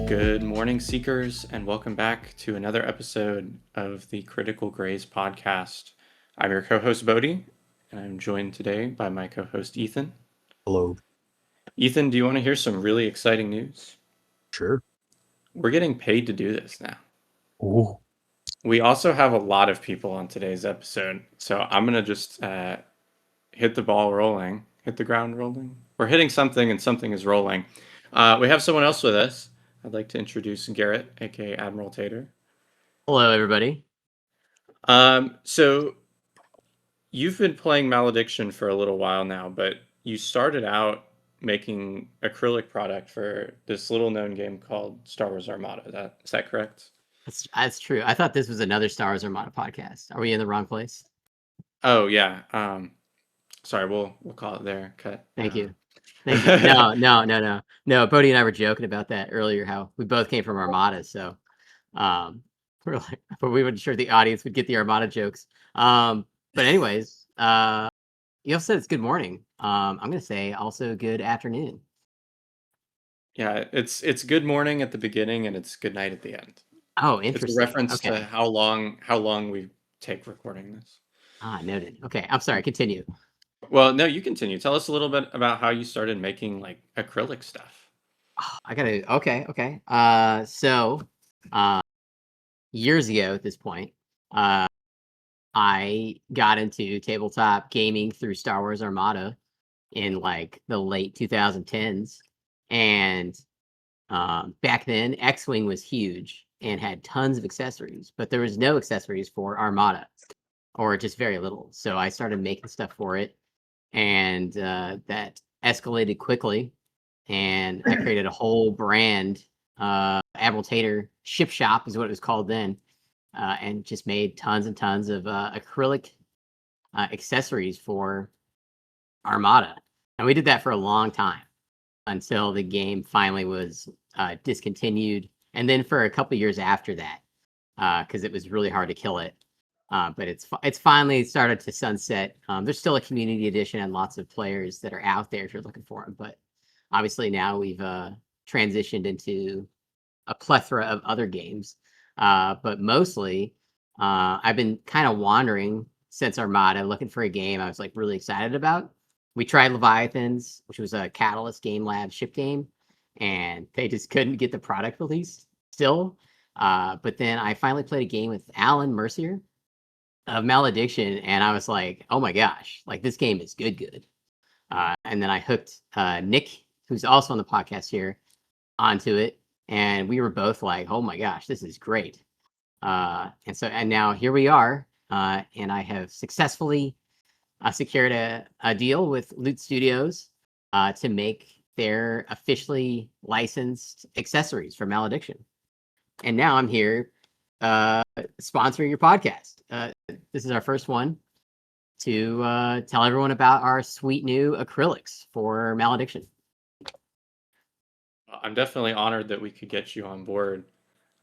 Good morning, Seekers, and welcome back to another episode of the Critical Grays podcast. I'm your co-host, Bodhi, and I'm joined today by my co-host, Ethan. Hello. Ethan, do you want to hear some really exciting news? Sure. We're getting paid to do this now. Oh, We also have a lot of people on today's episode, so I'm going to just hit the ball rolling, hit the ground rolling. We're hitting something and something is rolling. We have someone else with us. I'd like to introduce Garrett, aka Admiral Tater. Hello, everybody. So you've been playing Malediction for a little while now, but you started out making acrylic product for this little known game called Star Wars Armada. Is that correct? That's true. I thought this was another Star Wars Armada podcast. Are we in the wrong place? Oh yeah. Sorry, we'll call it there. Cut. Thank you. Thank you. No. Bodhi and I were joking about that earlier. How we both came from Armada, so we're like, but we weren't sure the audience would get the Armada jokes. But anyways, you also said it's good morning. I'm gonna say also good afternoon. Yeah, it's good morning at the beginning and it's good night at the end. Oh, It's a interesting. reference to how long we take recording this. Noted. Okay, I'm sorry. Continue. Well, no, you continue. Tell us a little bit about how you started making like acrylic stuff. I gotta. Okay. So, years ago at this point, I got into tabletop gaming through Star Wars Armada in like the late 2010s, and back then X-Wing was huge and had tons of accessories, but there was no accessories for Armada, or just very little. So I started making stuff for it, and that escalated quickly, and I created a whole brand. Admiral Tater Ship Shop is what it was called then, and just made tons and tons of acrylic accessories for Armada. And we did that for a long time until the game finally was discontinued. And then for a couple years after that, because it was really hard to kill it. But it's finally started to sunset. There's still a community edition and lots of players that are out there if you're looking for them. But obviously now we've transitioned into a plethora of other games. But mostly, I've been kind of wandering since Armada, looking for a game I was like really excited about. We tried Leviathans, which was a Catalyst Game Lab ship game, and they just couldn't get the product released still. But then I finally played a game with Alan Mercier of Malediction, and I was like, oh my gosh, like this game is good. And then I hooked Nick, who's also on the podcast here, onto it, and we were both like, oh my gosh, this is great. And now here we are, and I have successfully secured a deal with Loot Studios to make their officially licensed accessories for Malediction. And now I'm here sponsoring your podcast. This is our first one to tell everyone about our sweet new acrylics for Malediction. I'm definitely honored that we could get you on board.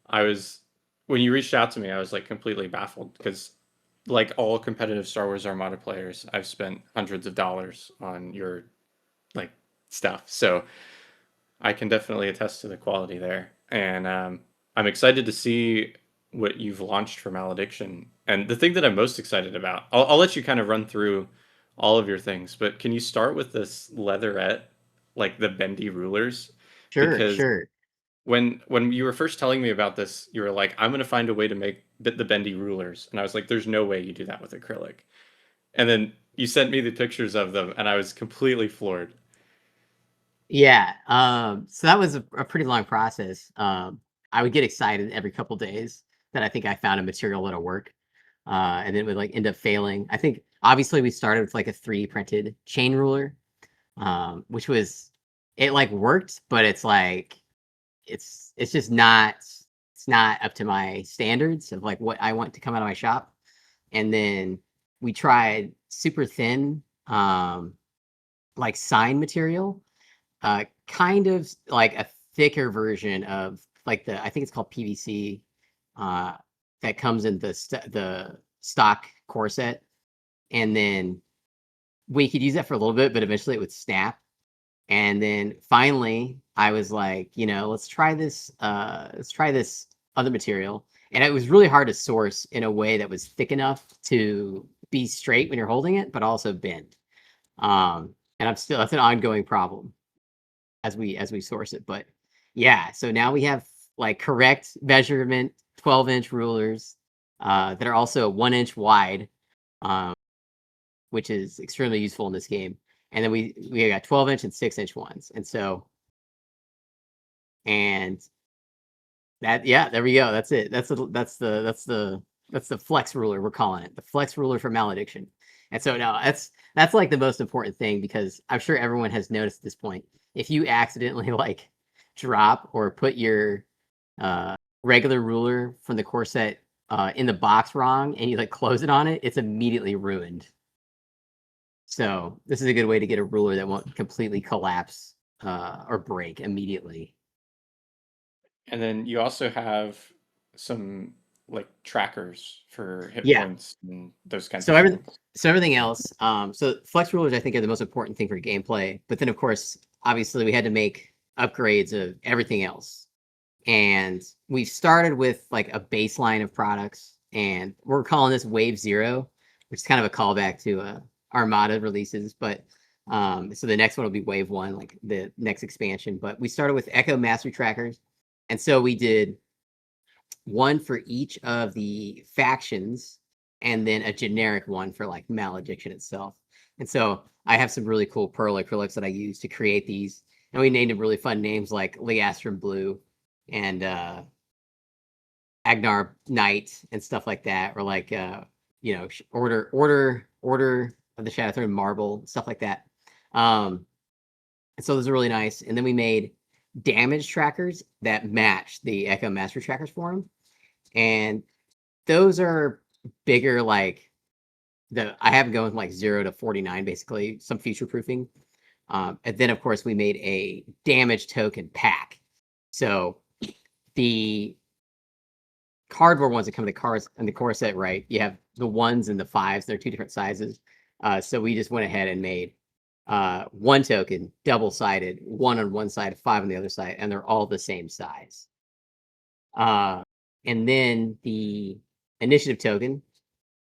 When you reached out to me, I was like completely baffled because, like all competitive Star Wars Armada players, I've spent hundreds of dollars on your like stuff. So I can definitely attest to the quality there. And I'm excited to see what you've launched for Malediction. And the thing that I'm most excited about, I'll let you kind of run through all of your things, but can you start with this leatherette, like the bendy rulers? Sure. When you were first telling me about this, you were like, I'm going to find a way to make the bendy rulers. And I was like, there's no way you do that with acrylic. And then you sent me the pictures of them, and I was completely floored. Yeah. So that was a pretty long process. I would get excited every couple days that I think I found a material that'll work. And then it would like end up failing. I think obviously we started with like a 3D printed chain ruler, which was, it like worked, but it's like, it's just not, it's not up to my standards of like what I want to come out of my shop. And then we tried super thin, like sign material, kind of like a thicker version of like I think it's called PVC, that comes in the stock core set. And then we could use that for a little bit, but eventually it would snap. And then finally, I was like, let's try this. Let's try this other material, and it was really hard to source in a way that was thick enough to be straight when you're holding it, but also bend. And that's an ongoing problem as we source it. But yeah, so now we have like correct measurement 12-inch rulers that are also 1 inch wide, um, which is extremely useful in this game. And then we got 12-inch and 6-inch ones, and that, yeah, there we go. That's it. That's the flex ruler, we're calling it, the flex ruler for malediction. And so now that's like the most important thing, because I'm sure everyone has noticed at this point, if you accidentally like drop or put your regular ruler from the core set in the box wrong and you like close it on it, it's immediately ruined. So this is a good way to get a ruler that won't completely collapse or break immediately. And then you also have some like trackers for hit Yeah. points and those kinds So of everything, things. so everything else. So flex rulers, I think, are the most important thing for gameplay. But then, of course, obviously, we had to make upgrades of everything else, and we started with like a baseline of products, and we're calling this Wave Zero, which is kind of a callback to Armada releases. But so the next one will be Wave One, like the next expansion. But we started with Echo Mastery Trackers, and so we did one for each of the factions, and then a generic one for like malediction itself. And so I have some really cool pearl acrylics that I use to create these, and we named them really fun names like Leastrum Blue and Agnar Knight and stuff like that, or like Order of the Shadowthrone Marble, stuff like that. And so those are really nice. And then we made damage trackers that match the Echo Master trackers for them. And those are bigger, like I have them going from like 0 to 49, basically, some future proofing. And then, of course, we made a damage token pack. So the cardboard ones that come in the cards and the core set, right? You have the 1s and the 5s. They're two different sizes. So we just went ahead and made one token, double-sided, 1 on one side, 5 on the other side, and they're all the same size. And then the initiative token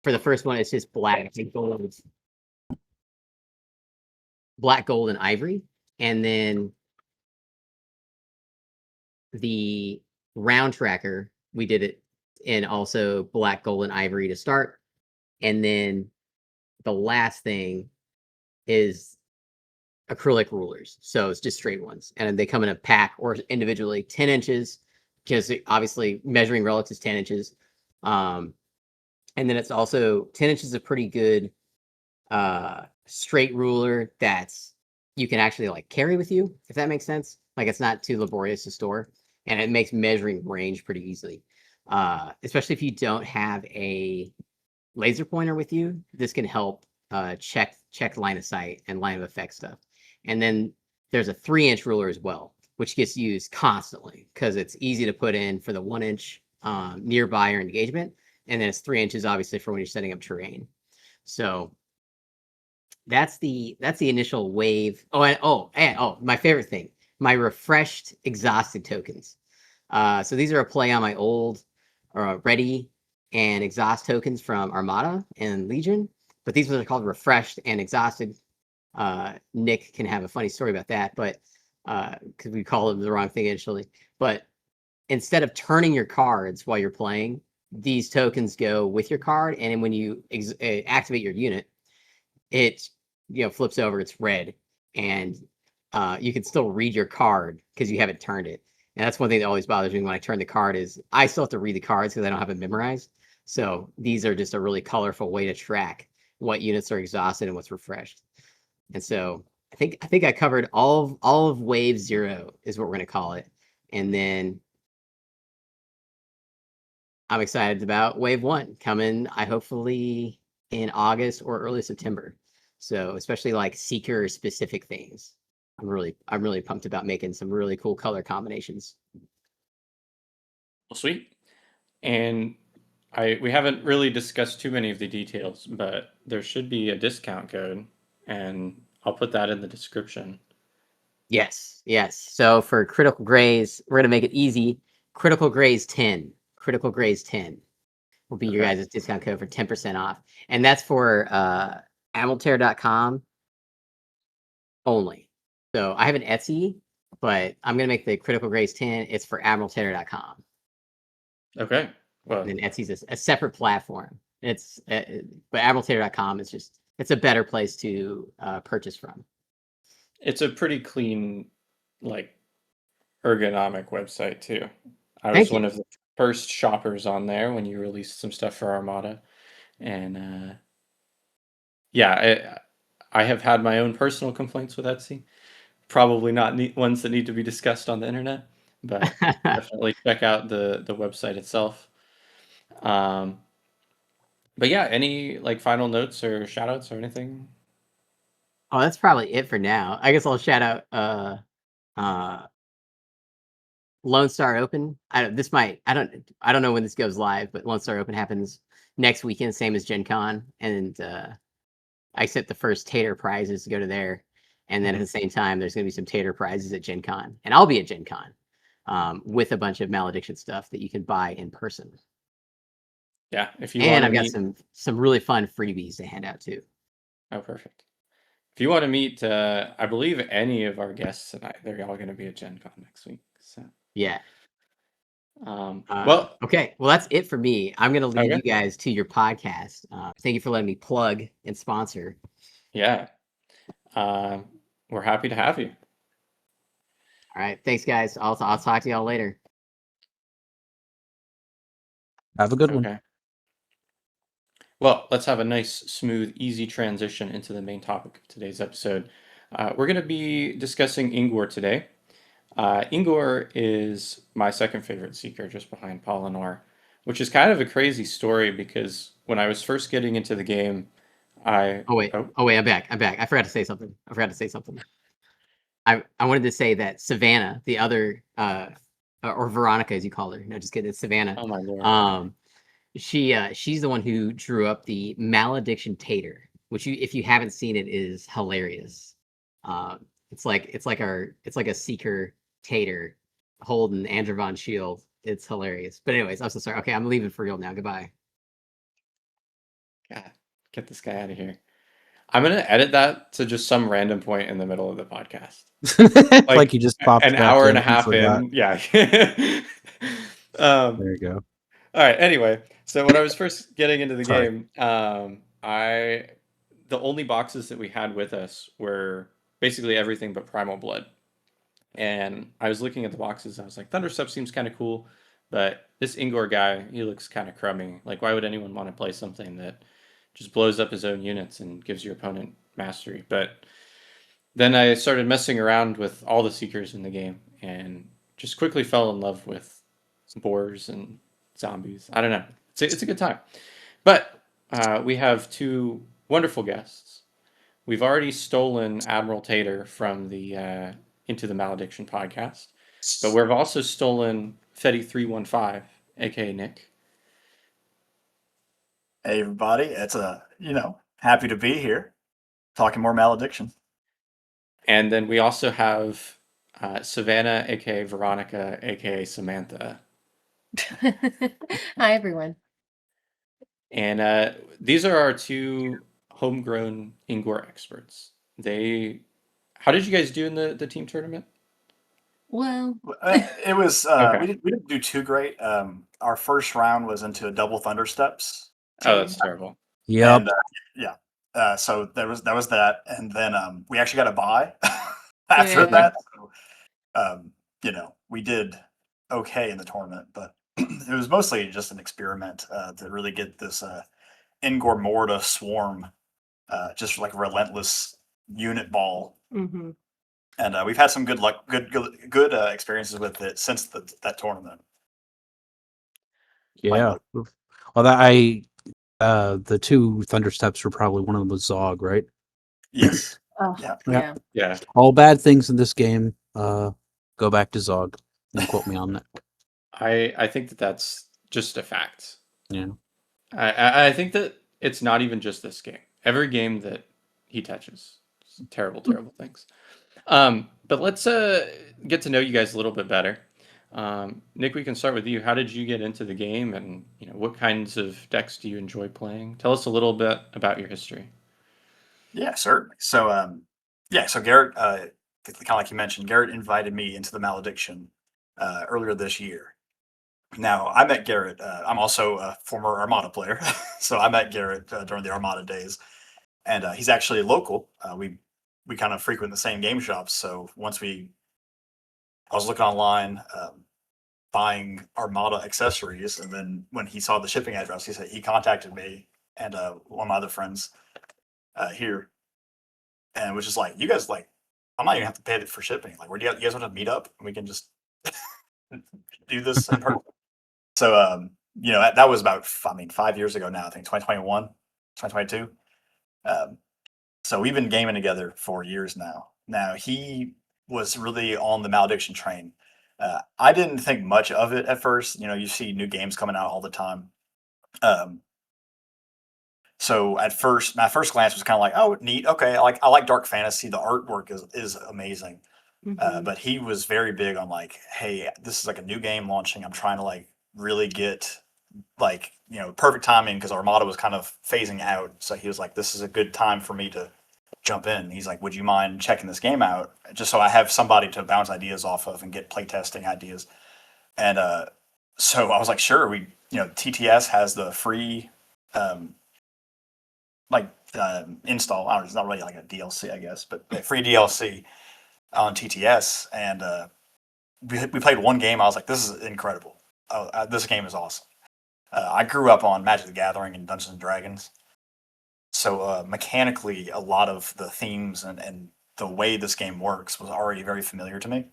for the first one, it's just black gold, and ivory. And then the round tracker, we did it in also black, gold, and ivory to start. And then the last thing is acrylic rulers. So it's just straight ones. And they come in a pack or individually 10 inches, because obviously measuring relics is 10 inches. And then it's also 10 inches is a pretty good straight ruler that's you can actually like carry with you, if that makes sense. Like it's not too laborious to store, and it makes measuring range pretty easily. Especially if you don't have a laser pointer with you, this can help check line of sight and line of effect stuff. And then there's a 3-inch ruler as well, which gets used constantly because it's easy to put in for the 1-inch nearby or engagement, and then it's 3 inches obviously for when you're setting up terrain. So that's the initial wave. My favorite thing, my refreshed exhausted tokens. So these are a play on my old ready and exhaust tokens from Armada and Legion, but these ones are called refreshed and exhausted. Nick can have a funny story about that, but because we call them the wrong thing initially. But instead of turning your cards while you're playing, these tokens go with your card, and when you activate your unit, it flips over, it's red, and you can still read your card because you haven't turned it. And that's one thing that always bothers me when I turn the card is I still have to read the cards because I don't have it memorized. So these are just a really colorful way to track what units are exhausted and what's refreshed. And so I think I covered all of Wave 0 is what we're going to call it. And then I'm excited about Wave 1 coming, I hopefully in August or early September. So especially like Seeker specific things. I'm really pumped about making some really cool color combinations. Well, sweet. And we haven't really discussed too many of the details, but there should be a discount code, and I'll put that in the description. Yes. So for Critical Grays, we're gonna make it easy. Critical Grays 10. Critical Grays 10 will be your Okay. guys' discount code for 10% off, and that's for Amaltear.com only. So I have an Etsy, but I'm gonna make the Critical Grays 10. It's for Amaltear.com. Okay. Well, And then Etsy's a separate platform. It's but Amaltear.com is just it's a better place to purchase from. it's a pretty clean, like, ergonomic website too. I was Thank one you. of the first shoppers on there when you released some stuff for Armada, and yeah, I have had my own personal complaints with Etsy. Probably not ones that need to be discussed on the internet, but definitely check out the website itself. Um, but yeah, any like final notes or shout outs or anything? Oh, that's probably it for now. I guess I'll shout out uh Lone Star Open. I don't know when this goes live, but Lone Star Open happens next weekend, same as Gen Con, and I accept the first Tater prizes to go to there. And then at the same time, there's going to be some Tater prizes at Gen Con, and I'll be at Gen Con with a bunch of Malediction stuff that you can buy in person. Yeah, if you And want to I've got meet, some really fun freebies to hand out too. oh perfect. If you want to meet, I believe any of our guests tonight, they're all going to be at Gen Con next week. So, Yeah. well, Okay. Well, that's it for me. I'm going to leave okay, you guys to your podcast. Thank you for letting me plug and sponsor. yeah, uh, we're happy to have you. All right. Thanks, guys. I'll talk to y'all later. Have a good one. Okay. Well, let's have a nice, smooth, easy transition into the main topic of today's episode. We're going to be discussing Ingor today. Ingor is my second favorite Seeker, just behind Polynor, which is kind of a crazy story because when I was first getting into the game, I... Oh wait. Oh, Oh wait. I'm back. I forgot to say something. I wanted to say that Savannah, the other or Veronica as you call her. No, just kidding. It's Savannah. oh my lord. Um, she's the one who drew up the Malediction Tater, which if you haven't seen it is hilarious. It's like a Seeker Tater holding Andravon shield. It's hilarious. But anyways, I'm so sorry. Okay, I'm leaving for real now. Goodbye. God, get this guy out of here. I'm going to edit that to just some random point in the middle of the podcast. Like you just popped An back hour and in a and half forgot. in. Yeah. um, There you go. all right. Anyway, so when I was first getting into the Sorry. game, the only boxes that we had with us were basically everything but Primal Blood. And I was looking at the boxes. I was like, Thunderstep seems kind of cool, but this Ingor guy, he looks kind of crummy. Like, why would anyone want to play something that just blows up his own units and gives your opponent mastery? But then I started messing around with all the Seekers in the game and just quickly fell in love with boars and zombies. I don't know. It's a good time. But we have two wonderful guests. We've already stolen Admiral Tater from the Into the Malediction podcast, but we've also stolen Fedie315, aka Nick. Hey everybody, it's happy to be here, talking more malediction. And then we also have Savannah, aka Veronica, aka Samantha. Hi, everyone. And these are our two homegrown Ingor experts. How did you guys do in the team tournament? Well, It was Okay. we didn't do too great. Our first round was into a double thunder steps team. Oh, that's terrible. Yep. And so there was that, and then we actually got a bye after Yeah. that. So, we did okay in the tournament, but it was mostly just an experiment to really get this Ingor Morta swarm, just like relentless unit ball. mhm. And we've had some good luck, good experiences with it since that tournament. Yeah. Well, the two Thundersteps were probably one of them was Zog, right? Yes. Oh, Yeah. yeah. Yeah. All bad things in this game. Go back to Zog and quote me on that. I think that that's just a fact. Yeah. I think that it's not even just this game. Every game that he touches, terrible, terrible things. But let's get to know you guys a little bit better. Nick, we can start with you. How did you get into the game, and what kinds of decks do you enjoy playing? Tell us a little bit about your history. Yeah, certainly. So, so Garrett, kind of like you mentioned, Garrett invited me into the Malediction earlier this year. Now, I met Garrett. I'm also a former Armada player, so I met Garrett during the Armada days, and he's actually local. We kind of frequent the same game shops. So I was looking online, buying Armada accessories, and then when he saw the shipping address, he contacted me and one of my other friends here, and was just like, "You guys like, I'm not even have to pay for shipping. Like, where do you guys want to meet up? And we can just do this in person." So, that was about 5 years ago now. I think 2021, 2022. So we've been gaming together for years now. Now he was really on the Malediction train. I didn't think much of it at first. You see new games coming out all the time. So at first, my first glance was kind of like, "Oh, neat. Okay, I like dark fantasy. The artwork is amazing." But he was very big on like, "Hey, this is like a new game launching. I'm trying to like really get like perfect timing because Armada was kind of phasing out. So he was like, this is a good time for me to jump in." He's like, "Would you mind checking this game out just so I have somebody to bounce ideas off of and get playtesting ideas?" And so I was like, "Sure." TTS has the free install. I don't know, it's not really like a DLC, I guess, but free DLC on TTS. And we played one game. I was like, "This is incredible. Oh, this game is awesome." I grew up on Magic the Gathering and Dungeons and Dragons. So mechanically, a lot of the themes and the way this game works was already very familiar to me.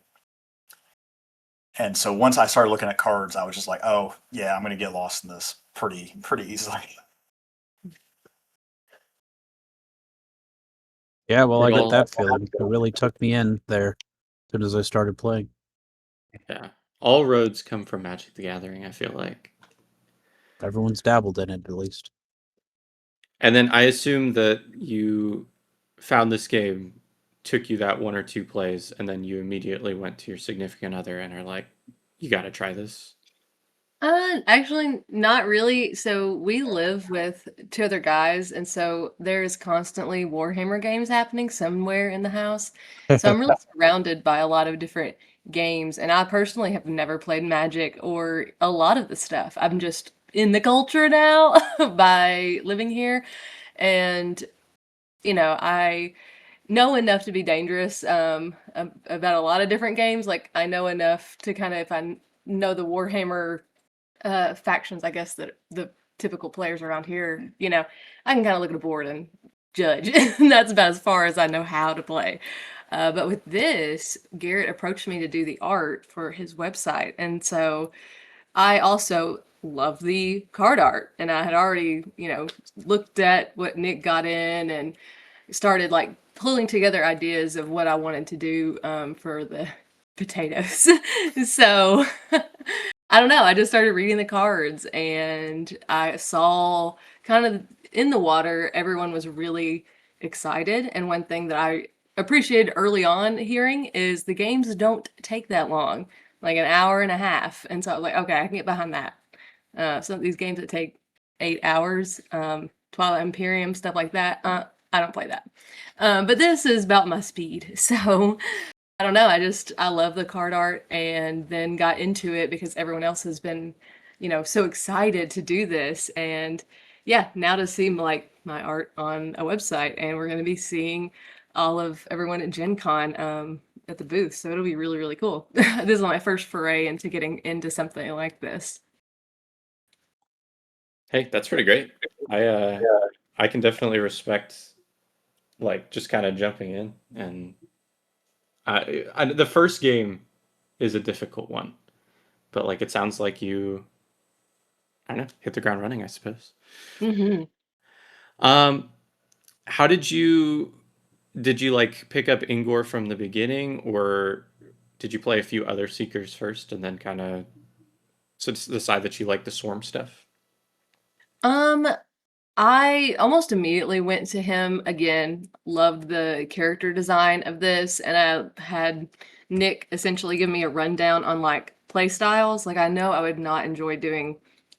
And so once I started looking at cards, I was just like, "Oh yeah, I'm going to get lost in this pretty easily." Yeah, well, I get Well, that feeling. It really took me in there as soon as I started playing. yeah, all roads come from Magic the Gathering, I feel like. Everyone's dabbled in it, at least. And then I assume that you found this game, took you that one or two plays, and then you immediately went to your significant other and are like, "You got to try this." Actually, not really. So we live with two other guys, and so there's constantly Warhammer games happening somewhere in the house. So I'm really surrounded by a lot of different games, and I personally have never played Magic or a lot of the stuff. I'm just in the culture now by living here, and I know enough to be dangerous about a lot of different games. Like I know enough to kind of if know the Warhammer factions, I guess, that the typical players around here, I can kind of look at a board and judge. And that's about as far as I know how to play. But with this, Garrett approached me to do the art for his website. And so I also love the card art. And I had already, looked at what Nick got in and started like pulling together ideas of what I wanted to do for the potatoes. So I don't know. I just started reading the cards and I saw kind of in the water, everyone was really excited. And one thing that I appreciated early on hearing is the games don't take that long, like an hour and a half. And so I was like, okay, I can get behind that. Some of these games that take 8 hours, Twilight Imperium, stuff like that, I don't play that. But this is about my speed. So I don't know. I love the card art and then got into it because everyone else has been, so excited to do this. And yeah, now to see like my art on a website and we're going to be seeing all of everyone at Gen Con at the booth. So it'll be really, really cool. This is my first foray into getting into something like this. Hey, that's pretty great. I can definitely respect like just kind of jumping in, and the first game is a difficult one, but like it sounds like you, I don't know, hit the ground running, I suppose. Mm-hmm. How did you like pick up Ingor from the beginning, or did you play a few other Seekers first and then kind of decide that you like the Swarm stuff? Um, I almost immediately went to him again, loved the character design of this, and I had Nick essentially give me a rundown on like play styles. Like I know I would not enjoy doing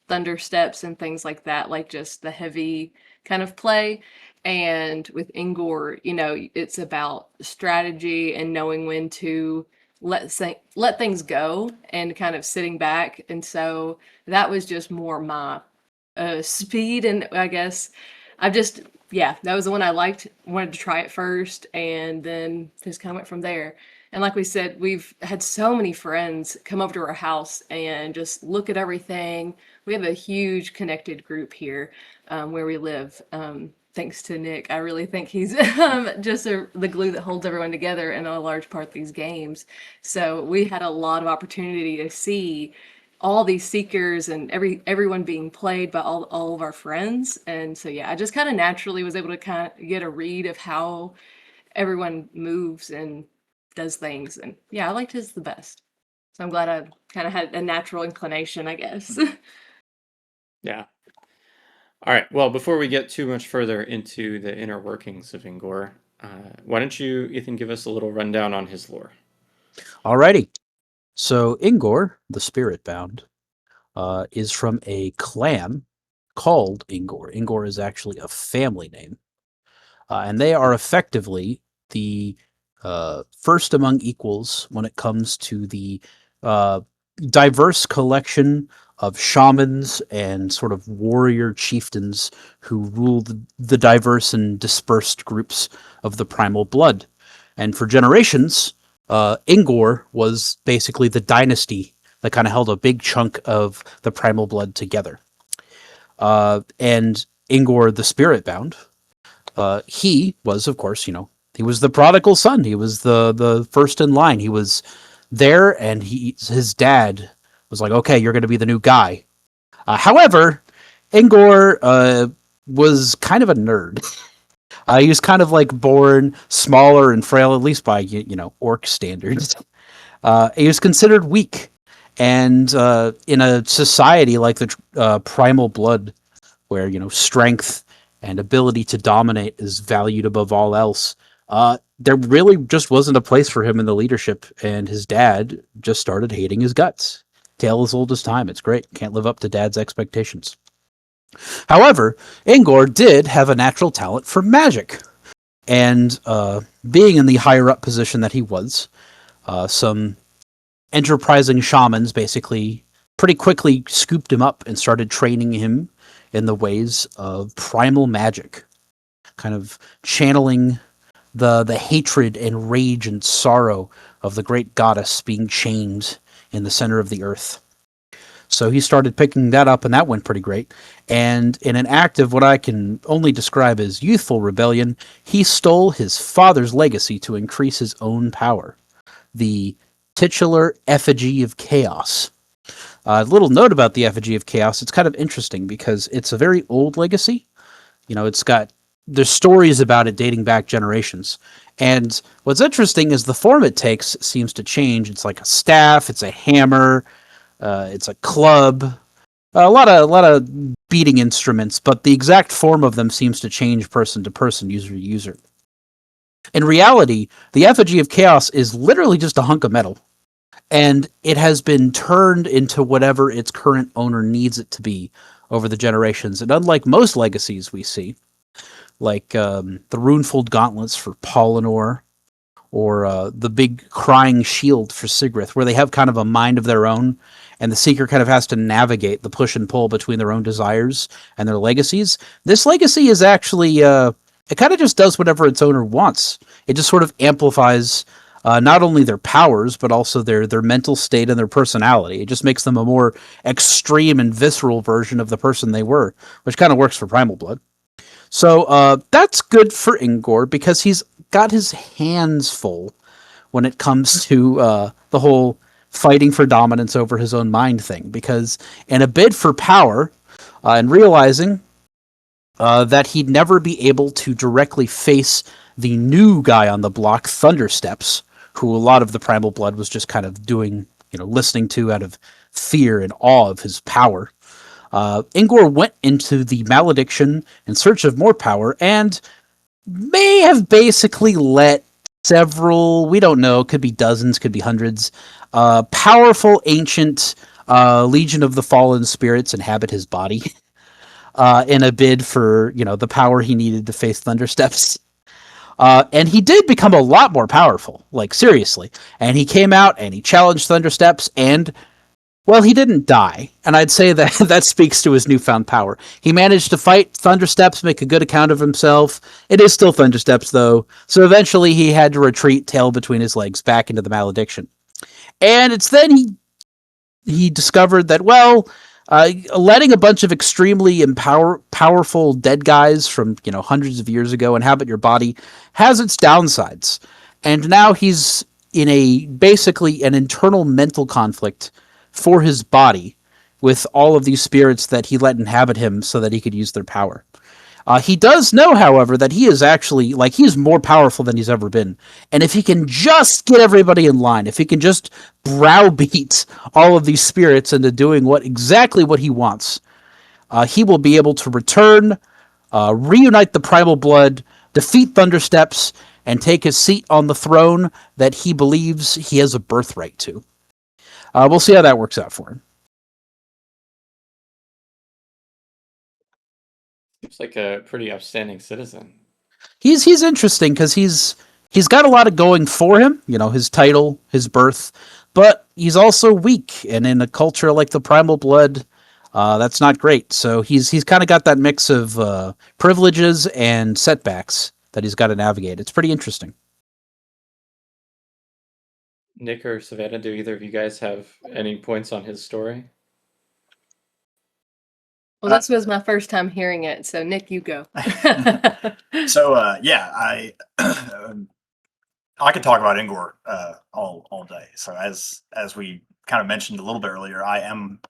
thunder steps and things like that, like just the heavy kind of play. And with Ingor, you know, it's about strategy and knowing when to let things go and kind of sitting back. And so that was just more my speed, and I guess I've just yeah, that was the one I liked, wanted to try it first, and then just kind of went from there. And like we said, we've had so many friends come over to our house and just look at everything. We have a huge connected group here where we live. Thanks to Nick, I really think he's just the glue that holds everyone together in a large part these games. So we had a lot of opportunity to see all these seekers and everyone being played by all of our friends. And so yeah, I just kind of naturally was able to kind of get a read of how everyone moves and does things. And yeah, I liked his the best. So I'm glad I kind of had a natural inclination, I guess. Yeah. All right. Well, before we get too much further into the inner workings of Ingor, why don't you, Ethan, give us a little rundown on his lore? Alrighty. So Ingor, the Spiritbound, is from a clan called Ingor. Ingor is actually a family name. And they are effectively the first among equals when it comes to the diverse collection of shamans and sort of warrior chieftains who rule the diverse and dispersed groups of the primal blood. And for generations, Ingor was basically the dynasty that kind of held a big chunk of the primal blood together. And Ingor, the Spiritbound, he was, of course, he was the prodigal son. He was the first in line. He was there, and his dad was like, okay, you're going to be the new guy. However, Ingor was kind of a nerd. He was kind of like born smaller and frail, at least by, orc standards. He was considered weak. And in a society like the primal blood, where, strength and ability to dominate is valued above all else, there really just wasn't a place for him in the leadership. And his dad just started hating his guts. Tale as old as time. It's great. Can't live up to dad's expectations. However, Ingor did have a natural talent for magic. And being in the higher up position that he was, some enterprising shamans basically pretty quickly scooped him up and started training him in the ways of primal magic, kind of channeling the hatred and rage and sorrow of the great goddess being chained in the center of the earth. So he started picking that up, and that went pretty great. And in an act of what I can only describe as youthful rebellion, he stole his father's legacy to increase his own power. The titular Effigy of Chaos. A little note about the Effigy of Chaos, it's kind of interesting because it's a very old legacy. There's stories about it dating back generations. And what's interesting is the form it takes seems to change. It's like a staff, it's a hammer, it's a club, a lot of beating instruments, but the exact form of them seems to change person to person, user to user. In reality, the Effigy of Chaos is literally just a hunk of metal, and it has been turned into whatever its current owner needs it to be over the generations. And unlike most legacies we see, like the Runefold Gauntlets for Pollinor, or the big Crying Shield for Sigrith, where they have kind of a mind of their own, and the Seeker kind of has to navigate the push and pull between their own desires and their legacies. This legacy is actually, it kind of just does whatever its owner wants. It just sort of amplifies not only their powers, but also their mental state and their personality. It just makes them a more extreme and visceral version of the person they were, which kind of works for Primal Blood. So that's good for Ingor because he's got his hands full when it comes to the whole fighting for dominance over his own mind thing. Because in a bid for power and realizing that he'd never be able to directly face the new guy on the block, Thundersteps, who a lot of the Primal Blood was just kind of doing, listening to out of fear and awe of his power. Ingor went into the malediction in search of more power and may have basically let several, we don't know, could be dozens, could be hundreds, powerful ancient Legion of the Fallen Spirits inhabit his body in a bid for, the power he needed to face Thundersteps. And he did become a lot more powerful, like seriously. And he came out and he challenged Thundersteps and, well, he didn't die. And I'd say that that speaks to his newfound power. He managed to fight Thundersteps, make a good account of himself. It is still Thundersteps, though. So eventually he had to retreat, tail between his legs, back into the malediction. And it's then he discovered that, well, letting a bunch of extremely powerful dead guys from hundreds of years ago inhabit your body has its downsides, and now he's in a basically an internal mental conflict for his body with all of these spirits that he let inhabit him so that he could use their power. He does know, however, that he is actually, he's more powerful than he's ever been. And if he can just get everybody in line, if he can just browbeat all of these spirits into doing exactly what he wants, he will be able to return, reunite the primal blood, defeat Thundersteps, and take his seat on the throne that he believes he has a birthright to. We'll see how that works out for him. Seems like a pretty upstanding citizen. He's interesting because he's got a lot of going for him, his title, his birth, but he's also weak, and in a culture like the Primal Blood, that's not great. So he's kind of got that mix of privileges and setbacks that he's got to navigate. It's pretty interesting. Nick or Savannah, do either of you guys have any points on his story? Well, this was my first time hearing it, so Nick, you go. So yeah, I could talk about Ingor all day. So as we kind of mentioned a little bit earlier, I am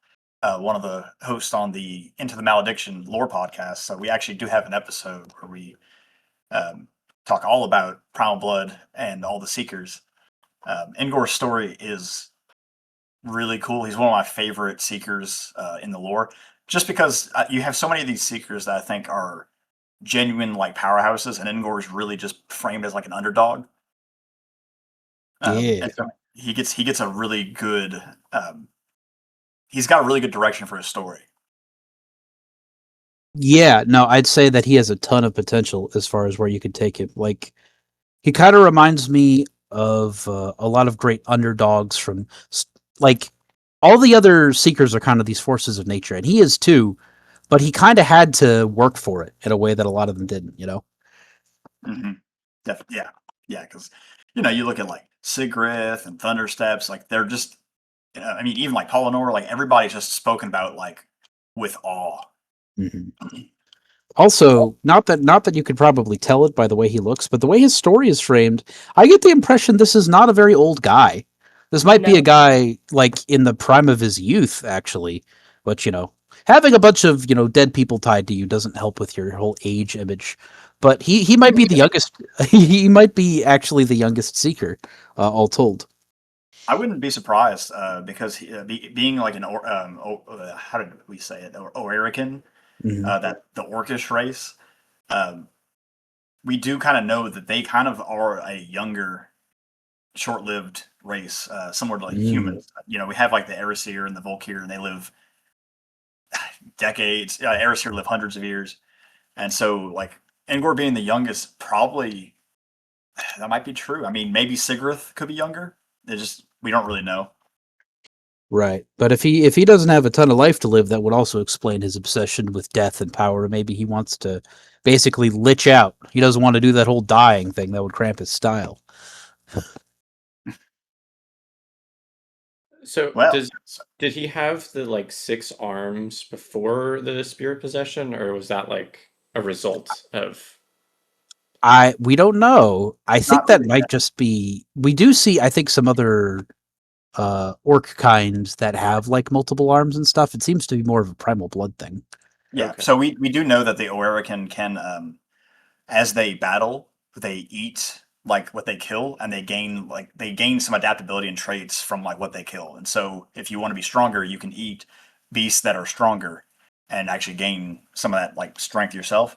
one of the hosts on the Into the Malediction lore podcast. So we actually do have an episode where we talk all about Primal Blood and all the Seekers. Ingor's story is really cool. He's one of my favorite Seekers in the lore, just because you have so many of these Seekers that I think are genuine powerhouses, and Ingor is really just framed as an underdog. Yeah. And so he gets a really good. He's got a really good direction for his story. Yeah, no, I'd say that he has a ton of potential as far as where you could take him. He kind of reminds me of a lot of great underdogs from all the other Seekers are kind of these forces of nature, and he is too, but he kind of had to work for it in a way that a lot of them didn't, Mm-hmm. Yeah, because you look at Sigrith and Thundersteps, they're just, I mean, even Polynor, everybody's just spoken about with awe. Mm-hmm. Also, not that you could probably tell it by the way he looks, but the way his story is framed, I get the impression this is not a very old guy. This might be a guy in the prime of his youth, actually. But having a bunch of dead people tied to you doesn't help with your whole age image. But he might be the youngest. He might be actually the youngest Seeker, all told. I wouldn't be surprised because being an how did we say it? Oerican, Mm-hmm. that the Orcish race. We do kind of know that they kind of are a younger, short-lived race, similar to humans. We have the Erisir and the Volkir, and they live decades. Erisir live hundreds of years, and so Ingor being the youngest, probably that might be true. I mean, maybe Sigrith could be younger. We don't really know. Right, but if he doesn't have a ton of life to live, that would also explain his obsession with death and power. Maybe he wants to basically lich out. He doesn't want to do that whole dying thing. That would cramp his style. So did he have the 6 arms before the spirit possession, or was that a result of? We don't know. I think that really might just be. We do see, I think, some other orc kinds that have multiple arms and stuff. It seems to be more of a primal blood thing. Yeah. Okay. So we do know that the Oerican can, as they battle, they eat what they kill, and they gain some adaptability and traits from what they kill. And so if you want to be stronger, you can eat beasts that are stronger. and actually gain some of that like strength yourself.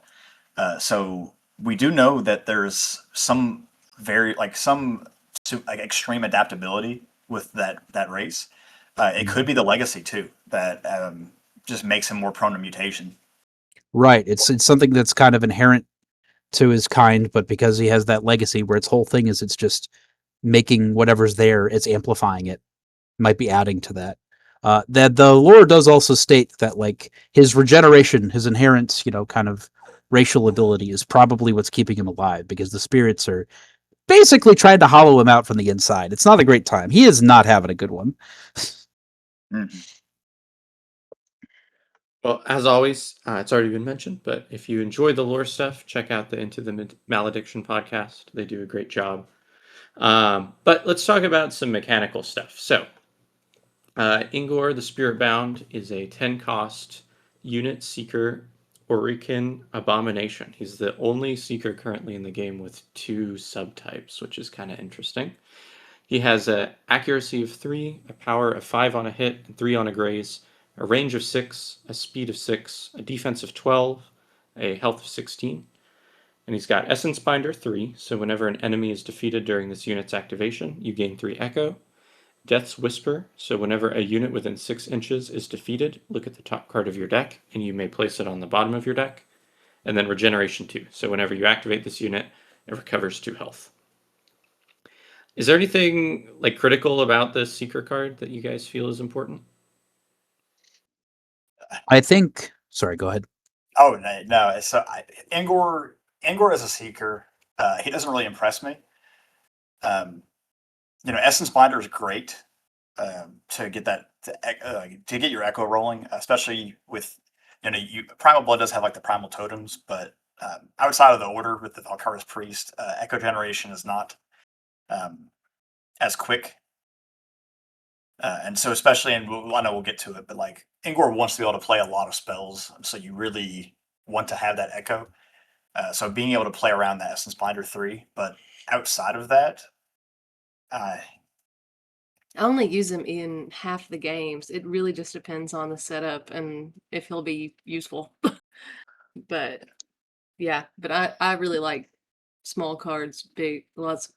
So we do know that there's some like extreme adaptability with that race. It could be the legacy too that just makes him more prone to mutation. Right. It's something that's kind of inherent to his kind, but because he has that legacy where its whole thing is it's just making whatever's there, it's amplifying it, might be adding to that. That the lore does also state that like his regeneration, his inherent, kind of racial ability is probably what's keeping him alive, because the spirits are basically trying to hollow him out from the inside. It's not a great time. He is not having a good one. Well, as always, it's already been mentioned, but if you enjoy the lore stuff, check out the Into the Malediction podcast. They do a great job. But let's talk about some mechanical stuff. So, Ingor the Spiritbound is a 10 cost unit seeker Orican abomination. He's the only seeker currently in the game with 2 subtypes, which is kind of interesting. He has an accuracy of 3, a power of 5 on a hit, and 3 on a graze, a range of 6, a speed of 6, a defense of 12, a health of 16. And he's got Essence Binder 3, so whenever an enemy is defeated during this unit's activation, you gain 3 Echo. Death's Whisper, so whenever a unit within 6 inches is defeated, look at the top card of your deck, and you may place it on the bottom of your deck. And then Regeneration 2, so whenever you activate this unit, it recovers 2 health. Is there anything like critical about this Seeker card that you guys feel is important? I think. Sorry, go ahead. Oh no! So Ingor as a seeker, he doesn't really impress me. Essence Binder is great to get that to get your echo rolling, especially with Primal Blood does have like the primal totems, but outside of the order with the Valkyra's Priest, echo generation is not as quick. And so especially, and I know we'll get to it, but like Ingor wants to be able to play a lot of spells, so you really want to have that echo. So being able to play around that Essence Binder 3, but outside of that, I only use him in half the games. It really just depends on the setup and if he'll be useful. But yeah, but I really like small cards, big, lots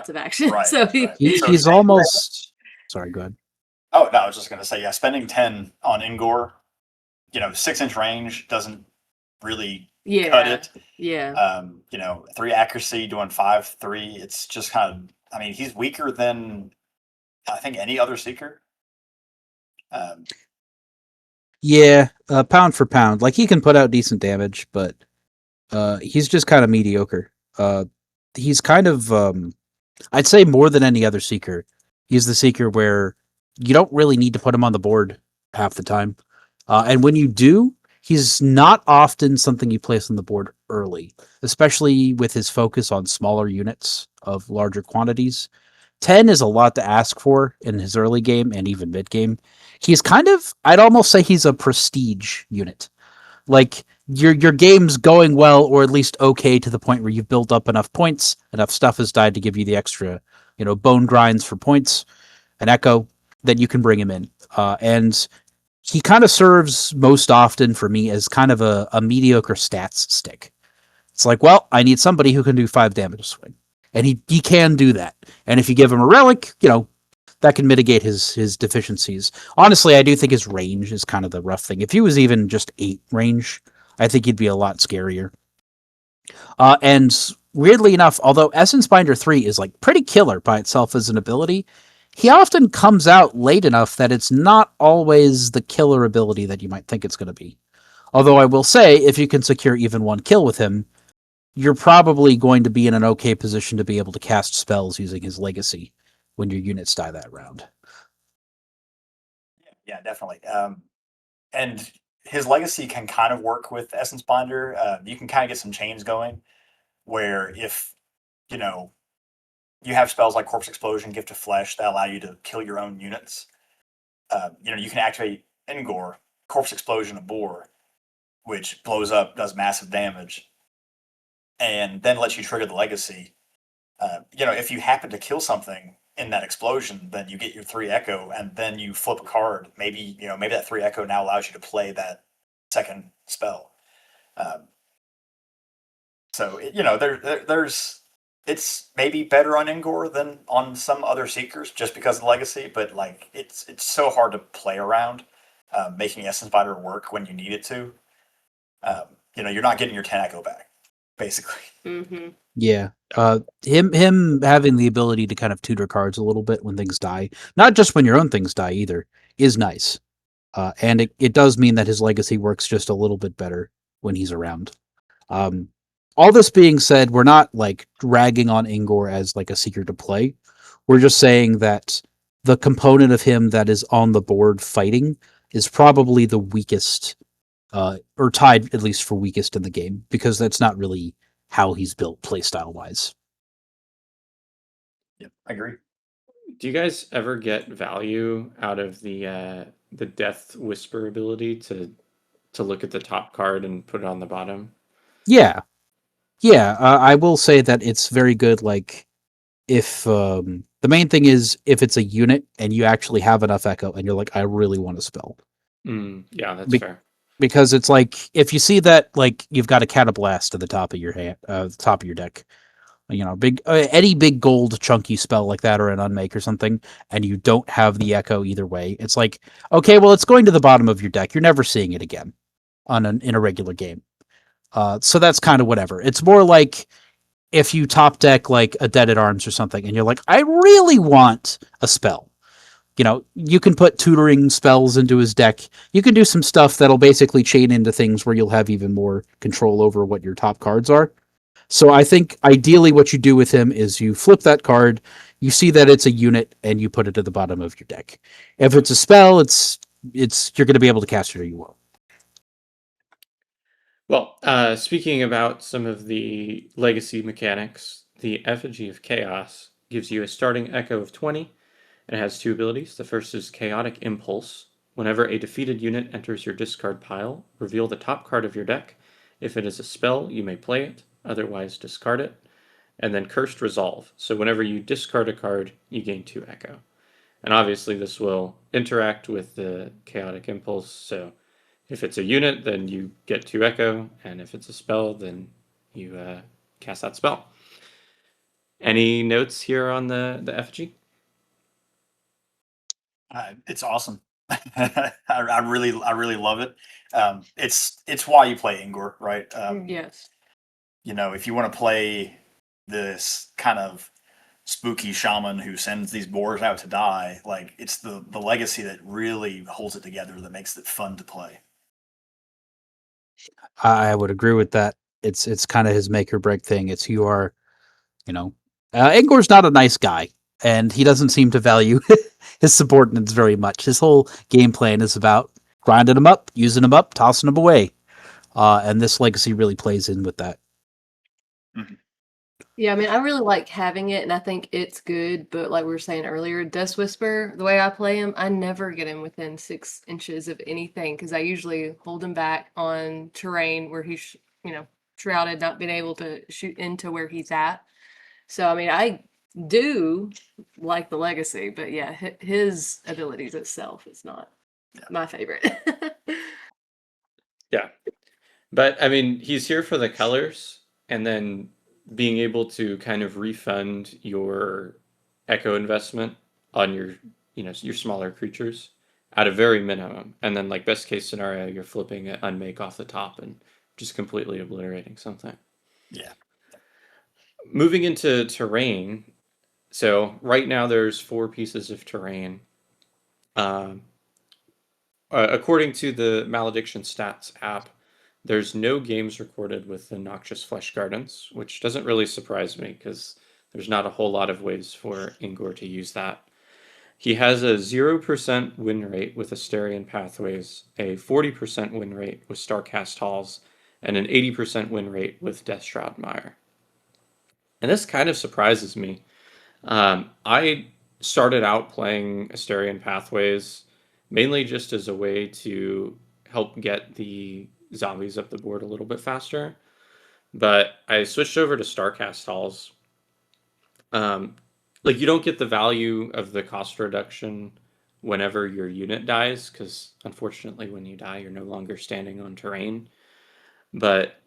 of action. right, So right. So He's almost. Sorry, go ahead. Oh no, I was just gonna say, yeah, spending 10 on Ingor, 6-inch range doesn't really cut it. Yeah. 3 accuracy doing 5-3. It's just kind of, I mean, he's weaker than I think any other seeker. Yeah, pound for pound, like he can put out decent damage, but he's just kind of mediocre. He's kind of, I'd say more than any other seeker, he's the seeker where you don't really need to put him on the board half the time. And when you do, he's not often something you place on the board early, especially with his focus on smaller units of larger quantities. 10 is a lot to ask for in his early game and even mid game. He's kind of, I'd almost say he's a prestige unit. Like your game's going well, or at least okay, to the point where you've built up enough points, enough stuff has died to give you the extra, bone grinds for points, an echo, then you can bring him in. And he kind of serves most often for me as kind of a mediocre stats stick. It's like, well, I need somebody who can do 5 damage swing. And he can do that. And if you give him a relic, that can mitigate his deficiencies. Honestly, I do think his range is kind of the rough thing. If he was even just 8 range, I think he'd be a lot scarier. And weirdly enough, although Essence Binder 3 is like pretty killer by itself as an ability, he often comes out late enough that it's not always the killer ability that you might think it's going to be. Although I will say, if you can secure even 1 kill with him, you're probably going to be in an okay position to be able to cast spells using his legacy when your units die that round. Yeah, definitely. And his legacy can kind of work with Essence Binder. You can kind of get some chains going where if, you have spells like Corpse Explosion, Gift of Flesh that allow you to kill your own units. You can activate Ingor, Corpse Explosion, a boar, which blows up, does massive damage, and then lets you trigger the legacy. If you happen to kill something in that explosion, then you get your 3 echo, and then you flip a card. Maybe that 3 echo now allows you to play that second spell. So there's it's maybe better on Ingor than on some other Seekers just because of legacy, but like it's so hard to play around making Essence Biter work when you need it to. You're not getting your 10 echo back, basically. Mm-hmm. Yeah. Him having the ability to kind of tutor cards a little bit when things die, not just when your own things die either, is nice. And it does mean that his legacy works just a little bit better when he's around. All this being said, we're not like ragging on Ingor as like a seeker to play. We're just saying that the component of him that is on the board fighting is probably the weakest, or tied at least for weakest in the game, because that's not really how he's built playstyle wise. Yep, I agree. Do you guys ever get value out of the Death Whisper ability to look at the top card and put it on the bottom? Yeah. I will say that it's very good. Like if the main thing is if it's a unit and you actually have enough echo and you're like, I really want to spell. Yeah, that's fair. Because it's like if you see that like you've got a Catablast at the top of your hand, top of your deck, big any big gold chunky spell like that or an unmake or something, and you don't have the echo either way, it's like, okay, well, it's going to the bottom of your deck. You're never seeing it again in a regular game. So that's kind of whatever. It's more like if you top deck like a Dead at Arms or something, and you're like, I really want a spell. You can put tutoring spells into his deck. You can do some stuff that'll basically chain into things where you'll have even more control over what your top cards are. So I think ideally what you do with him is you flip that card, you see that it's a unit, and you put it at the bottom of your deck. If it's a spell, it's you're going to be able to cast it or you won't. Well, speaking about some of the legacy mechanics, the Effigy of Chaos gives you a starting echo of 20, and it has two abilities. The first is Chaotic Impulse. Whenever a defeated unit enters your discard pile, reveal the top card of your deck. If it is a spell, you may play it, otherwise discard it. And then Cursed Resolve. So whenever you discard a card, you gain 2 echo. And obviously this will interact with the Chaotic Impulse, so if it's a unit, then you get 2 echo, and if it's a spell, then you cast that spell. Any notes here on the effigy? It's awesome. I really love it. It's why you play Ingor, right? Yes. If you want to play this kind of spooky shaman who sends these boars out to die, like it's the legacy that really holds it together, that makes it fun to play. I would agree with that. It's kind of his make or break thing. It's you are, Ingor's not a nice guy, and he doesn't seem to value his subordinates very much. His whole game plan is about grinding them up, using them up, tossing them away. And this legacy really plays in with that. Mm-hmm. Yeah, I mean, I really like having it, and I think it's good. But like we were saying earlier, Dust Whisper, the way I play him, I never get him within 6 inches of anything because I usually hold him back on terrain where he's, shrouded, not being able to shoot into where he's at. So, I mean, I do like the legacy, but yeah, his abilities itself is not my favorite. Yeah. But, I mean, he's here for the colors, and then being able to kind of refund your echo investment on your, your smaller creatures at a very minimum. And then, like, best case scenario, you're flipping an unmake off the top and just completely obliterating something. Yeah. Moving into terrain. So right now there's 4 pieces of terrain. According to the Malediction Stats app, there's no games recorded with the Noxious Flesh Gardens, which doesn't really surprise me because there's not a whole lot of ways for Ingor to use that. He has a 0% win rate with Asterian Pathways, a 40% win rate with Starcast Halls, and an 80% win rate with Deathshroud Mire. And this kind of surprises me. I started out playing Asterian Pathways mainly just as a way to help get the zombies up the board a little bit faster. But I switched over to Starcast Halls. You don't get the value of the cost reduction whenever your unit dies, because unfortunately when you die you're no longer standing on terrain. But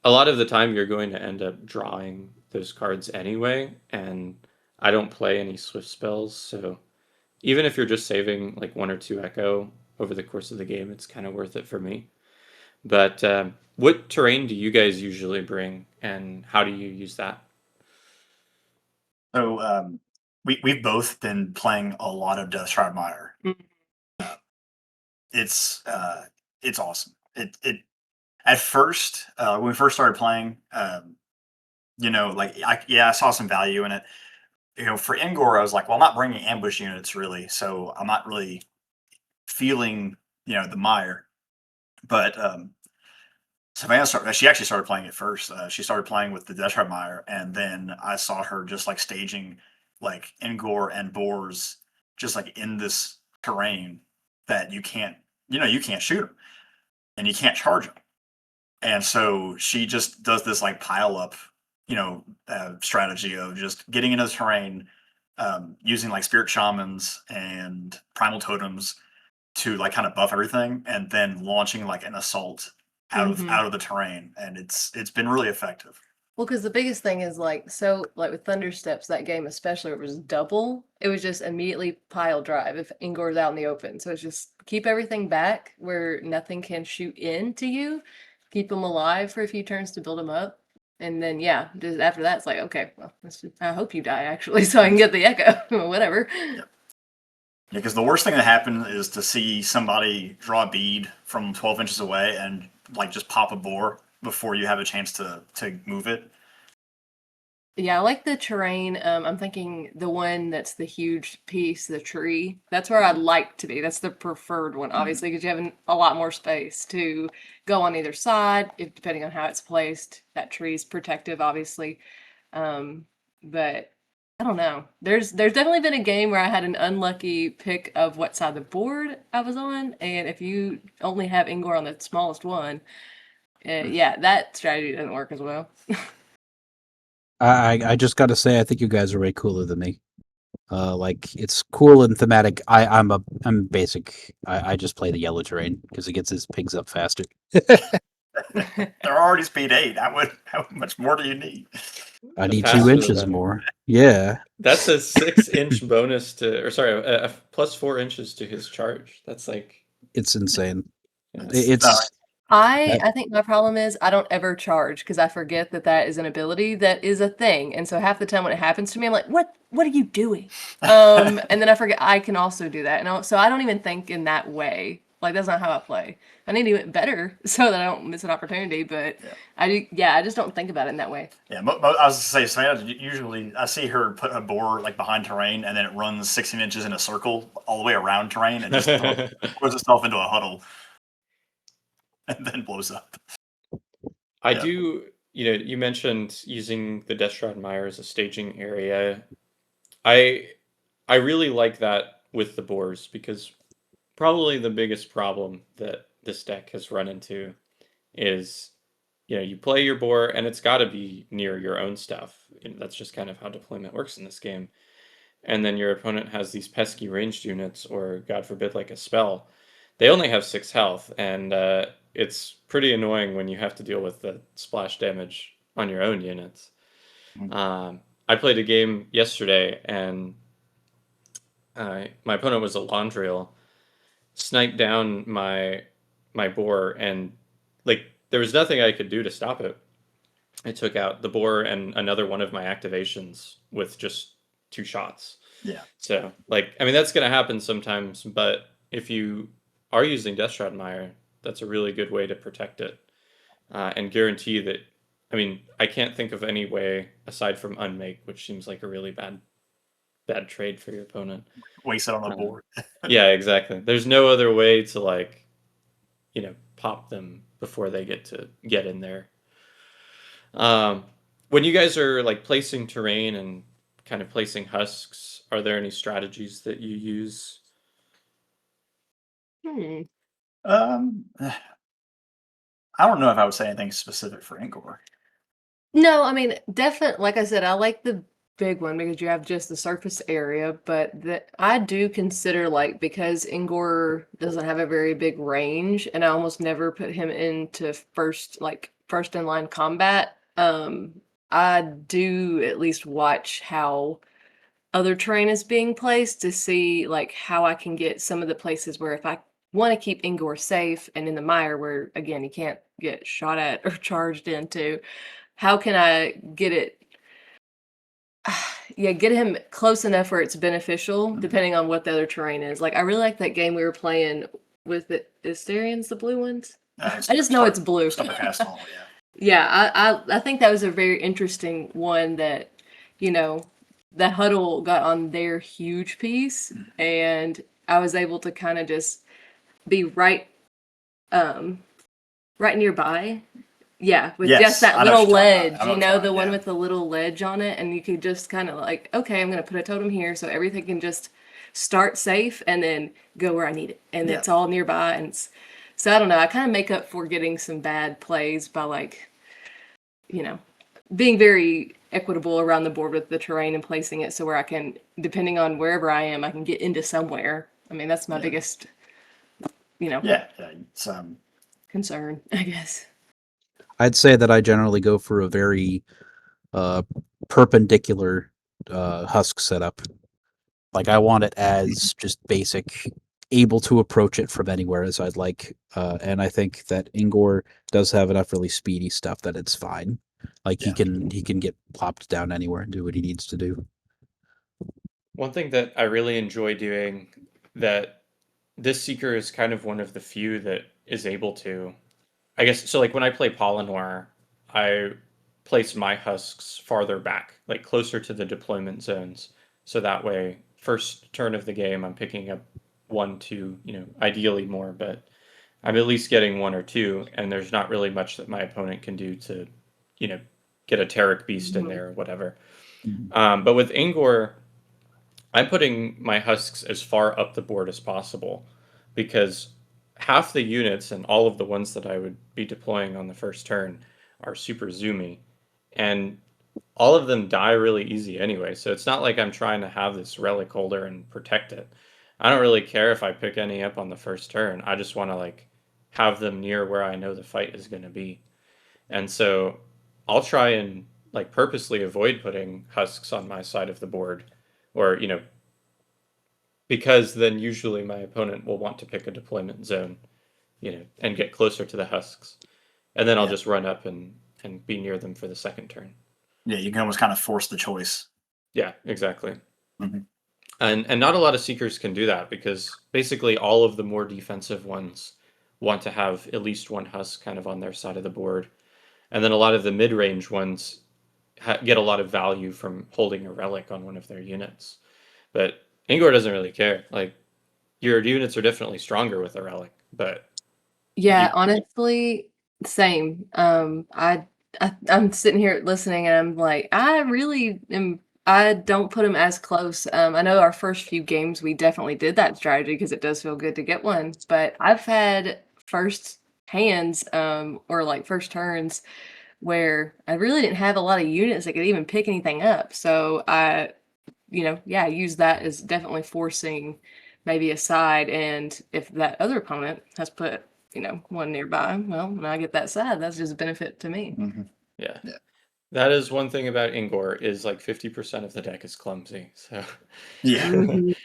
a lot of the time you're going to end up drawing those cards anyway, and I don't play any swift spells, so even if you're just saving like 1 or 2 echo over the course of the game, it's kind of worth it for me. But what terrain do you guys usually bring, and how do you use that? So we've both been playing a lot of Deathshroud Mire. It's awesome. It at first when we first started playing, like I saw some value in it. For Ingor, I was like, well, I'm not bringing ambush units really, so I'm not really feeling the mire. But Savannah she actually started playing it first. She started playing with the Deathshroud Mire, and then I saw her just like staging like Ingor and boars just like in this terrain that you can't shoot them and you can't charge them. And so she just does this like pile up, strategy of just getting into the terrain, using like spirit shamans and primal totems to like kind of buff everything, and then launching like an assault out of the terrain, and it's been really effective. Well, because the biggest thing is like with Thundersteps, that game especially, it was double. It was just immediately pile drive if Ingor's out in the open. So it's just keep everything back where nothing can shoot into you. Keep them alive for a few turns to build them up, and then just after that, it's like okay, well, I hope you die actually, so I can get the echo, whatever. Yeah, because the worst thing that happened is to see somebody draw a bead from 12 inches away and like just pop a boar before you have a chance to move it. Yeah, I like the terrain. I'm thinking the one that's the huge piece, the tree. That's where I'd like to be. That's the preferred one, obviously, because you have a lot more space to go on either side, if depending on how it's placed. That tree's protective, obviously. But I don't know. There's definitely been a game where I had an unlucky pick of what side of the board I was on, and if you only have Ingor on the smallest one, that strategy doesn't work as well. I just got to say, I think you guys are way cooler than me. Like it's cool and thematic. I'm basic. I just play the yellow terrain because it gets his pigs up faster. They're already speed 8. How much more do you need? I The need faster 2 the inches better. more. Yeah, That's a 6-inch bonus to, or sorry, a plus 4 inches to his charge. That's like, it's insane. It's- It's I think my problem is I don't ever charge because I forget that is an ability that is a thing, and so half the time when it happens to me, I'm like, "What are you doing?" And then I forget I can also do that, and so I don't even think in that way. Like that's not how I play. I need to get better so that I don't miss an opportunity. But I do. Yeah, I just don't think about it in that way. Yeah, I was gonna say Savannah. Usually, I see her put a boar like behind terrain, and then it runs 16 inches in a circle all the way around terrain, and just throws itself into a huddle, and then blows up. I Yeah. do, you mentioned using the Deathshroud Mire as a staging area. I really like that with the boars because probably the biggest problem that this deck has run into is, you play your boar and it's got to be near your own stuff. That's just kind of how deployment works in this game. And then your opponent has these pesky ranged units, or God forbid, like a spell. They only have 6 health, and it's pretty annoying when you have to deal with the splash damage on your own units. I played a game yesterday, and my opponent was a Laundriel, sniped down my boar, and like there was nothing I could do to stop it. I took out the boar and another one of my activations with just 2 shots. Yeah. So, like, I mean, that's going to happen sometimes, but if you are using Deathshroud Mire, that's a really good way to protect it and guarantee that. I mean, I can't think of any way aside from unmake, which seems like a really bad trade for your opponent. Waste it on the board. Yeah, exactly. There's no other way to like, pop them before they get in there. When you guys are like placing terrain and kind of placing husks, are there any strategies that you use? I don't know if I would say anything specific for Ingor. No, I mean, definitely. Like I said, I like the big one because you have just the surface area, but I do consider, like, because Ingor doesn't have a very big range, and I almost never put him into first in line combat. I do at least watch how other terrain is being placed to see like how I can get some of the places where if I want to keep Ingor safe and in the mire where again he can't get shot at or charged into, how can I get it yeah, get him close enough where it's beneficial, depending on what the other terrain is. Like, I really like that game we were playing with the Asterians, the blue ones. I just know it's blue. Stuff like Castle, yeah. Yeah, I think that was a very interesting one that, you know, the huddle got on their huge piece, and I was able to kind of just be right nearby. Yeah, with Yes, just that I know little what you're talking ledge, about. I know you what know, you're the talking one about, with the little ledge on it, and you could just kind of like, okay, I'm gonna put a totem here so everything can just start safe and then go where I need it, and Yeah. it's all nearby, and so I don't know. I kind of make up for getting some bad plays by like, you know, being very equitable around the board with the terrain and placing it so where I can, depending on wherever I am, I can get into somewhere. I mean, that's my Yeah. biggest, Yeah, it's concern, I guess. I'd say that I generally go for a very perpendicular husk setup. Like I want it as just basic, able to approach it from anywhere as I'd like. And I think that Ingor does have enough really speedy stuff that it's fine. Like Yeah. he can get plopped down anywhere and do what he needs to do. One thing that I really enjoy doing that this Seeker is kind of one of the few that is able to, I guess, so like when I play Polynor, I place my husks farther back, like closer to the deployment zones. So that way, first turn of the game, I'm picking up 1, 2, ideally more, but I'm at least getting 1 or 2, and there's not really much that my opponent can do to, get a Terric Beast in there or whatever. But with Ingor, I'm putting my husks as far up the board as possible because half the units and all of the ones that I would be deploying on the first turn are super zoomy, and all of them die really easy anyway. So it's not like I'm trying to have this relic holder and protect it. I don't really care if I pick any up on the first turn. I just want to like have them near where I know the fight is going to be. And so I'll try and like purposely avoid putting husks on my side of the board or, because then usually my opponent will want to pick a deployment zone, and get closer to the husks. And then I'll Yeah. just run up and be near them for the second turn. Yeah, you can almost kind of force the choice. Yeah, exactly. Mhm. And not a lot of Seekers can do that because basically all of the more defensive ones want to have at least one husk kind of on their side of the board. And then a lot of the mid-range ones get a lot of value from holding a relic on one of their units. But Ingor doesn't really care. Like, your units are definitely stronger with a relic, but Yeah, you, honestly, same. I'm sitting here listening and I'm like, I don't put them as close. I know our first few games we definitely did that strategy because it does feel good to get one, but I've had first hands, or like first turns where I really didn't have a lot of units that could even pick anything up. So I use that as definitely forcing maybe a side. And if that other opponent has put, one nearby, well, when I get that side, that's just a benefit to me. yeah. Yeah. That is one thing about Ingor is like 50% of the deck is clumsy. So Yeah. Mhm.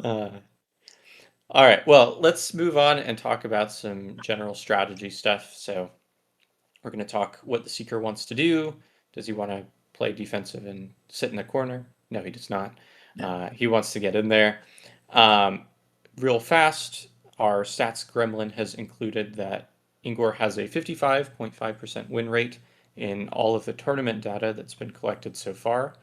uh, all right, well, let's move on and talk about some general strategy stuff. So we're going to talk what the Seeker wants to do. Does he want to play defensive and sit in the corner? No, he does not. Yeah. He wants to get in there. Um, real fast, our stats gremlin has included that Ingor has a 55.5% win rate in all of the tournament data that's been collected so far.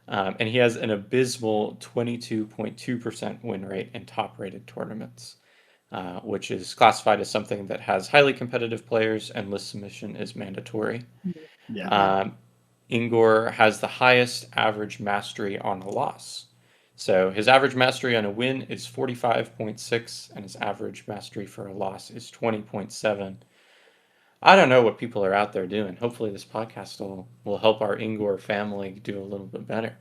And he has an abysmal 22.2% win rate in top rated tournaments, which is classified as something that has highly competitive players and list submission is mandatory. Yeah. Ingor has the highest average mastery on a loss. So his average mastery on a win is 45.6, and his average mastery for a loss is 20.7. I don't know what people are out there doing. Hopefully, this podcast will help our Ingor family do a little bit better.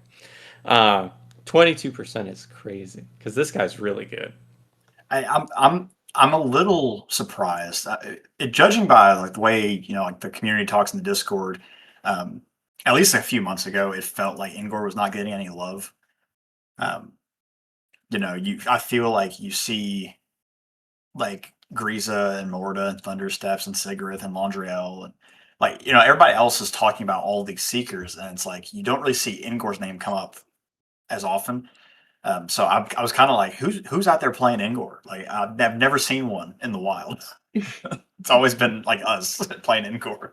22% is crazy because this guy's really good. I'm a little surprised. Judging by like the way like the community talks in the Discord, at least a few months ago, it felt like Ingor was not getting any love. I feel like you see like Griza and Morta and Thundersteps and Sigarith and Laundriel and like everybody else is talking about all these seekers, and it's like you don't really see Ingor's name come up as often. So I was kind of like, who's out there playing Ingor? Like I've never seen one in the wild. It's always been like us playing Ingor.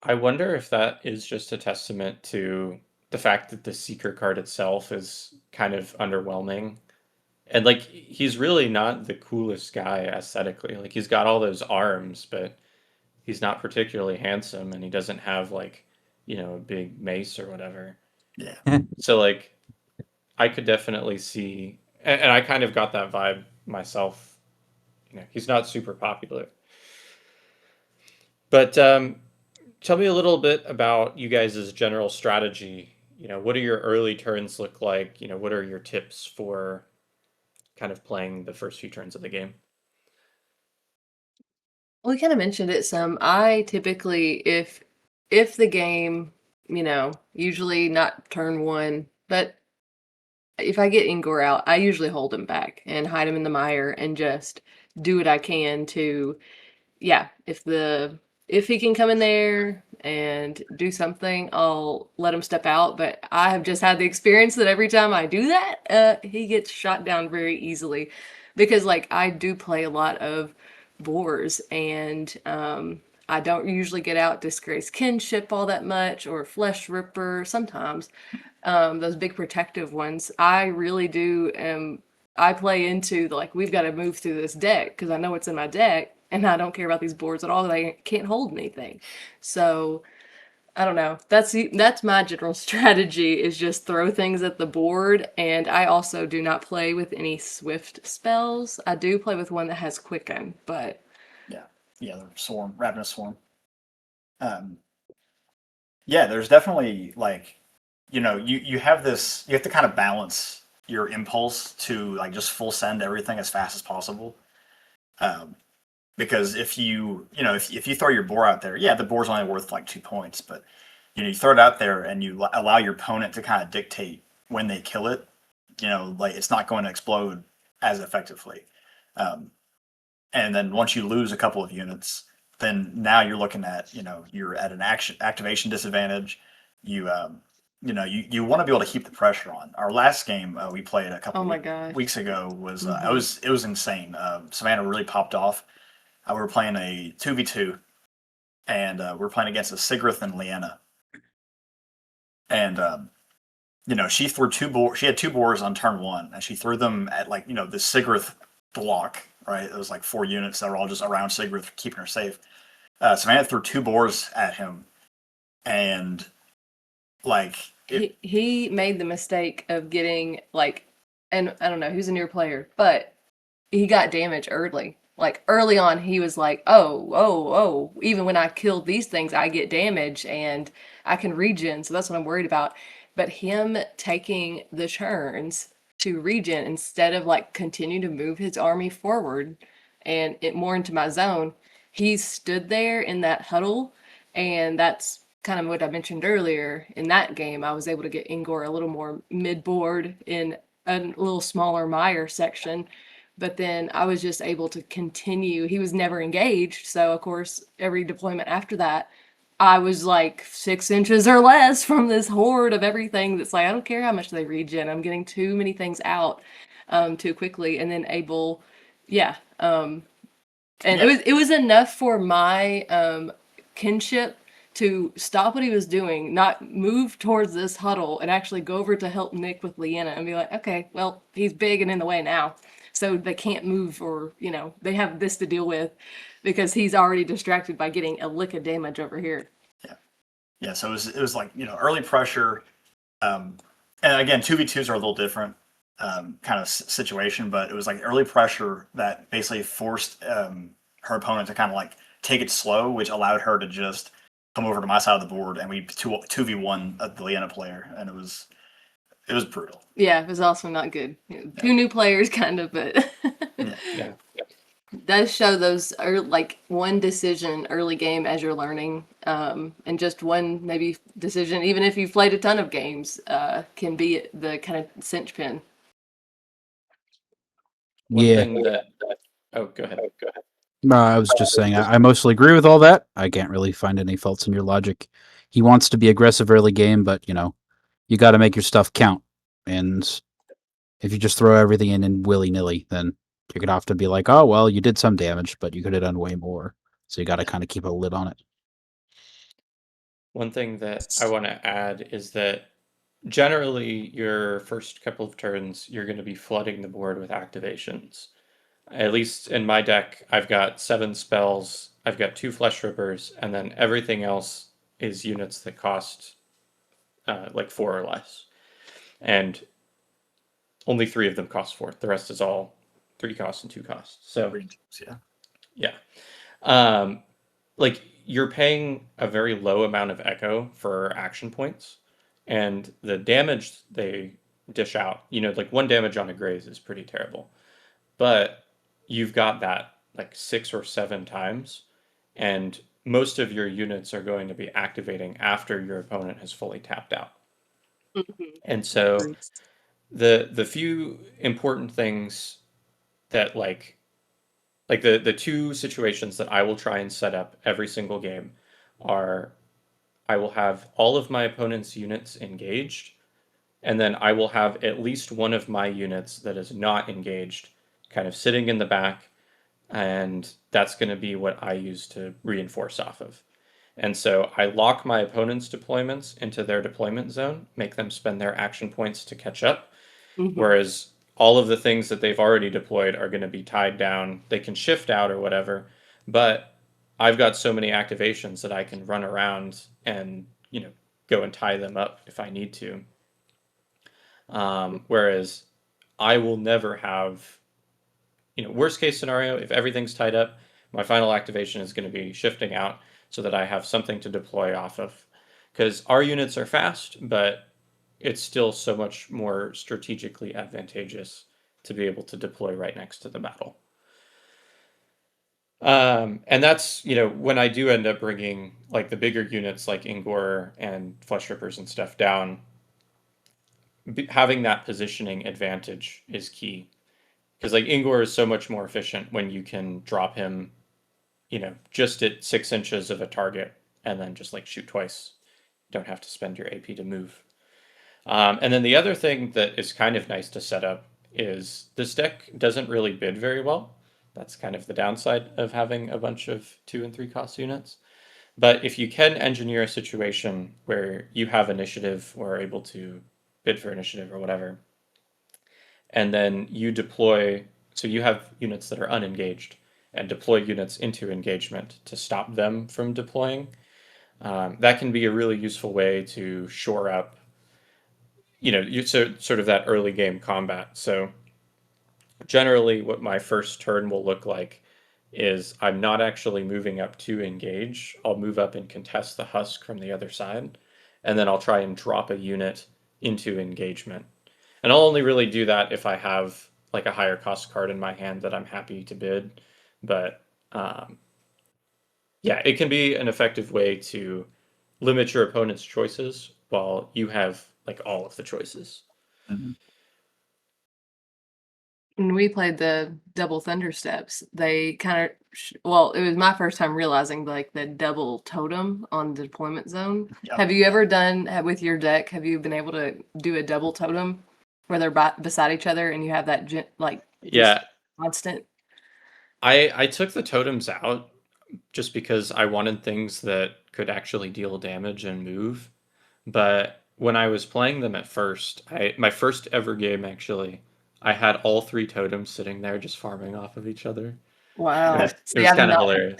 I wonder if that is just a testament to the fact that the Seeker card itself is kind of underwhelming. And like he's really not the coolest guy aesthetically. Like he's got all those arms, but he's not particularly handsome and he doesn't have like, a big mace or whatever. Yeah. So like I could definitely see and I kind of got that vibe myself. He's not super popular. But tell me a little bit about you guys' general strategy. What do your early turns look like? What are your tips for kind of playing the first few turns of the game? We kind of mentioned it some. I typically, if the game, usually not turn one, but if I get Ingor out, I usually hold him back and hide him in the mire and just do what I can to, if he can come in there and do something, I'll let him step out. But I have just had the experience that every time I do that, he gets shot down very easily because like I do play a lot of boars and I don't usually get out Disgrace Kinship all that much or Flesh Ripper sometimes. Those big protective ones. I really do I play into the like we've got to move through this deck because I know what's in my deck and I don't care about these boards at all. They can't hold anything. So I don't know. That's my general strategy is just throw things at the board. And I also do not play with any swift spells. I do play with one that has quicken, but yeah, the swarm, ravenous swarm. Yeah, there's definitely like you have to kind of balance your impulse to like just full send everything as fast as possible. Because if you throw your boar out there, yeah, the boar's only worth like 2 points, but you throw it out there and you allow your opponent to kind of dictate when they kill it, like it's not going to explode as effectively. And then once you lose a couple of units, then now you're looking at, you're at an activation disadvantage. You want to be able to keep the pressure on. Our last game we played a couple weeks ago was it was insane. Savannah really popped off. We were playing a 2v2, and we were playing against a Sigrith and Leanna. And she threw two boars. She had 2 boars on turn 1, and she threw them at like the Sigrith block. Right, it was like 4 units that were all just around Sigrith, keeping her safe. Savannah threw 2 boars at him, and like he made the mistake of getting like, and I don't know who's a newer player, but he got damage early. Like early on, he was like, oh, even when I killed these things, I get damage and I can regen. So that's what I'm worried about. But him taking the turns to regen instead of like continue to move his army forward and it more into my zone, he stood there in that huddle. And that's kind of what I mentioned earlier. In that game, I was able to get Ingor a little more mid-board in a little smaller mire section. But then I was just able to continue. He was never engaged. So, of course, every deployment after that, I was like 6 inches or less from this horde of everything that's like, I don't care how much they regen. I'm getting too many things out too quickly. And then able, and it was enough for my kinship to stop what he was doing, not move towards this huddle and actually go over to help Nick with Leanna and be like, okay, well, he's big and in the way now. So they can't move or, they have this to deal with because he's already distracted by getting a lick of damage over here. Yeah. So it was like, early pressure. And again, 2v2s are a little different kind of situation, but it was like early pressure that basically forced her opponent to kind of like take it slow, which allowed her to just come over to my side of the board and we 2v1 the Leanna player. And it was It was brutal. Yeah, it was also not good. Two new players, kind of, but Yeah. does show those like one decision early game as you're learning, and just one maybe decision, even if you've played a ton of games, can be the kind of cinch pin. One Yeah. thing that oh, go ahead. No, I was just saying I mostly agree with all that. I can't really find any faults in your logic. He wants to be aggressive early game, but you got to make your stuff count. And if you just throw everything in willy nilly, then you're gonna have to be like, oh well, you did some damage, but you could have done way more. So you got to kind of keep a lid on it. One thing that I want to add is that generally your first couple of turns, you're going to be flooding the board with activations. At least in my deck, I've got 7 spells, I've got 2 Flesh Rippers, and then everything else is units that cost like 4 or less. And only 3 of them cost 4. The rest is all 3 costs and 2 costs. So, Yeah. like you're paying a very low amount of echo for action points, and the damage they dish out, like 1 damage on a graze is pretty terrible. But you've got that like 6 or 7 times, and most of your units are going to be activating after your opponent has fully tapped out. And so the few important things that like the 2 situations that I will try and set up every single game are I will have all of my opponent's units engaged, and then I will have at least one of my units that is not engaged kind of sitting in the back, and that's going to be what I use to reinforce off of. And so I lock my opponent's deployments into their deployment zone, make them spend their action points to catch up, whereas all of the things that they've already deployed are going to be tied down. They can shift out or whatever, but I've got so many activations that I can run around and go and tie them up if I need to. Whereas I will never have, worst case scenario, if everything's tied up, my final activation is going to be shifting out so that I have something to deploy off of. Because our units are fast, but it's still so much more strategically advantageous to be able to deploy right next to the battle. And that's, when I do end up bringing like the bigger units like Ingor and Flesh Rippers and stuff down, having that positioning advantage is key. Because like Ingor is so much more efficient when you can drop him, just at 6 inches of a target and then just like shoot twice. You don't have to spend your AP to move. And then the other thing that is kind of nice to set up is this deck doesn't really bid very well. That's kind of the downside of having a bunch of 2 and 3 cost units. But if you can engineer a situation where you have initiative or are able to bid for initiative or whatever, and then you deploy, so you have units that are unengaged and deploy units into engagement to stop them from deploying, that can be a really useful way to shore up sort of that early game combat. So generally what my first turn will look like is I'm not actually moving up to engage. I'll move up and contest the husk from the other side, and then I'll try and drop a unit into engagement. And I'll only really do that if I have like a higher cost card in my hand that I'm happy to bid. But yeah, it can be an effective way to limit your opponent's choices while you have like all of the choices. When we played the double thunder steps, they kind of well, it was my first time realizing like the double totem on the deployment zone. Yep. Have you ever done with your deck? Have you been able to do a double totem where they're beside each other and you have that Yeah, constant? I took the totems out just because I wanted things that could actually deal damage and move. But when I was playing them at first, my first ever game actually, I had all 3 totems sitting there just farming off of each other. Wow. It was kind of hilarious.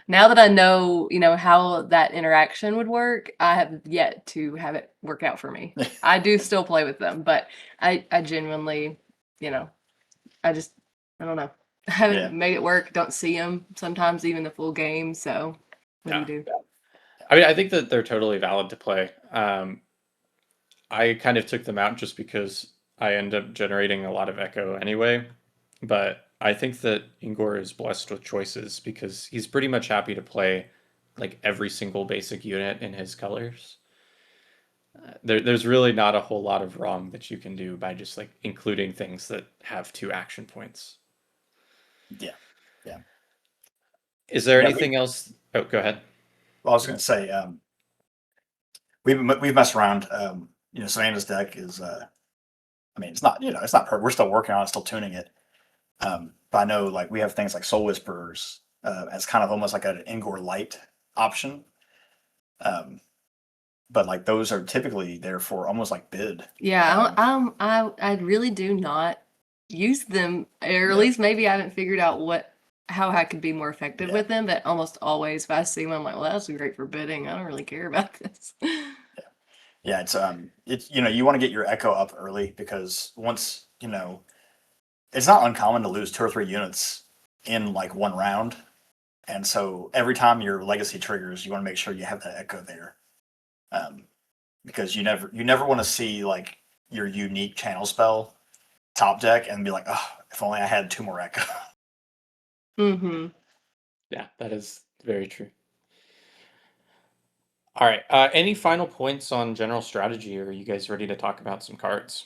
Now that I know, how that interaction would work, I have yet to have it work out for me. I do still play with them, but I genuinely, I don't know. I haven't made it work. Don't see them sometimes, even the full game. So what do you do? I mean, I think that they're totally valid to play. I kind of took them out just because I end up generating a lot of echo anyway. But I think that Ingor is blessed with choices because he's pretty much happy to play like every single basic unit in his colors. There's really not a whole lot of wrong that you can do by just like including things that have 2 action points. Yeah. Yeah. Is there Yeah, anything else? Oh, go ahead. Well, I was going to say, we've messed around. Savannah's deck is, I mean, it's not, it's not perfect. We're still working on it, still tuning it. But I know, like, we have things like Soul Whisperers as kind of almost like an Ingor light option. But like those are typically there for almost like bid. Yeah, I really do not use them, or at Yeah. least maybe I haven't figured out how I could be more effective Yeah. with them. But almost always, if I see them, I'm like, well, that's great for bidding. I don't really care about this. Yeah, it's you want to get your echo up early because once it's not uncommon to lose 2 or 3 units in like one round, and so every time your legacy triggers, you want to make sure you have that echo there, because you never want to see like your unique channel spell top deck and be like, oh, if only I had 2 more echo. Mm-hmm. Yeah, that is very true. All right. Any final points on general strategy, or are you guys ready to talk about some cards?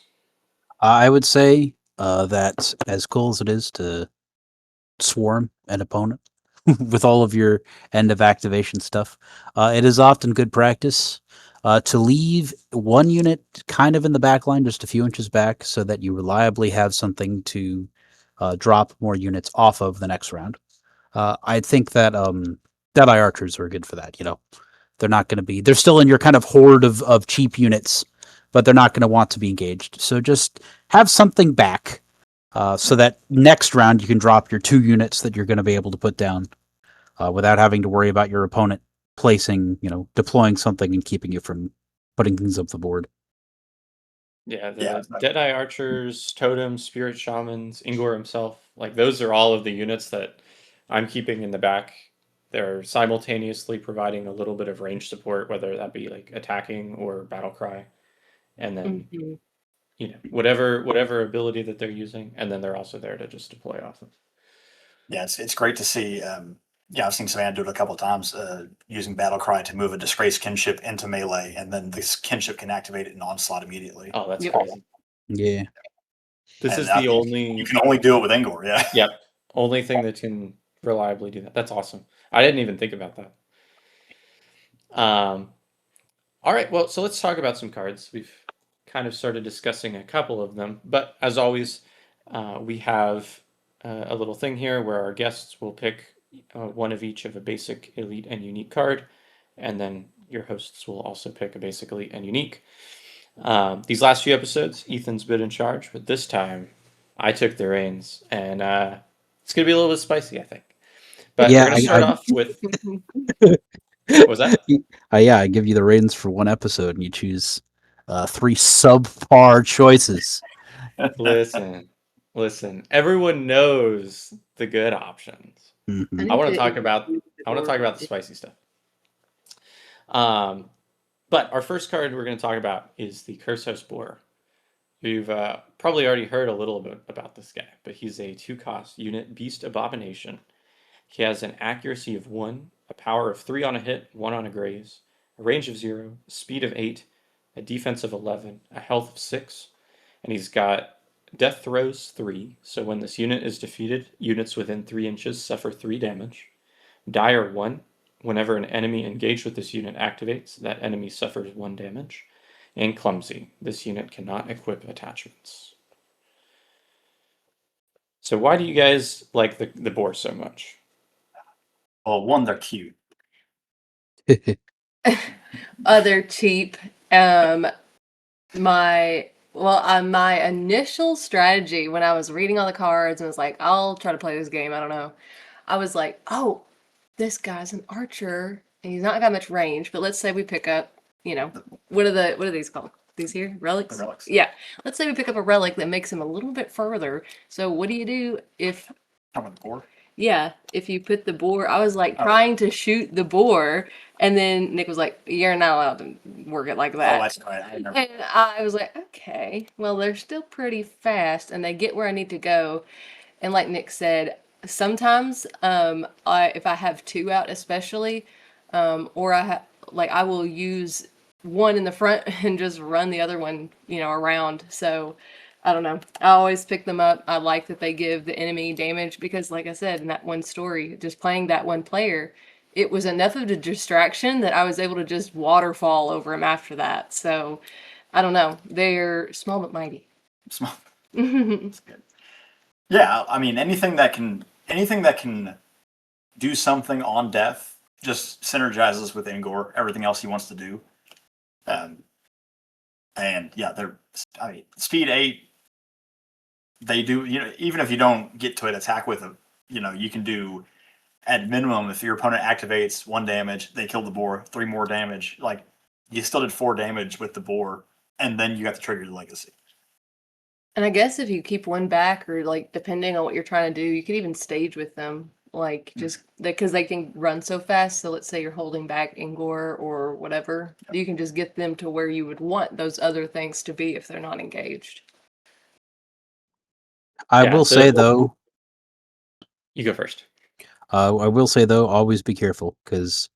I would say that as cool as it is to swarm an opponent with all of your end of activation stuff, it is often good practice to leave one unit kind of in the back line, just a few inches back, so that you reliably have something to drop more units off of the next round. I think that Deadeye Archers are good for that. They're not going to be. They're still in your kind of horde of cheap units, but they're not going to want to be engaged. So just have something back, so that next round you can drop your 2 units that you're going to be able to put down without having to worry about your opponent deploying something and keeping you from putting things up the board. Yeah, the Yeah. Deadeye Archers, Totem, Spirit Shamans, Ingor himself, like those are all of the units that I'm keeping in the back. They're simultaneously providing a little bit of range support, whether that be like attacking or battle cry, and then Mm-hmm. whatever ability that they're using, and then they're also there to just deploy off of. Yeah, it's great to see. I've seen Savannah do it a couple of times, using Battle Cry to move a disgraced kinship into melee, and then this kinship can activate it in onslaught immediately. Oh, that's Yep. crazy. Yeah. This And is I the think only you can only do it with Ingor. Yeah. Yep, only thing that can reliably do that. That's awesome. I didn't even think about that. All right, well, so let's talk about some cards. We've kind of started discussing a couple of them, but as always, we have a little thing here where our guests will pick one of each of a basic, elite, and unique card, and then your hosts will also pick a basic, elite, and unique. These last few episodes, Ethan's been in charge, but this time I took the reins, and it's going to be a little bit spicy, I think. But Yeah, we're going to start off with... What was that? Yeah, I give you the reins for one episode, and you choose 3 subpar choices. Listen. Everyone knows the good options. Mhm. I want to talk about the spicy stuff. But our first card we're going to talk about is the Curse House Boar. You've probably already heard a little bit about this guy, but he's a 2-cost unit Beast Abomination. He has an accuracy of 1, a power of 3 on a hit, 1 on a graze, a range of 0, a speed of 8, a defense of 11, a health of 6, and he's got Death Throws 3, so when this unit is defeated, units within 3 inches suffer 3 damage. Dire 1, whenever an enemy engaged with this unit activates, that enemy suffers 1 damage. And Clumsy, this unit cannot equip attachments. So why do you guys like the boar so much? Well, one, they're cute. They're cheap. My initial strategy when I was reading all the cards and was like, I'll try to play this game. I don't know. I was like, oh, this guy's an archer and he's not got much range. But let's say we pick up, what are these called? These here relics? The relics. Yeah. Let's say we pick up a relic that makes him a little bit further. So what do you do if? Talking about the boar. Yeah, if you put the boar, I was like trying to shoot the boar, and then Nick was like, "You're not allowed to work it like Oh, that." that's right. I remember. And I was like, "Okay, well, they're still pretty fast, and they get where I need to go." And like Nick said, sometimes if I have two out, especially, or I will use one in the front and just run the other one, around. So I don't know. I always pick them up. I like that they give the enemy damage because, like I said, in that one story, just playing that one player, it was enough of a distraction that I was able to just waterfall over him after that. So I don't know. They're small but mighty. Small. That's good. Yeah, I mean anything that can do something on death just synergizes with Ingor. Everything else he wants to do, and yeah, speed 8. They do, even if you don't get to an attack with it, you can do at minimum if your opponent activates 1 damage, they kill the boar, 3 more damage. Like you still did 4 damage with the boar, and then you got to trigger the legacy. And I guess if you keep one back, or like depending on what you're trying to do, you could even stage with them, like just because they can run so fast. So let's say you're holding back Ingor or whatever, you can just get them to where you would want those other things to be if they're not engaged. I Yeah, will so- say though, You go first. always be careful because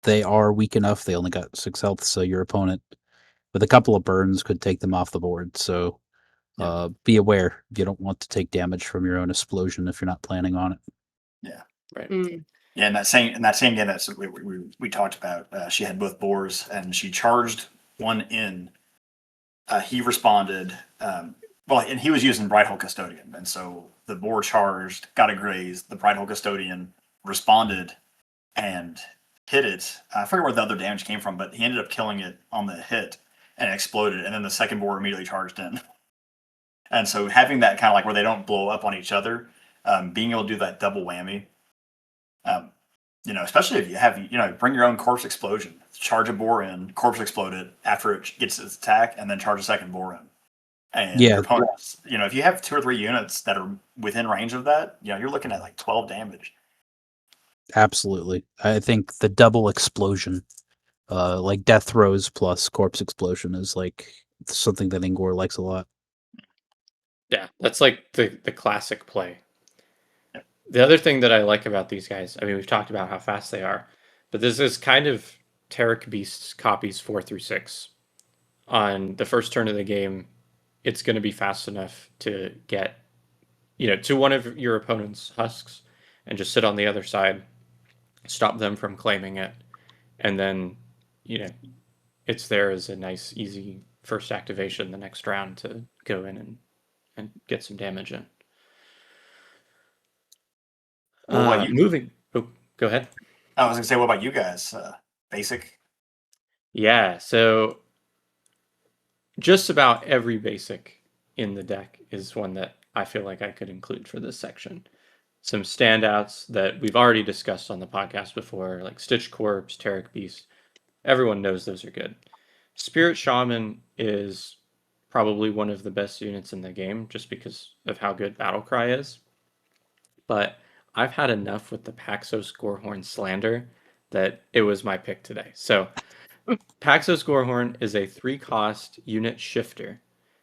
they are weak enough. They only got 6 health, so your opponent with a couple of burns could take them off the board. So be aware. You don't want to take damage from your own explosion if you're not planning on it. Yeah. Right. Yeah, in that same game that we talked about, she had both boars and she charged one in. He responded. Well, and he was using Bright Hole Custodian, and so the boar charged, got a graze. The Bright Hole Custodian responded and hit it. I forget where the other damage came from, but he ended up killing it on the hit and it exploded. And then the second boar immediately charged in. And so having that kind of like where they don't blow up on each other, being able to do that double whammy, especially if you have, bring your own corpse explosion, charge a boar in, corpse explode it after it gets its attack, and then charge a second boar in. And Yeah. your opponents, if you have 2 or 3 units that are within range of that, you're looking at like 12 damage. Absolutely. I think the double explosion, like death throws plus corpse explosion, is like something that Ingor likes a lot. Yeah, that's like the classic play. The other thing that I like about these guys, I mean, we've talked about how fast they are, but this is kind of Taric Beast's copies 4 through 6. On the first turn of the game, it's going to be fast enough to get, to one of your opponent's husks and just sit on the other side, stop them from claiming it, and then, it's there as a nice, easy first activation the next round to go in and get some damage in. Well, what you- Moving. Oh, go ahead. I was gonna say, what about you guys? Basic. Yeah, so just about every basic in the deck is one that I feel like I could include for this section. Some standouts that we've already discussed on the podcast before, like Stitch Corpse, Taric Beast. Everyone knows those are good. Spirit Shaman is probably one of the best units in the game just because of how good Battlecry is. But I've had enough with the Paxos Gorehorn slander that it was my pick today. So Paxos Gorehorn is a 3-cost unit shifter.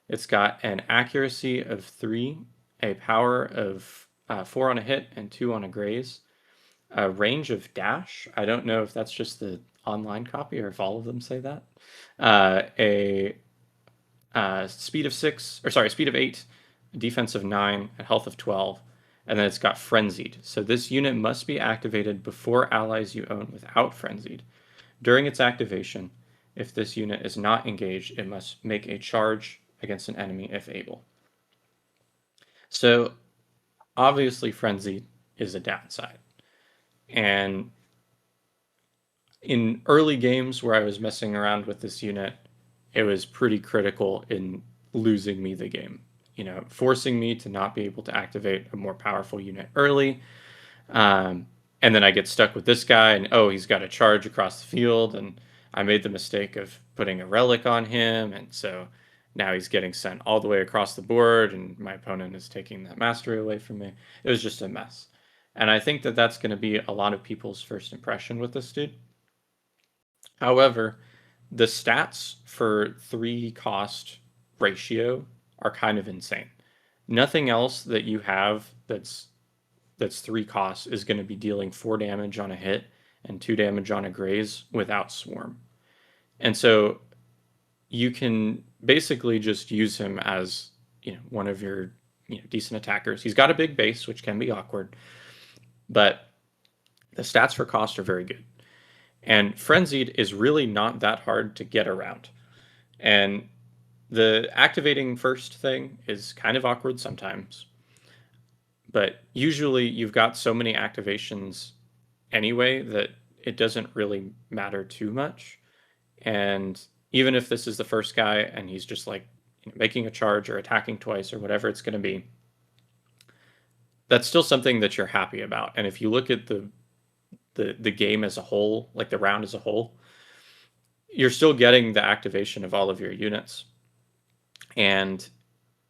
It's got an accuracy of 3, a power of 4 on a hit and 2 on a graze, a range of dash. I don't know if that's just the online copy or if all of them say that. A speed of 8, defense of 9, a health of 12, and then it's got Frenzied. So this unit must be activated before allies you own without Frenzied. During its activation, if this unit is not engaged, it must make a charge against an enemy if able. So obviously Frenzied is a downside. And in early games where I was messing around with this unit, it was pretty critical in losing me the game. Forcing me to not be able to activate a more powerful unit early. And then I get stuck with this guy, and he's got a charge across the field, and I made the mistake of putting a relic on him, and so now he's getting sent all the way across the board, and my opponent is taking that mastery away from me. It was just a mess. And I think that that's going to be a lot of people's first impression with this dude. However, the stats for 3 cost ratio are kind of insane. Nothing else that you have that's 3 costs is going to be dealing 4 damage on a hit and 2 damage on a graze without swarm. And so you can basically just use him as, one of your, decent attackers. He's got a big base, which can be awkward, but the stats for cost are very good. And Frenzied is really not that hard to get around. And the activating first thing is kind of awkward sometimes. But usually you've got so many activations anyway that it doesn't really matter too much. And even if this is the first guy and he's just like making a charge or attacking twice or whatever it's going to be, that's still something that you're happy about. And if you look at the game as a whole, like the round as a whole, you're still getting the activation of all of your units. And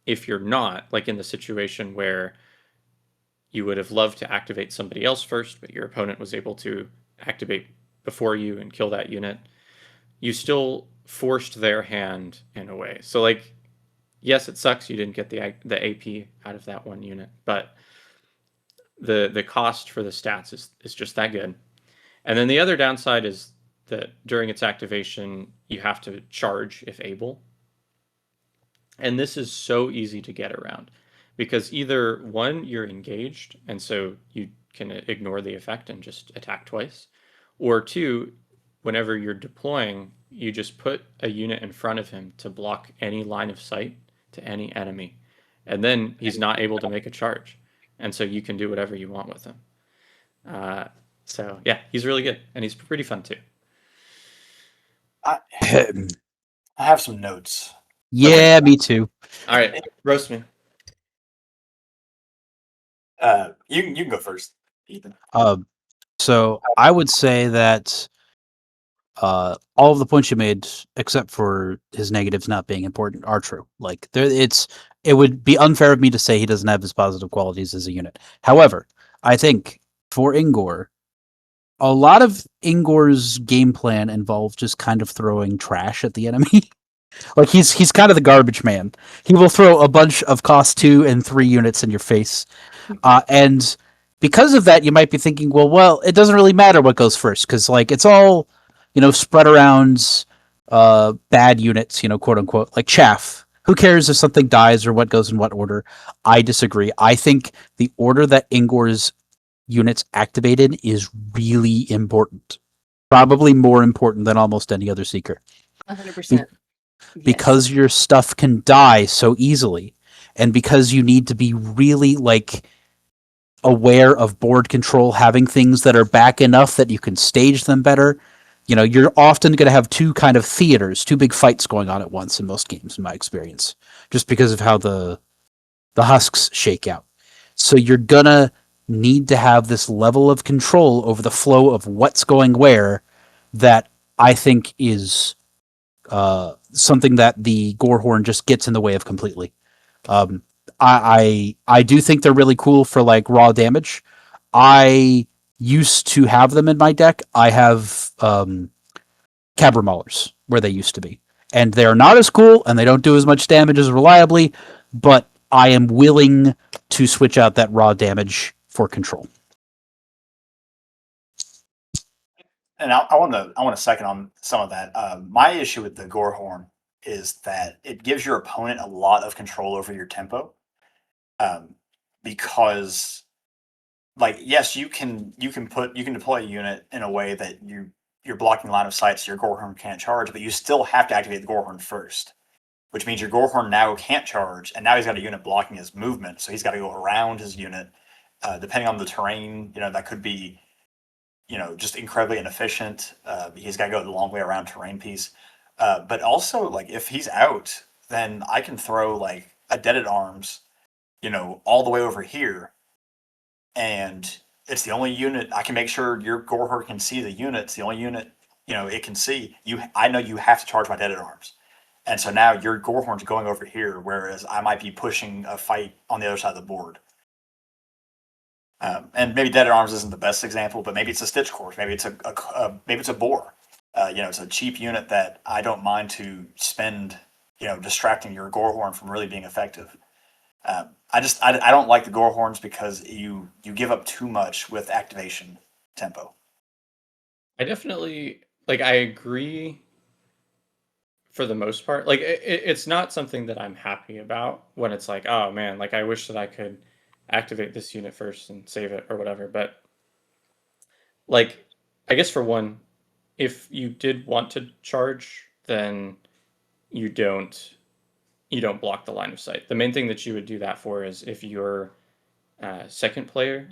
if you're not, like in the situation where you would have loved to activate somebody else first, but your opponent was able to activate before you and kill that unit, you still forced their hand in a way. So like, yes, it sucks you didn't get the AP out of that one unit, but the cost for the stats is just that good. And then the other downside is that during its activation, you have to charge if able. And this is so easy to get around because either one, you're engaged, and so you can ignore the effect and just attack twice, or two, whenever you're deploying, you just put a unit in front of him to block any line of sight to any enemy. And then he's not able to make a charge. And so you can do whatever you want with him. So yeah, he's really good. And he's pretty fun too. I have some notes. Yeah, me too. All right, roast me. You can go first, Ethan. So I would say that all of the points you made, except for his negatives not being important, are true. Like it would be unfair of me to say he doesn't have his positive qualities as a unit. However, I think for Ingor, a lot of Ingor's game plan involves just kind of throwing trash at the enemy. Like he's kind of the garbage man. He will throw a bunch of cost 2 and 3 units in your face, and because of that, you might be thinking, well, it doesn't really matter what goes first because like it's all, spread around bad units, quote unquote, like chaff. Who cares if something dies or what goes in what order? I disagree. I think the order that Ingor's units activated is really important. Probably more important than almost any other seeker. 100%. Because your stuff can die so easily, and because you need to be really like aware of board control, having things that are back enough that you can stage them better. You're often going to have two kind of theaters, two big fights going on at once in most games, in my experience, just because of how the husks shake out. So you're gonna need to have this level of control over the flow of what's going where that I think is something that the Gorehorn just gets in the way of completely. I do think they're really cool for like raw damage. I used to have them in my deck. I have Cabra Maulers where they used to be, and they are not as cool and they don't do as much damage as reliably, but I am willing to switch out that raw damage for control. And I want to second on some of that. My issue with the Gorehorn is that it gives your opponent a lot of control over your tempo, because, like, yes, you can deploy a unit in a way that you're blocking line of sight, so your Gorehorn can't charge, but you still have to activate the Gorehorn first, which means your Gorehorn now can't charge, and now he's got a unit blocking his movement, so he's got to go around his unit. Depending on the terrain, that could be, just incredibly inefficient. He's got to go the long way around terrain piece. But also, like, if he's out, then I can throw like a Dead at Arms, all the way over here, and it's the only unit I can make sure your Gorehorn can see the unit. It's the only unit it can see. I know you have to charge my Dead at Arms, And so now your Gorehorn's going over here, whereas I might be pushing a fight on the other side of the board. And maybe Dead at Arms isn't the best example, but maybe it's a Stitch Course, maybe it's maybe it's a Boar. It's a cheap unit that I don't mind to spend, distracting your Gorehorn from really being effective. I don't like the Gorehorns because you give up too much with activation tempo. I definitely I agree for the most part. Like it's not something that I'm happy about when it's like, oh man, like I wish that I could activate this unit first and save it or whatever. But like, I guess for one, if you did want to charge, then you don't block the line of sight. The main thing that you would do that for is if you're second player,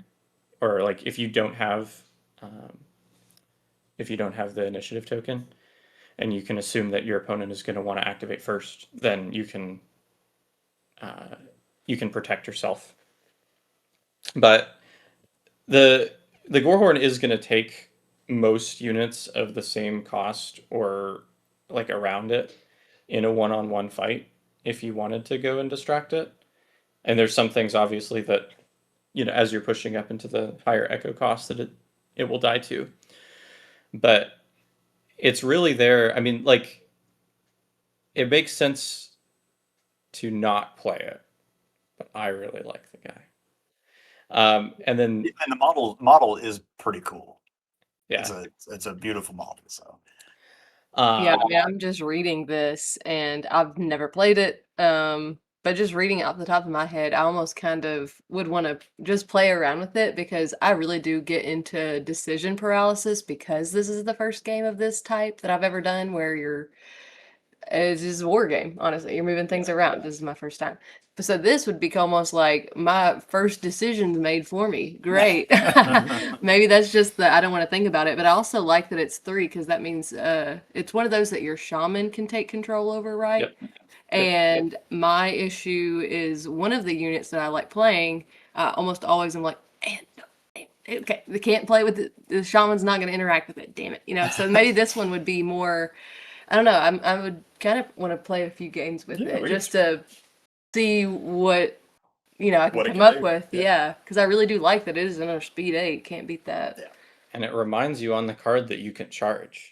or like if you don't have the initiative token, and you can assume that your opponent is going to want to activate first, then you can protect yourself. But the Gorehorn is going to take most units of the same cost or like around it in a one-on-one fight if you wanted to go and distract it. And there's some things obviously that, as you're pushing up into the higher echo cost, that it will die to. But it's really there. I mean, like, it makes sense to not play it, but I really like the guy. And then the model is pretty cool. Yeah, it's a beautiful model. So Yeah, I mean, I'm just reading this and I've never played it. But just reading it off the top of my head, I almost kind of would want to just play around with it because I really do get into decision paralysis because this is the first game of this type that I've ever done where it's just a war game, honestly. You're moving things around. This is my first time. So this would become almost like my first decisions made for me. Great. Maybe that's just I don't want to think about it, but I also like that it's 3 because that means it's one of those that your shaman can take control over, right? Yep. And my issue is one of the units that I like playing, almost always I'm like, okay, they can't play with it. The shaman's not going to interact with it. Damn it. So maybe this one would be more, I don't know. I would kind of want to play a few games with it just to see what I can come up with. Yeah, because I really do like that it is another speed 8. Can't beat that. Yeah. And it reminds you on the card that you can charge.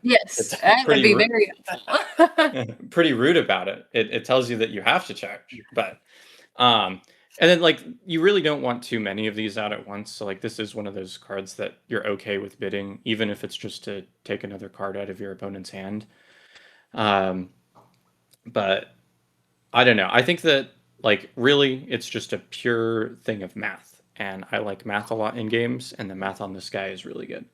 Yes, that would be very helpful. pretty rude about it. It tells you that you have to charge, but and then like you really don't want too many of these out at once. So like this is one of those cards that you're okay with bidding, even if it's just to take another card out of your opponent's hand. But I don't know. I think that like really it's just a pure thing of math, and I like math a lot in games, and the math on this guy is really good.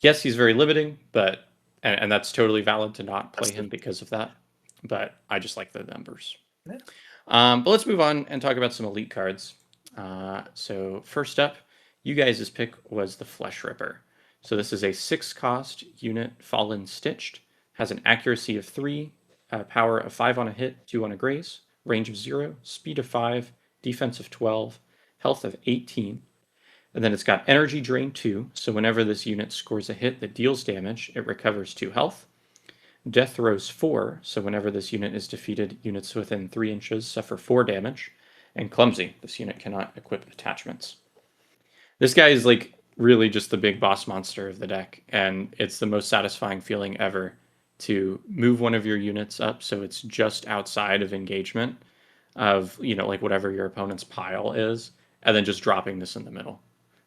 Yes, he's very limiting, but and that's totally valid to not play him because of that. But I just like the numbers. Yeah. But let's move on and talk about some elite cards. So first up, you guys' pick was the Flesh Ripper. So this is a 6-cost unit, Fallen Stitched, has an accuracy of 3, power of 5 on a hit, 2 on a graze, range of 0, speed of 5, defense of 12, health of 18. And then it's got energy drain 2, so whenever this unit scores a hit that deals damage, it recovers 2 health. Death throws 4, so whenever this unit is defeated, units within 3 inches suffer 4 damage. And Clumsy, this unit cannot equip attachments. This guy is like really just the big boss monster of the deck, and it's the most satisfying feeling ever to move one of your units up so it's just outside of engagement of, like whatever your opponent's pile is, and then just dropping this in the middle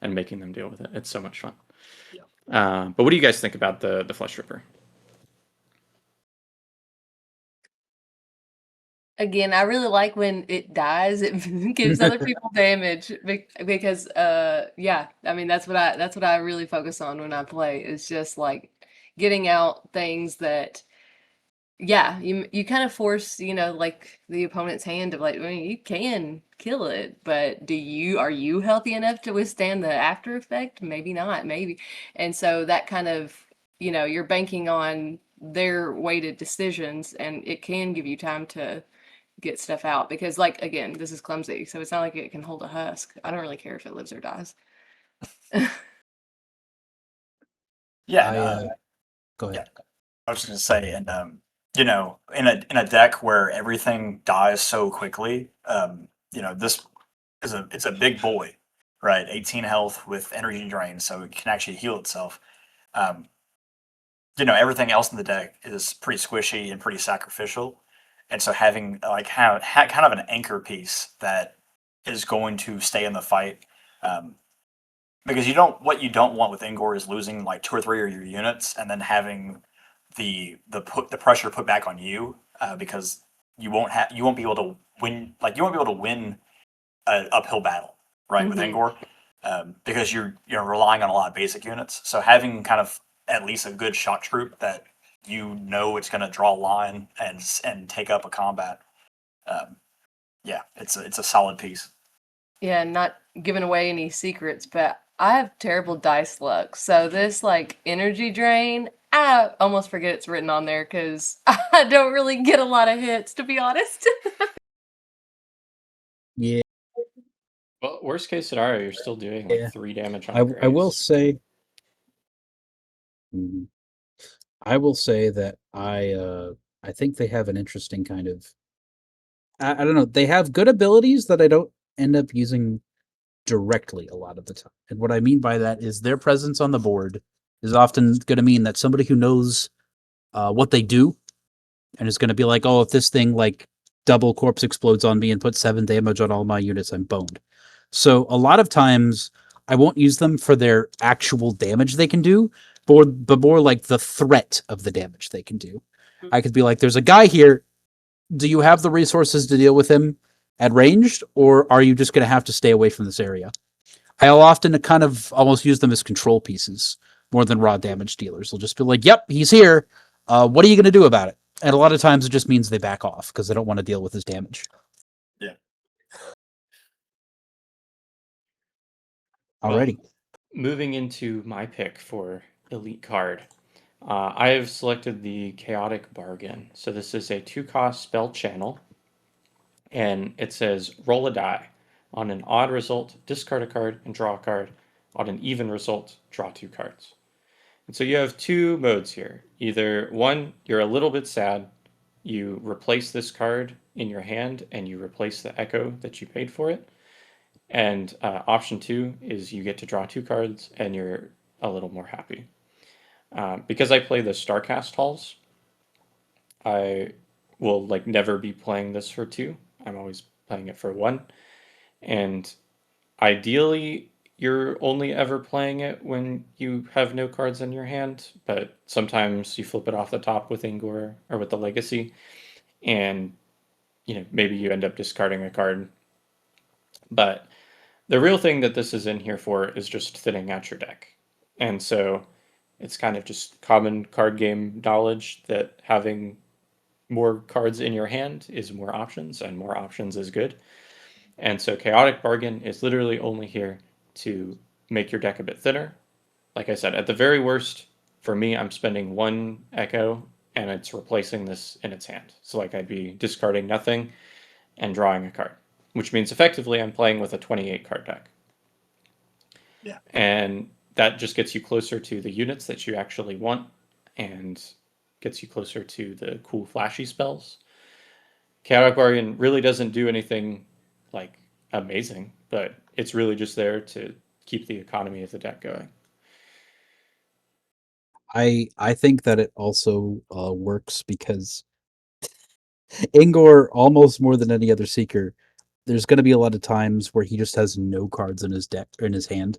and making them deal with it. It's so much fun. Yeah. But what do you guys think about the Flesh Ripper? Again, I really like when it dies. It gives other people damage because, yeah. I mean, that's what I really focus on when I play. It's just like getting out things that, yeah, you kind of force, like the opponent's hand to like, I mean, you can kill it, but are you healthy enough to withstand the after effect? Maybe not, maybe. And so that kind of, you're banking on their weighted decisions, and it can give you time to get stuff out because, like, again, this is Clumsy, so it's not like it can hold a husk. I don't really care if it lives or dies. Yeah. Go ahead. I was just gonna say, and you know, in a deck where everything dies so quickly, you know, this is it's a big boy, right? 18 health with energy drain, so it can actually heal itself. Um, you know, everything else in the deck is pretty squishy and pretty sacrificial, and so having like kind of an anchor piece that is going to stay in the fight. Um, because what you don't want with Ingor is losing like 2 or 3 of your units and then having the pressure put back on you, because you won't be able to win, like you won't be able to win an uphill battle, right, with Mhm. Ingor, because you're relying on a lot of basic units. So having kind of at least a good shock troop that you know it's going to draw a line and take up a combat, um, yeah, it's a solid piece. Yeah, not giving away any secrets, but I have terrible dice luck. So this like energy drain, I almost forget it's written on there because I don't really get a lot of hits, to be honest. Yeah, Well, worst case scenario, you're still doing like yeah. 3 damage on I will Grace. say, I will say that I think they have an interesting kind of I don't know. They have good abilities that I don't end up using directly a lot of the time. And what I mean by that is their presence on the board is often going to mean that somebody who knows what they do and is going to be like, oh, if this thing like double corpse explodes on me and puts 7 damage on all my units, I'm boned. So a lot of times I won't use them for their actual damage they can do, but more like the threat of the damage they can do. I could be like, there's a guy here. Do you have the resources to deal with him at ranged, or are you just going to have to stay away from this area? I'll often kind of almost use them as control pieces more than raw damage dealers. They'll just be like, yep, he's here. What are you going to do about it? And a lot of times it just means they back off because they don't want to deal with his damage. Yeah. Alrighty. Well, moving into my pick for elite card, I have selected the Chaotic Bargain. So this is a 2-cost spell channel, and it says roll a die. On an odd result, discard a card and draw a card. On an even result, draw 2 cards. And so you have 2 modes here. Either one, you're a little bit sad, you replace this card in your hand and you replace the echo that you paid for it. And option 2 is you get to draw 2 cards and you're a little more happy. Because I play the Starcast Halls, I will like never be playing this for 2. I'm always playing it for 1. And ideally, you're only ever playing it when you have no cards in your hand, but sometimes you flip it off the top with Ingor or with the Legacy, and maybe you end up discarding a card. But the real thing that this is in here for is just thinning out your deck. And so it's kind of just common card game knowledge that having more cards in your hand is more options, and more options is good. And so Chaotic Bargain is literally only here to make your deck a bit thinner. Like I said, at the very worst, for me, I'm spending 1 Echo and it's replacing this in its hand. So like I'd be discarding nothing and drawing a card, which means effectively I'm playing with a 28 card deck. Yeah. And that just gets you closer to the units that you actually want and gets you closer to the cool flashy spells. Chaotic Bargain really doesn't do anything like amazing, but it's really just there to keep the economy of the deck going. I think that it also works because Ingor, almost more than any other seeker, there's going to be a lot of times where he just has no cards in his deck or in his hand,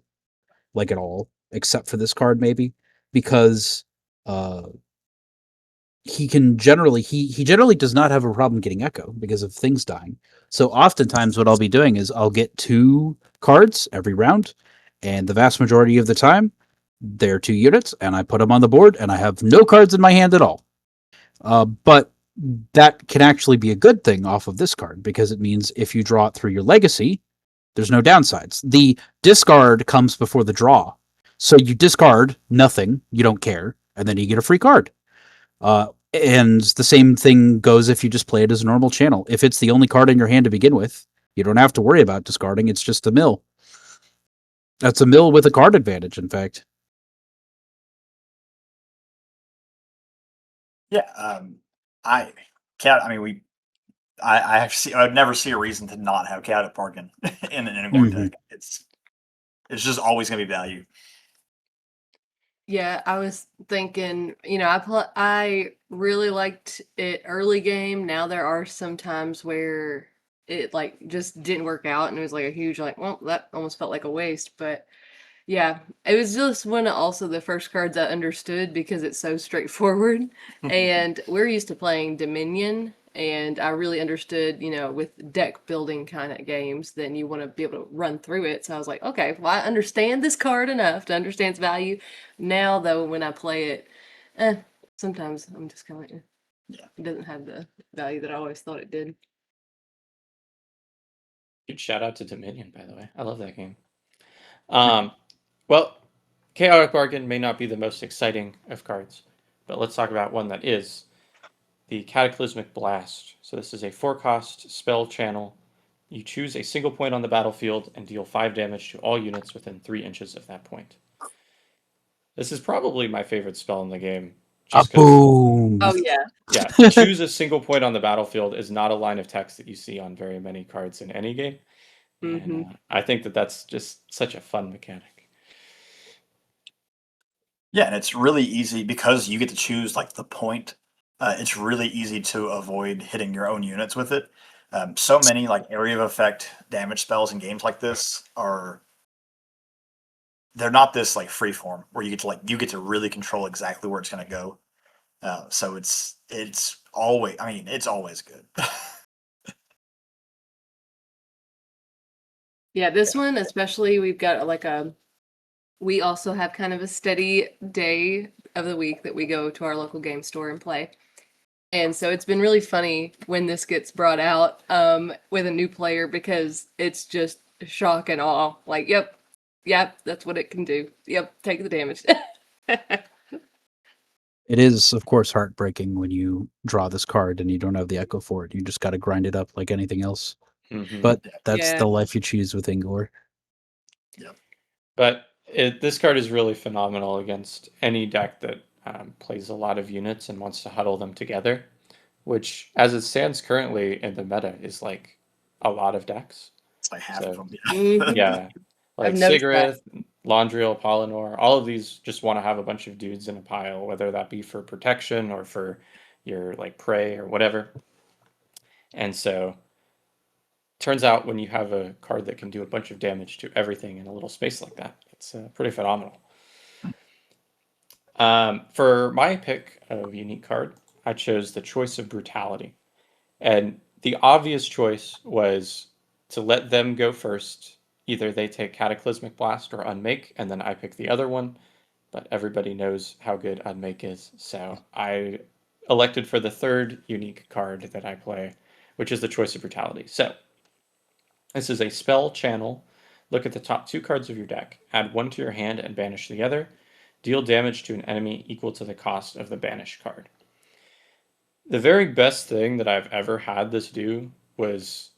like at all, except for this card maybe, because uh, he can generally he generally does not have a problem getting echo because of things dying. So oftentimes what I'll be doing is I'll get 2 cards every round, and the vast majority of the time they're 2 units, and I put them on the board, and I have no cards in my hand at all. But that can actually be a good thing off of this card because it means if you draw it through your legacy, there's no downsides. The discard comes before the draw. So you discard nothing, you don't care, and then you get a free card. And the same thing goes if you just play it as a normal channel. If it's the only card in your hand to begin with, you don't have to worry about discarding. It's just a mill. That's a mill with a card advantage, in fact. Yeah. I cat. I mean, I would never see a reason to not have Chaotic Bargain in an Ingor Mhm. deck. It's just always going to be value. Yeah, I was thinking, I really liked it early game. Now there are some times where it like just didn't work out and it was like a huge like, well, that almost felt like a waste. But yeah, it was just one of also the first cards I understood because it's so straightforward. And we're used to playing Dominion, and I really understood, with deck building kind of games, then you want to be able to run through it. So I was like, okay, well, I understand this card enough to understand its value. Now, though, when I play it, sometimes I'm just kind of like, Yeah. it doesn't have the value that I always thought it did. Huge shout out to Dominion, by the way. I love that game. Well, Chaotic Bargain may not be the most exciting of cards, but let's talk about one that is the Cataclysmic Blast. So this is a 4-cost spell channel. You choose a single point on the battlefield and deal 5 damage to all units within 3 inches of that point. This is probably my favorite spell in the game. Just because, Boom. Oh, yeah. yeah, choose a single point on the battlefield is not a line of text that you see on very many cards in any game. And I think that that's just such a fun mechanic. Yeah, and it's really easy because you get to choose like the point. It's really easy to avoid hitting your own units with it. So many like area of effect damage spells in games like this they're not this like free form where you get to really control exactly where it's going to go. So it's always, I mean, it's always good. Yeah, this one, especially, we've got we also have kind of a steady day of the week that we go to our local game store and play. And so it's been really funny when this gets brought out with a new player because it's just shock and awe. Like, yep, that's what it can do. Yep, take the damage. It is, of course, heartbreaking when you draw this card and you don't have the echo for it. You just got to grind it up like anything else. Mm-hmm. But that's Yeah. the life you choose with Ingor. But this card is really phenomenal against any deck that plays a lot of units and wants to huddle them together, which, as it stands currently in the meta, is like a lot of decks. It's like half So, of them. Mhm. yeah, like I've noticed that. Sigarith, Londriel, Polynor, all of these just want to have a bunch of dudes in a pile, whether that be for protection or for your like prey or whatever. And so, turns out when you have a card that can do a bunch of damage to everything in a little space like that, it's pretty phenomenal. For my pick of unique card, I chose the Choice of Brutality. And the obvious choice was to let them go first. Either they take Cataclysmic Blast or Unmake, and then I pick the other one. But everybody knows how good Unmake is, so I elected for the third unique card that I play, which is the Choice of Brutality. So, this is a spell channel. Look at the top 2 cards of your deck. Add 1 to your hand and banish the other. Deal damage to an enemy equal to the cost of the banish card. The very best thing that I've ever had this do was,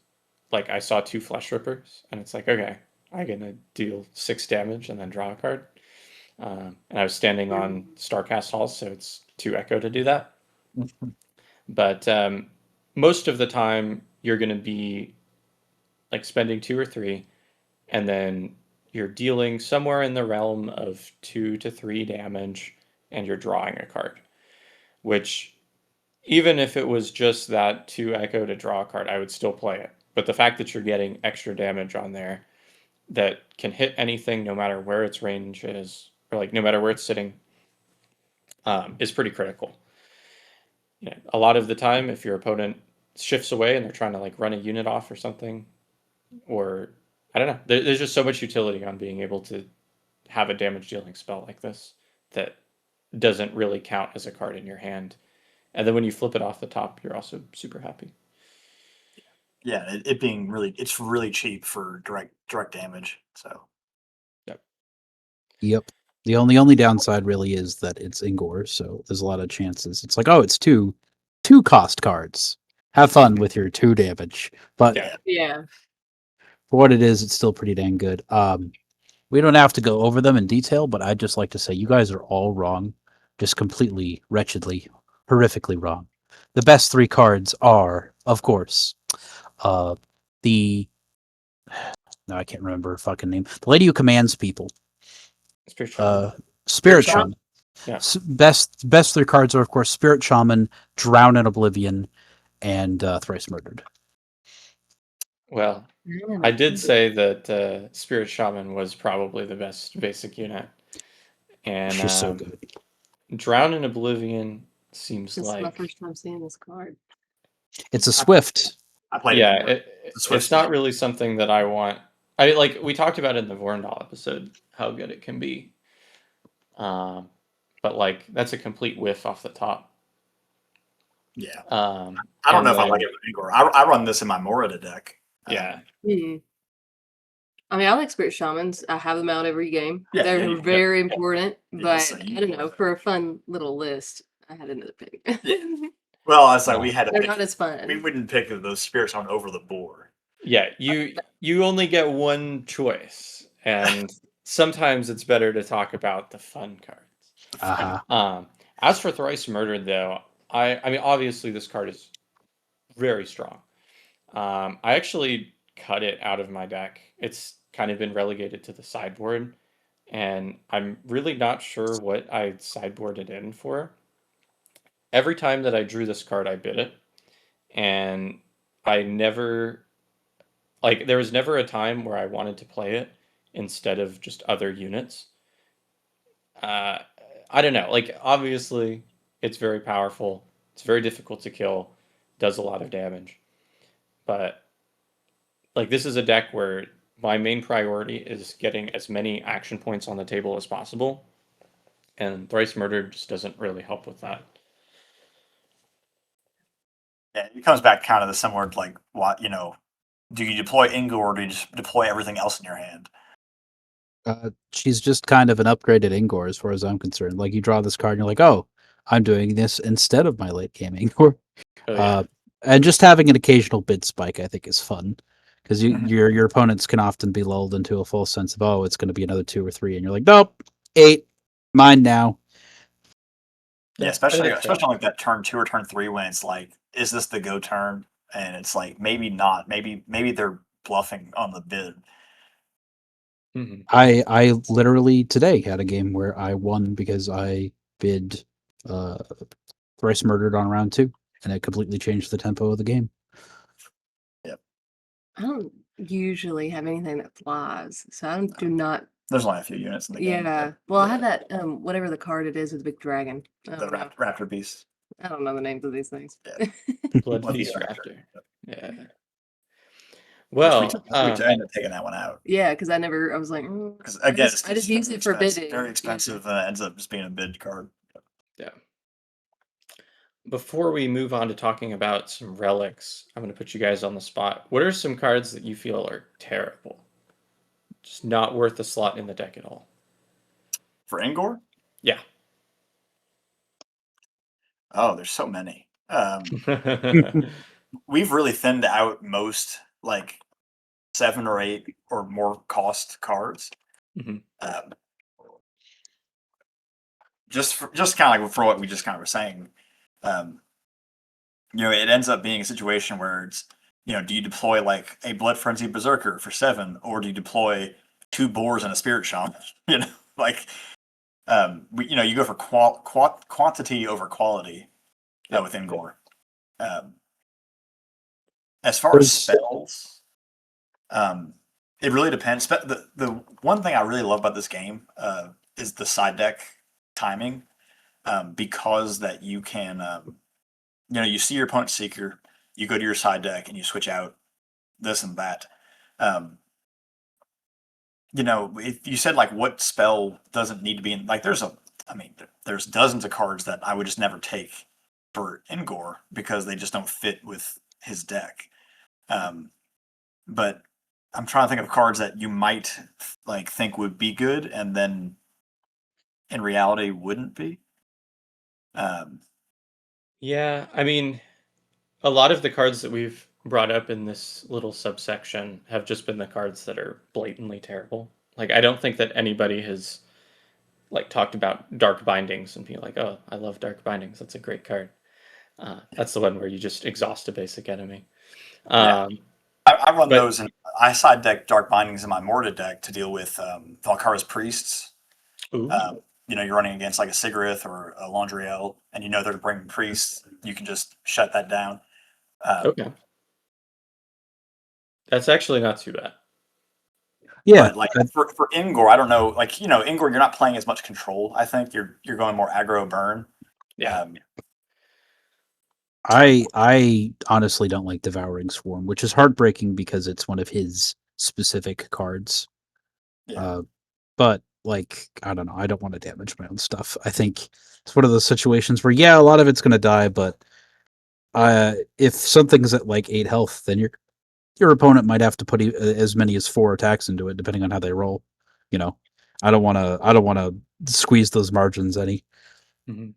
like, I saw 2 Flesh Rippers, and it's like, okay, I'm going to deal 6 damage and then draw a card. And I was standing on Starcast Halls, so it's 2 Echo to do that. But most of the time, you're going to be like spending 2 or 3, and then you're dealing somewhere in the realm of 2 to 3 damage, and you're drawing a card. Which, even if it was just that 2 Echo to draw a card, I would still play it. But the fact that you're getting extra damage on there that can hit anything no matter where its range is, or like no matter where it's sitting, is pretty critical. Yeah, a lot of the time, if your opponent shifts away and they're trying to like run a unit off or something, or I don't know, there's just so much utility on being able to have a damage dealing spell like this that doesn't really count as a card in your hand. And then when you flip it off the top, you're also super happy. Yeah, it being it's really cheap for direct damage. So Yep. The only downside really is that it's Ingor, so there's a lot of chances. It's like, oh, it's two cost cards. Have fun with your 2 damage. But Yeah. for what it is, it's still pretty dang good. We don't have to go over them in detail, but I'd just like to say you guys are all wrong. Just completely, wretchedly, horrifically wrong. the best 3 cards are, of course, the no, I can't remember her fucking name. The lady who commands people. Spirit Shaman. Spirit Shaman? Shaman. Yeah. Best 3 cards are, of course, Spirit Shaman, Drown in Oblivion, and Thrice Murdered. Well, I did say that Spirit Shaman was probably the best basic unit. And She's so good. Drown in Oblivion seems This is my like... first time seeing this card. It's a Swift. I played Yeah, it. it's not really something that I want. I like, we talked about it in the Vorndal episode, how good it can be. But like, that's a complete whiff off the top. Yeah. I I don't know if I like it with Igor. I run this in my Morita deck. Yeah. I mean, I like Spirit Shamans. I have them out every game. Yeah, They're yeah, very important, Yeah, but so I don't know. For a fun little list, I had another pick. Well, I was like, we had to They're pick. not as fun. We wouldn't pick those spirits on over the board. Yeah, you only get one choice, and sometimes it's better to talk about the fun cards. As for Thrice Murdered, though, I mean, obviously this card is very strong. I actually cut it out of my deck. It's kind of been relegated to the sideboard, and I'm really not sure what I sideboarded in for. Every time that I drew this card, I bid it, and I never, like, there was never a time where I wanted to play it instead of just other units. I don't know. Like, obviously, it's very powerful. It's very difficult to kill. Does a lot of damage. But, like, this is a deck where my main priority is getting as many action points on the table as possible. And Thrice Murdered just doesn't really help with that. Yeah, it comes back kind of the similar to, like, what, do you deploy Ingor or do you just deploy everything else in your hand? She's just kind of an upgraded Ingor as far as I'm concerned. Like, you draw this card and you're like, oh, I'm doing this instead of my late game Ingor. Oh, yeah. And just having an occasional bid spike, I think, is fun. Because your opponents can often be lulled into a false sense of, oh, it's going to be another 2 or 3. And you're like, nope, 8, mine now. Yeah, especially on like that turn 2 or turn 3 when it's like, is this the go turn? And it's like, maybe not. Maybe they're bluffing on the bid. Mm-hmm. I literally today had a game where I won because I bid Thrice Murdered on round 2, and it completely changed the tempo of the game. Yep. I don't usually have anything that flies, so I do not. There's only a few units in the game. Yeah. Well, I have that whatever the card it is with the big dragon. The Raptor Beast. I don't know the names of these things. Yeah. Blood Blood Feast Feast Raptor. Yeah. Well, Well, we ended up taking that one out. Yeah, because I was like, because again, I just used it for bidding. Very expensive. Ends up just being a bid card. Yeah. Before we move on to talking about some relics, I'm going to put you guys on the spot. What are some cards that you feel are terrible? Just not worth a slot in the deck at all. For Ingor? Yeah. Oh, there's so many. We've really thinned out most, like, 7 or 8 or more cost cards. Mm-hmm. Just kind of like for what we just kind of were saying, it ends up being a situation where it's, do you deploy like a Blood Frenzy Berserker for 7, or do you deploy 2 boars and a Spirit Shaman? Like, you go for quantity over quality with Ingor. As far as spells, it really depends. The one thing I really love about this game is the side deck timing, because that you can, you see your opponent's Seeker, you go to your side deck and you switch out this and that. If you said like what spell doesn't need to be in, like there's dozens of cards that I would just never take for Ingor because they just don't fit with his deck. But I'm trying to think of cards that you might like think would be good and then in reality wouldn't be. Yeah, I mean, a lot of the cards that we've brought up in this little subsection have just been the cards that are blatantly terrible. Like, I don't think that anybody has like talked about Dark Bindings and being like, oh, I love Dark Bindings, that's a great card. That's the one where you just exhaust a basic enemy. Yeah. Um, I run but- those, and I side deck Dark Bindings in my Morta deck to deal with Valkara's Priests. ooh, You're running against like a Sigurith or a Laundriel, and they're bringing Priests. You can just shut that down. okay. That's actually not too bad. Yeah, But like for Ingor, I don't know. Like Ingor, you're not playing as much control. I think you're going more aggro burn. Yeah. I honestly don't like Devouring Swarm, which is heartbreaking because it's one of his specific cards. Yeah. But like, I don't know. I don't want to damage my own stuff. I think it's one of those situations where, yeah, a lot of it's going to die, but if something's at like 8 health, then your opponent might have to put as many as 4 attacks into it, depending on how they roll. I don't want to squeeze those margins any. Mm-hmm.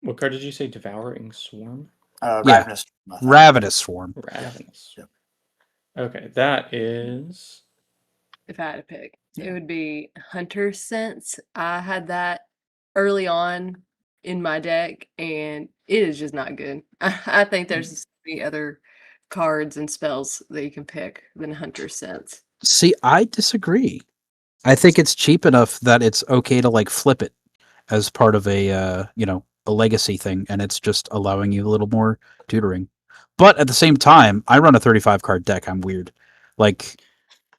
What card did you say? Devouring Swarm? Ravenous. Ravenous Swarm. Ravenous. Yep. Okay, that is. If I had to pick, Yeah. it would be Hunter Sense. I had that early on in my deck, and it is just not good. I think there's so many other cards and spells that you can pick than Hunter Sense. See, I disagree. I think it's cheap enough that it's okay to like flip it as part of a legacy thing, and it's just allowing you a little more tutoring. But at the same time, I run a 35 card deck. I'm weird. Like,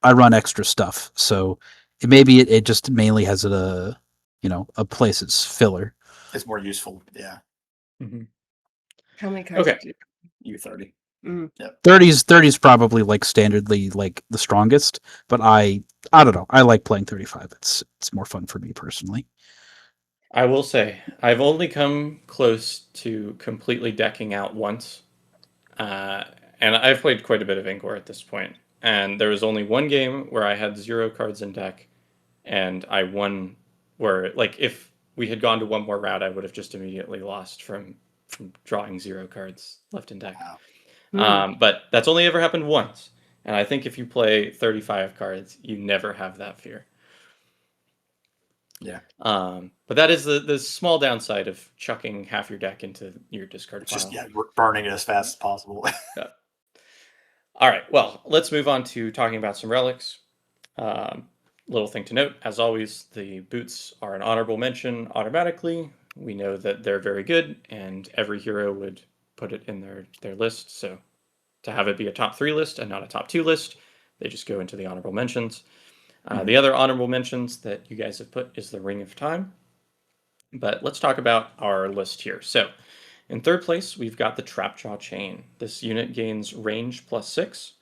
I run extra stuff, so maybe it just mainly has a place it's filler. It's more useful. Yeah. Mm-hmm. How many cards? Okay. did you- U30. 30's probably like standardly like the strongest, but I don't know. I like playing 35. It's more fun for me personally. I will say, I've only come close to completely decking out once. And I've played quite a bit of Ingor at this point. And there was only one game where I had 0 cards in deck, and I won. Where, like, if we had gone to one more round, I would have just immediately lost from drawing 0 cards left in deck. Wow. But that's only ever happened once. And I think if you play 35 cards, you never have that fear. Yeah. But that is the small downside of chucking half your deck into your discard It's pile. just we're burning it as fast as possible. Yeah. All right, well, let's move on to talking about some relics. Little thing to note, as always, the boots are an honorable mention automatically. We know that they're very good, and every hero would put it in their list. So to have it be a top 3 list and not a top 2 list, they just go into the honorable mentions. The other honorable mentions that you guys have put is the Ring of Time. But let's talk about our list here. So in third place, we've got the Trapjaw Chain. This unit gains range +6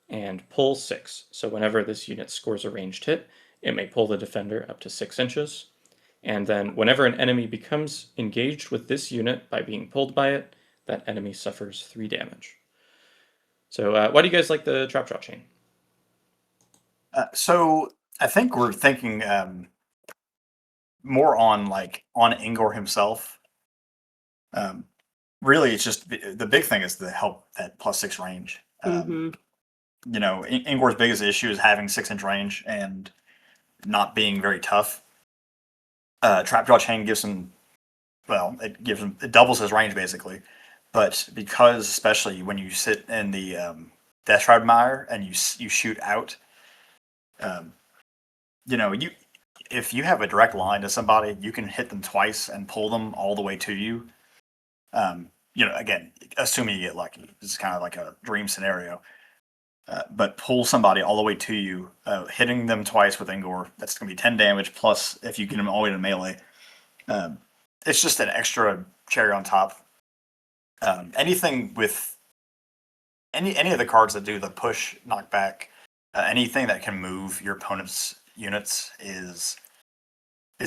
and pull 6. So whenever this unit scores a ranged hit, it may pull the defender up to 6 inches. And then whenever an enemy becomes engaged with this unit by being pulled by it, that enemy suffers 3 damage. So why do you guys like the Trapjaw Chain? So I think we're thinking more on Ingor himself. Really, it's just the big thing is the help that +6 range. Ingor's biggest issue is having 6-inch range and not being very tough. Trapjaw Chain gives him, it doubles his range basically. But because, especially when you sit in the Death Shroud Mire and you shoot out, if you have a direct line to somebody, you can hit them twice and pull them all the way to you. Again, assuming you get lucky, this is kind of like a dream scenario. But pull somebody all the way to you, hitting them twice with Ingor, that's going to be 10 damage, plus if you get them all the way to melee. It's just an extra cherry on top. Anything with any of the cards that do the push, knockback, anything that can move your opponent's units is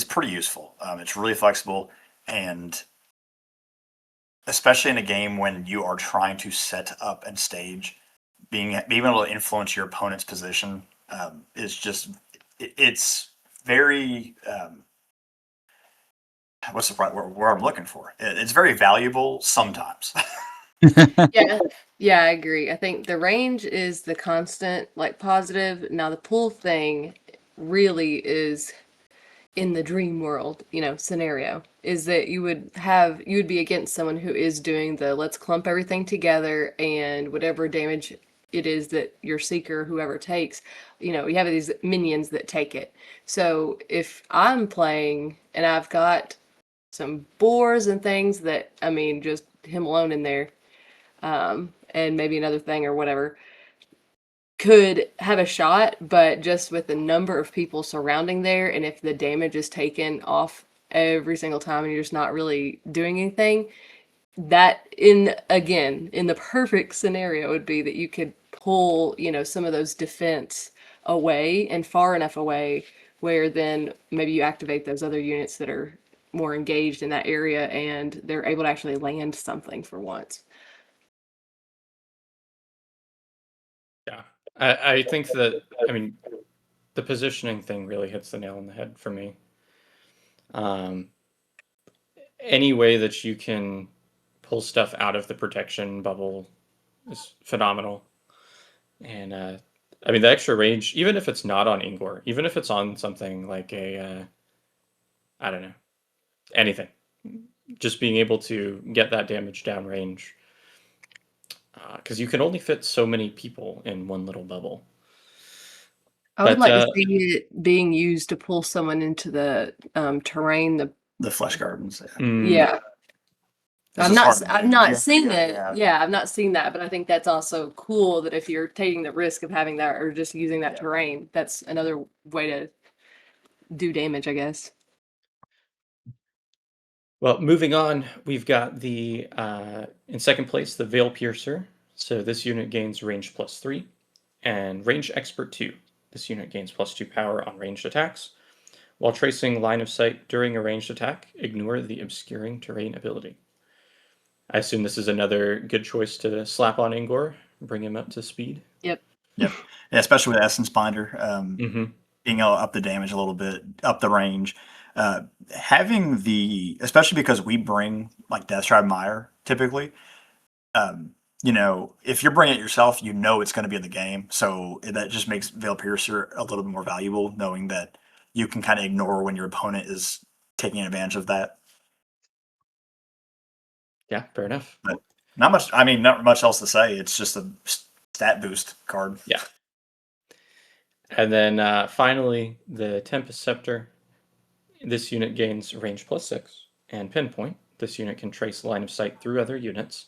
pretty useful. It's really flexible, and especially in a game when you are trying to set up and stage, being able to influence your opponent's position is just it's very what's the right word I'm looking for? It's very valuable sometimes. Yeah, I agree. I think the range is the constant, like positive. Now the pull thing really is in the dream world, scenario. is that you would be against someone who is doing the let's clump everything together and whatever damage it is that your seeker, whoever takes, you have these minions that take it. So if I'm playing and I've got some boars and things that, just him alone in there, and maybe another thing or whatever, could have a shot, but just with the number of people surrounding there, and if the damage is taken off every single time and you're just not really doing anything, that in the perfect scenario would be that you could pull, some of those defense away and far enough away where then maybe you activate those other units that are more engaged in that area and they're able to actually land something for once. Yeah. I think that, the positioning thing really hits the nail on the head for me. Any way that you can pull stuff out of the protection bubble is phenomenal. And the extra range, even if it's not on Ingor, even if it's on something like a, I don't know, anything, just being able to get that damage down range, because you can only fit so many people in one little bubble. I would like to see it being used to pull someone into the terrain. The flesh gardens. Yeah. This I've is hard. not seen it. Yeah. Yeah, I've not seen that, but I think that's also cool that if you're taking the risk of having that or just using that terrain, that's another way to do damage, I guess. Well, moving on, we've got the, in second place, the Veil Piercer. So this unit gains range +3 and range expert 2. This unit gains +2 power on ranged attacks. While tracing line of sight during a ranged attack, ignore the obscuring terrain ability. I assume this is another good choice to slap on Ingor, bring him up to speed. Yep. Yeah, especially with Essence Binder, being able to up the damage a little bit, up the range. Having especially because we bring like Deathstride Mire typically, if you're bringing it yourself, it's going to be in the game. So that just makes Veil Piercer a little bit more valuable, knowing that you can kind of ignore when your opponent is taking advantage of that. Yeah, fair enough. But not much else to say. It's just a stat boost card. Yeah. And then finally, the Tempest Scepter. This unit gains range +6 and pinpoint. This unit can trace line of sight through other units.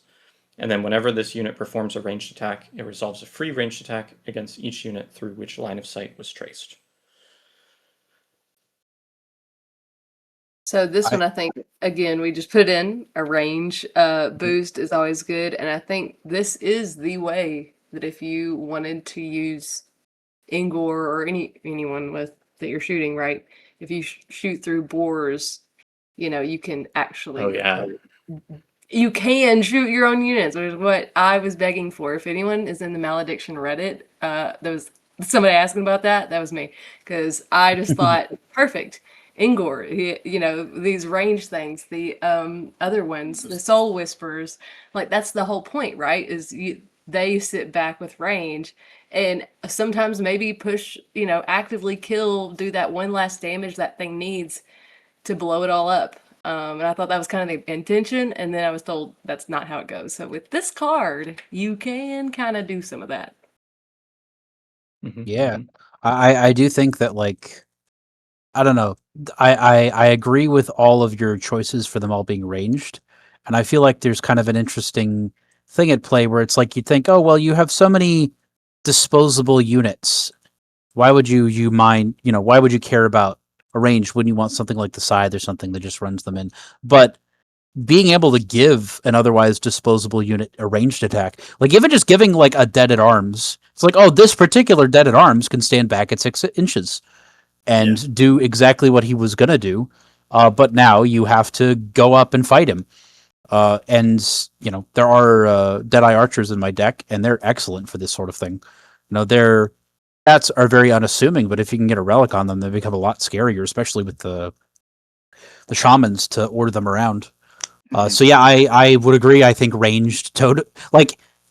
And then whenever this unit performs a ranged attack, it resolves a free ranged attack against each unit through which line of sight was traced. So this one, I think, again, we just put in a range boost is always good. And I think this is the way that if you wanted to use Ingor or anyone that you're shooting, right? If you shoot through boars, you can actually... Oh, yeah. You can shoot your own units, which is what I was begging for. If anyone is in the Malediction Reddit, there was somebody asking about that. That was me. Because I just thought, perfect. Ingor, these range things, the other ones, the Soul Whisperers, like that's the whole point, right? They sit back with range and sometimes maybe push, actively kill, do that one last damage that thing needs to blow it all up. And I thought that was kind of the intention, and then I was told that's not how it goes. So with this card, you can kind of do some of that. Yeah, I do think that, like, I don't know. I agree with all of your choices for them all being ranged, and I feel like there's kind of an interesting thing at play where it's like you'd think, oh well, you have so many disposable units. Why would you mind? Why would you care about a range? Wouldn't you want something like the Scythe or something that just runs them in? But being able to give an otherwise disposable unit a ranged attack, like even just giving like a Dead at Arms, it's like, oh, this particular Dead at Arms can stand back at 6 inches and do exactly what he was going to do. But now you have to go up and fight him. And there are Deadeye Archers in my deck, and they're excellent for this sort of thing. Their stats are very unassuming, but if you can get a relic on them, they become a lot scarier, especially with the shamans to order them around. So yeah, I would agree. I think ranged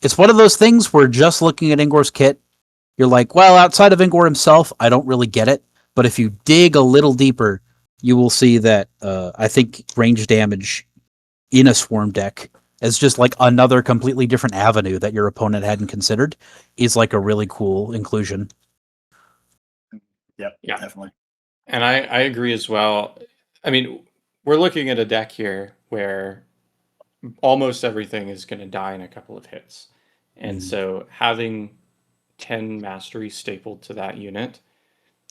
it's one of those things where just looking at Ingor's kit, you're like, well, outside of Ingor himself, I don't really get it. But if you dig a little deeper, you will see that I think range damage in a swarm deck as just like another completely different avenue that your opponent hadn't considered is like a really cool inclusion. Yep. Yeah. Definitely. And I agree as well. I mean, we're looking at a deck here where almost everything is going to die in a couple of hits. And so having 10 mastery stapled to that unit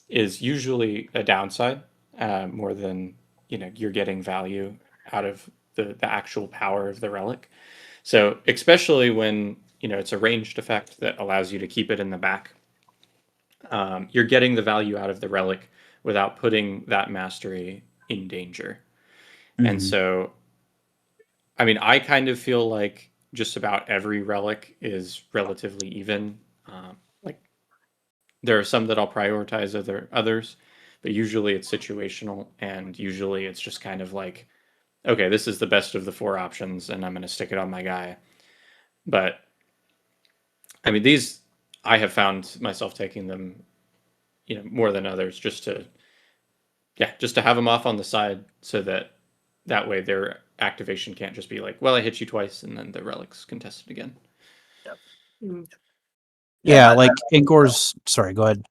is usually a downside, more than, you're getting value out of the actual power of the relic. So especially when, it's a ranged effect that allows you to keep it in the back, you're getting the value out of the relic without putting that mastery in danger. And so, I mean, I kind of feel like just about every relic is relatively even. Like, there are some that I'll prioritize others, but usually it's situational, and usually it's just kind of like, okay, this is the best of the four options, and I'm going to stick it on my guy. But I mean, these, I have found myself taking them, more than others, just to have them off on the side, so that way their activation can't just be like, well, I hit you twice and then the relic's contested again. Yep. Mm. Yeah, I- like Ingor's. Sorry, go ahead.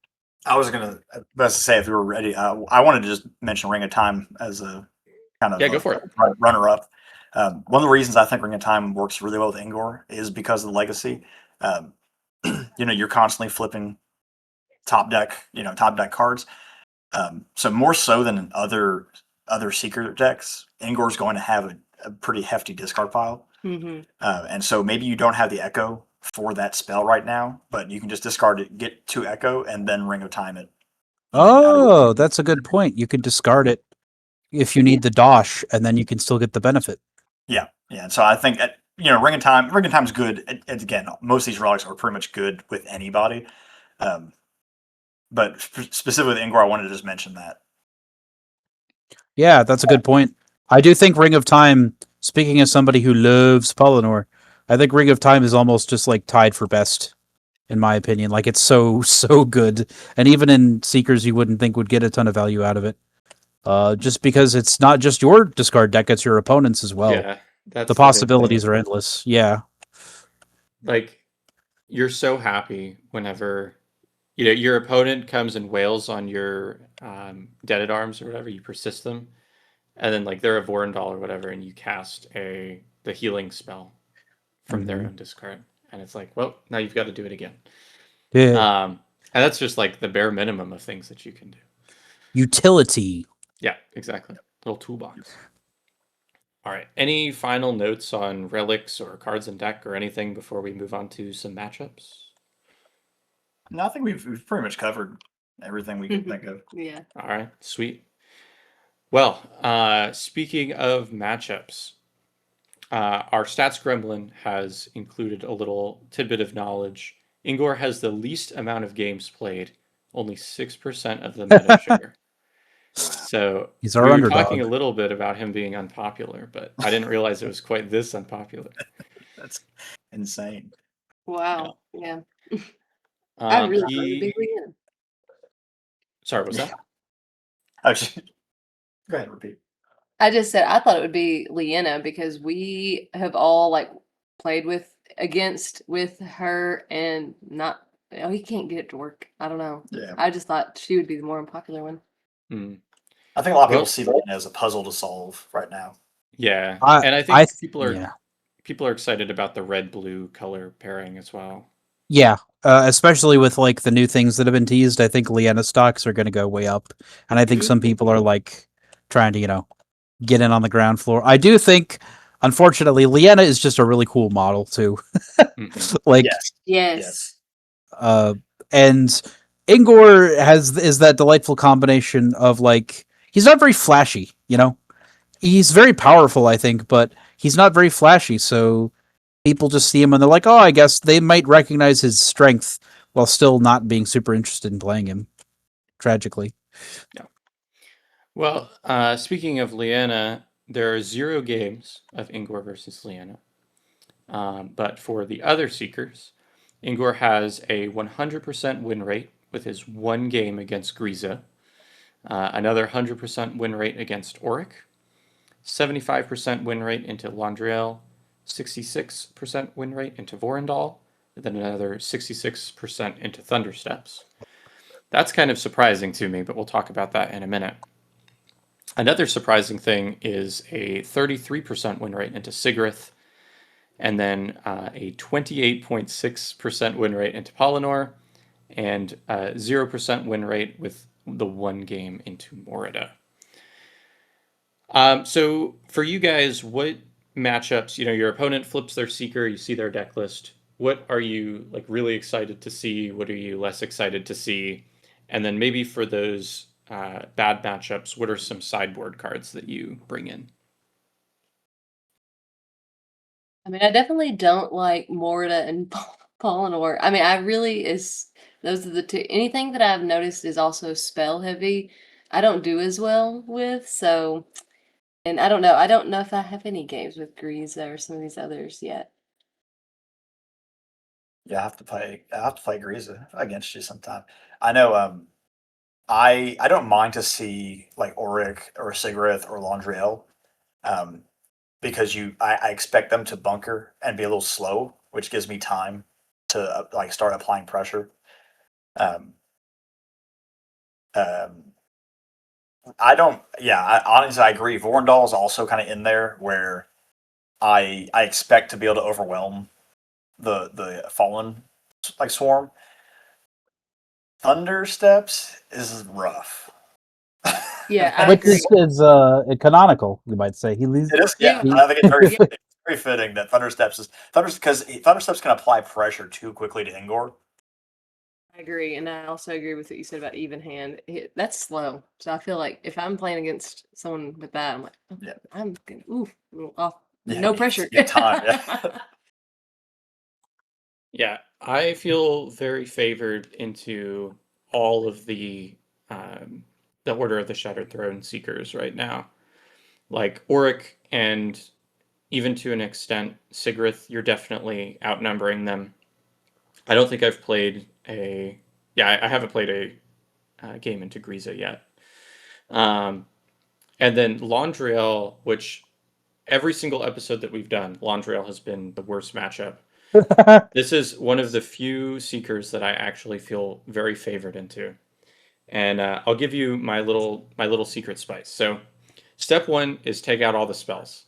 I was gonna best to say if we were ready. I wanted to just mention Ring of Time as a kind of Yeah, go for it. runner up. One of the reasons I think Ring of Time works really well with Ingor is because of the legacy. You're constantly flipping top deck cards. So more so than in other Seeker decks, Ingor is going to have a pretty hefty discard pile. Mm-hmm. And so maybe you don't have the Echo for that spell right now, but you can just discard it, get 2 Echo, and then Ring of Time it. Oh, that's a good point. You could discard it if you need the dosh, and then you can still get the benefit. Yeah. And so I think Ring of Time is good. Again, most of these relics are pretty much good with anybody. But specifically with Ingor, I wanted to just mention that. Yeah, that's a good point. I do think Ring of Time, speaking as somebody who loves Polynor, I think Ring of Time is almost just like tied for best, in my opinion. Like, it's so good. And even in Seekers, you wouldn't think would get a ton of value out of it. Just because it's not just your discard deck, it's your opponent's as well. Yeah, that's The the big possibilities thing. are endless. Yeah. Like, you're so happy whenever your opponent comes and wails on your Deaded Arms or whatever, you persist them, and then like they're a Vorendal or whatever, and you cast the healing spell from their own discard, and it's like, well, now you've got to do it again. Yeah. And that's just like the bare minimum of things that you can do. Utility. Yeah, exactly. Little toolbox. All right. Any final notes on relics or cards in deck or anything before we move on to some matchups? No, I think we've pretty much covered everything we could think of. Yeah. All right. Sweet. Well, speaking of matchups, our stats gremlin has included a little tidbit of knowledge. Ingor has the least amount of games played, only 6% of the meta share. So He's our we were underdog. talking a little bit about him being unpopular, but I didn't realize it was quite this unpopular. That's insane. Wow. Yeah. I really thought it would be Leanna. Sorry, what's that? Go ahead, repeat. I just said I thought it would be Leanna because we have all like played with her and not. Oh, he can't get it to work. I don't know. Yeah. I just thought she would be the more unpopular one. I think a lot of people Well, see that as a puzzle to solve right now. Yeah, I- and I think people are Yeah. people are excited about the red-blue color pairing as well. Yeah, especially with like the new things that have been teased. I think Leanna stocks are going to go way up, and I think some people are like trying to get in on the ground floor. I do think, unfortunately, Leanna is just a really cool model too. Mhm. Like, Yes. and Ingor is that delightful combination of like, he's not very flashy, he's very powerful, I think, but he's not very flashy. So people just see him and they're like, oh, I guess they might recognize his strength while still not being super interested in playing him. Tragically. Well, speaking of Leanna, there are 0 games of Ingor versus Leanna. But for the other Seekers, Ingor has a 100% win rate with his 1 game against Griza. Another 100% win rate against Auric, 75% win rate into Landriel, 66% win rate into Vorendal, and then another 66% into Thundersteps. That's kind of surprising to me, but we'll talk about that in a minute. Another surprising thing is a 33% win rate into Sigrith, and then a 28.6% win rate into Polynor, and 0% win rate with the one game into Morida. So for you guys, what matchups, your opponent flips their Seeker, you see their deck list. What are you like really excited to see? What are you less excited to see? And then maybe for those bad matchups, what are some sideboard cards that you bring in? I mean, I definitely don't like Morta and Polynor. I mean, those are the two. Anything that I've noticed is also spell heavy. I don't do as well with, so, and I don't know. I don't know if I have any games with Grieza or some of these others yet. Yeah, I have to play Grieza against you sometime. I know I don't mind to see like Auric or Sigrith or Landriel. Because I expect them to bunker and be a little slow, which gives me time to like start applying pressure. I don't. Yeah, honestly, I agree. Vorendal is also kind of in there where I expect to be able to overwhelm the fallen like swarm. Thundersteps is rough. Yeah, I Which agree. is canonical, you might say. He leaves. It is, yeah. Yeah. I think it's very, Yeah. fitting, very fitting that Thundersteps can apply pressure too quickly to Ingor. I agree, and I also agree with what you said about even hand. That's slow, so I feel like if I'm playing against someone with that, I'm like, oh, Yeah. I'm gonna, off, Yeah, no you pressure. get time. Yeah. Yeah, I feel very favored into all of the Order of the Shattered Throne Seekers right now. Like Auric and even to an extent Sigrith, you're definitely outnumbering them. I don't think I've played I haven't played a game into Grieza yet. And then Landriel, which every single episode that we've done, Landriel has been the worst matchup. This is one of the few Seekers that I actually feel very favored into. And I'll give you my little secret spice. So step one is take out all the spells.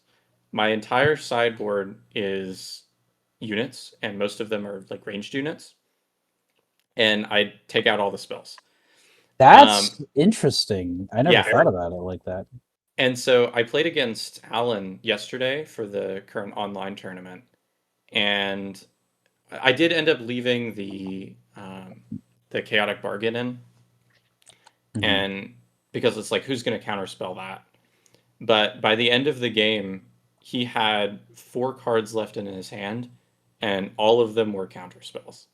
My entire sideboard is units, and most of them are like ranged units. And I take out all the spells. That's interesting. I never Yeah. thought about it like that. And so I played against Alan yesterday for the current online tournament. And I did end up leaving the chaotic bargain in. And because it's like, who's going to counterspell that? But by the end of the game, he had 4 cards left in his hand, and all of them were counterspells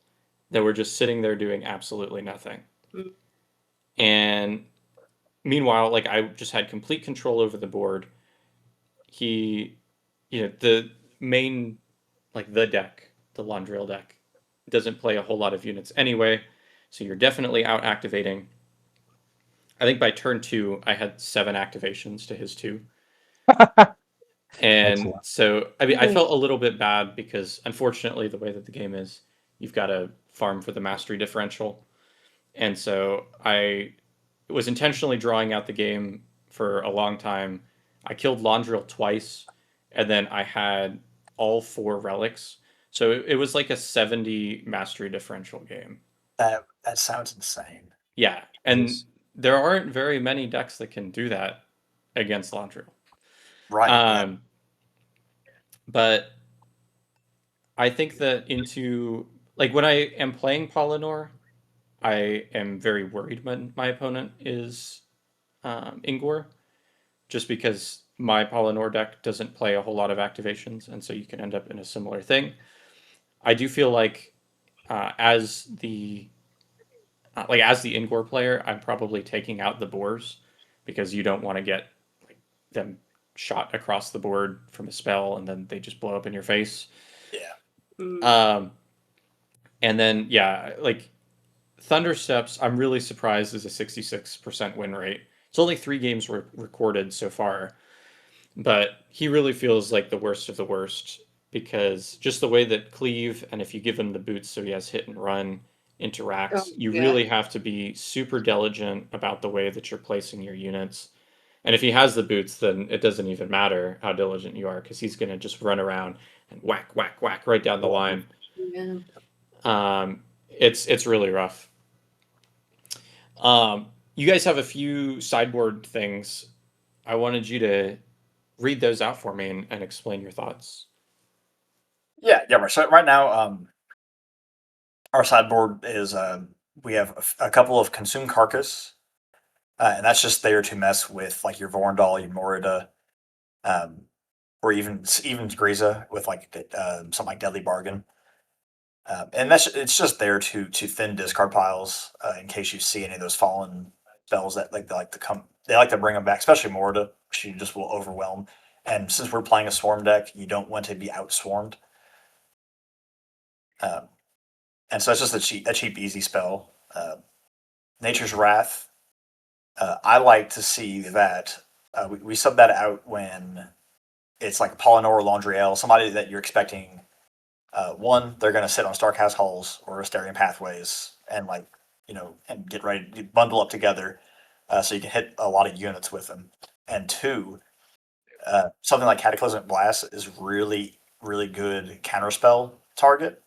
that were just sitting there doing absolutely nothing. Mm. And meanwhile, like I just had complete control over the board. The main, like the deck, the Landriel deck, doesn't play a whole lot of units anyway, so you're definitely out activating. I think by turn 2, I had 7 activations to his 2. And Excellent. so, I mean, I felt a little bit bad because unfortunately, the way that the game is, you've got to farm for the mastery differential. And so I was intentionally drawing out the game for a long time. I killed Landriel twice, and then I had all 4 relics. So it was like a 70 mastery differential game. That sounds insane. Yeah, and there aren't very many decks that can do that against Landriel. Right. Yeah. But I think that into like when I am playing Polynor, I am very worried when my opponent is Ingor, just because my Polynor deck doesn't play a whole lot of activations, and so you can end up in a similar thing. I do feel like as the Ingor player, I'm probably taking out the boars because you don't want to get like them shot across the board from a spell and then they just blow up in your face. Yeah. And then like Thundersteps, I'm really surprised is a 66% win rate It's only 3 games recorded so far, but he really feels like the worst of the worst because just the way that cleave, and if you give him the boots so he has hit and run, interacts, you yeah. really have to be super diligent about the way that you're placing your units. And if he has the boots, then it doesn't even matter how diligent you are because he's going to just run around and whack, whack, whack right down the line. Yeah. It's really rough. You guys have a few sideboard things. I wanted you to read those out for me and explain your thoughts. Yeah. Right. So right now, our sideboard is we have a couple of Consume Carcass, and that's just there to mess with like your Vorndal, your Morida, or even Griza with like something like Deadly Bargain. And it's just there to thin discard piles in case you see any of those fallen spells that they like to bring them back, especially Morda, which you just will overwhelm. And since we're playing a swarm deck, you don't want to be outswarmed. And so it's just a cheap easy spell. Nature's Wrath. I like to see that we sub that out when it's like Polynor or Laundriel, somebody that you're expecting. One, they're going to sit on Starcast Hulls or Asterian Pathways and and get ready to bundle up together so you can hit a lot of units with them. And two, something like Cataclysmic Blast is really, really good counterspell target.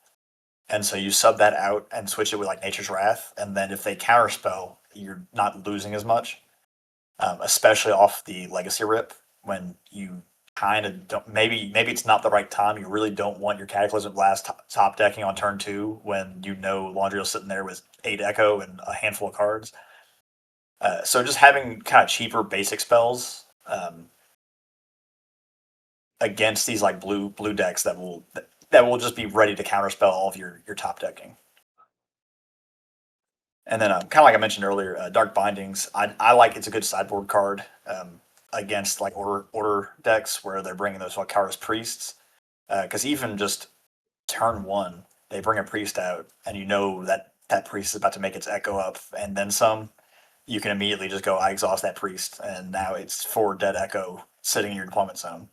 And so you sub that out and switch it with like Nature's Wrath. And then if they counterspell, you're not losing as much, especially off the Legacy Rip when you kind of don't. Maybe it's not the right time. You really don't want your Cataclysmic Blast top decking on turn 2 when you know Laundriel's sitting there with 8 Echo and a handful of cards. So just having kind of cheaper basic spells against these like blue decks that will just be ready to counterspell all of your top decking. And then kind of like I mentioned earlier, Dark Bindings. I like it's a good sideboard card. Against like order decks where they're bringing those Valkyra's priests, because even just turn 1, they bring a priest out, and you know that priest is about to make its echo up, and then some. You can immediately just go, I exhaust that priest, and now it's 4 dead echo sitting in your deployment zone.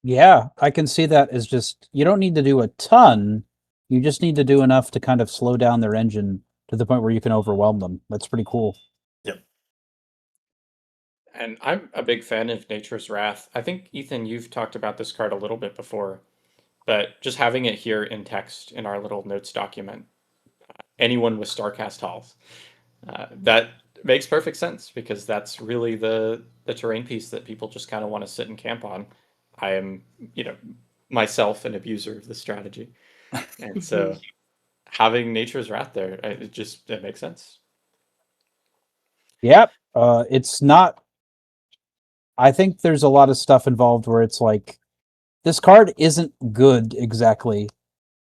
Yeah, I can see that as just you don't need to do a ton. You just need to do enough to kind of slow down their engine to the point where you can overwhelm them. That's pretty cool. Yep. And I'm a big fan of Nature's Wrath. I think, Ethan, you've talked about this card a little bit before, but just having it here in text in our little notes document, anyone with Starcast Halls, that makes perfect sense because that's really the terrain piece that people just kind of want to sit and camp on. I am, myself an abuser of the strategy. And so having Nature's Wrath there, it makes sense. Yep. It's not. I think there's a lot of stuff involved where it's like this card isn't good exactly,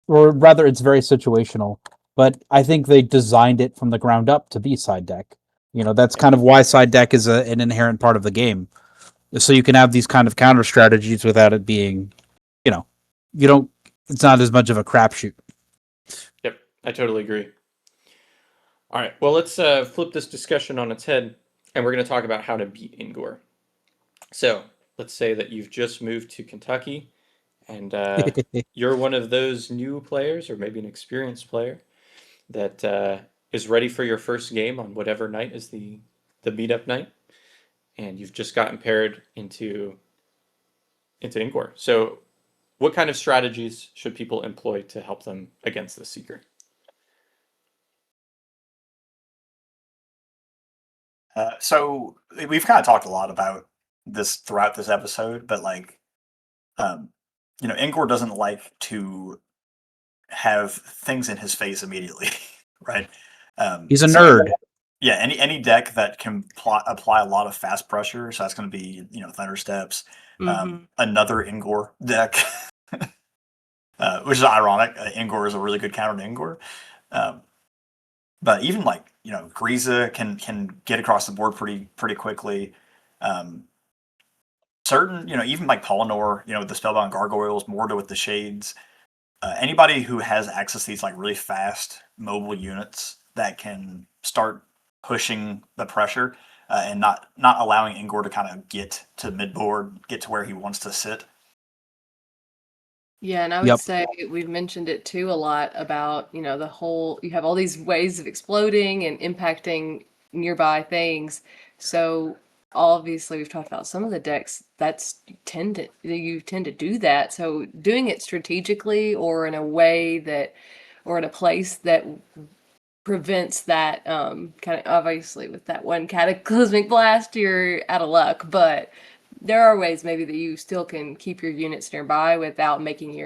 or rather, it's very situational. But I think they designed it from the ground up to be side deck. That's kind of why side deck is an inherent part of the game, so you can have these kind of counter strategies without it being, you don't. It's not as much of a crapshoot. Yep, I totally agree. All right, well, let's flip this discussion on its head, and we're going to talk about how to beat Ingor. So let's say that you've just moved to Kentucky, and you're one of those new players, or maybe an experienced player, that is ready for your first game on whatever night is the meetup night, and you've just gotten paired into Ingor. So what kind of strategies should people employ to help them against the Seeker? So we've kind of talked a lot about this throughout this episode, but Ingor doesn't like to have things in his face immediately, right? He's a nerd. Yeah, any deck that can apply a lot of fast pressure, so that's going to be Thunder Steps, another Ingor deck, which is ironic. Ingor is a really good counter to Ingor, but even Griza can get across the board pretty quickly. Certain even like Polynor, the Spellbound Gargoyles, Morda with the Shades. Anybody who has access to these like really fast mobile units that can start pushing the pressure, and not allowing Ingor to kind of get to midboard, get to where he wants to sit. Yeah, and I would Yep. say we've mentioned it too a lot about, the whole, you have all these ways of exploding and impacting nearby things. So obviously we've talked about some of the decks you tend to do that. So doing it strategically or in a way that, or in a place that prevents that, kind of, obviously with that one cataclysmic blast, you're out of luck, but there are ways maybe that you still can keep your units nearby without making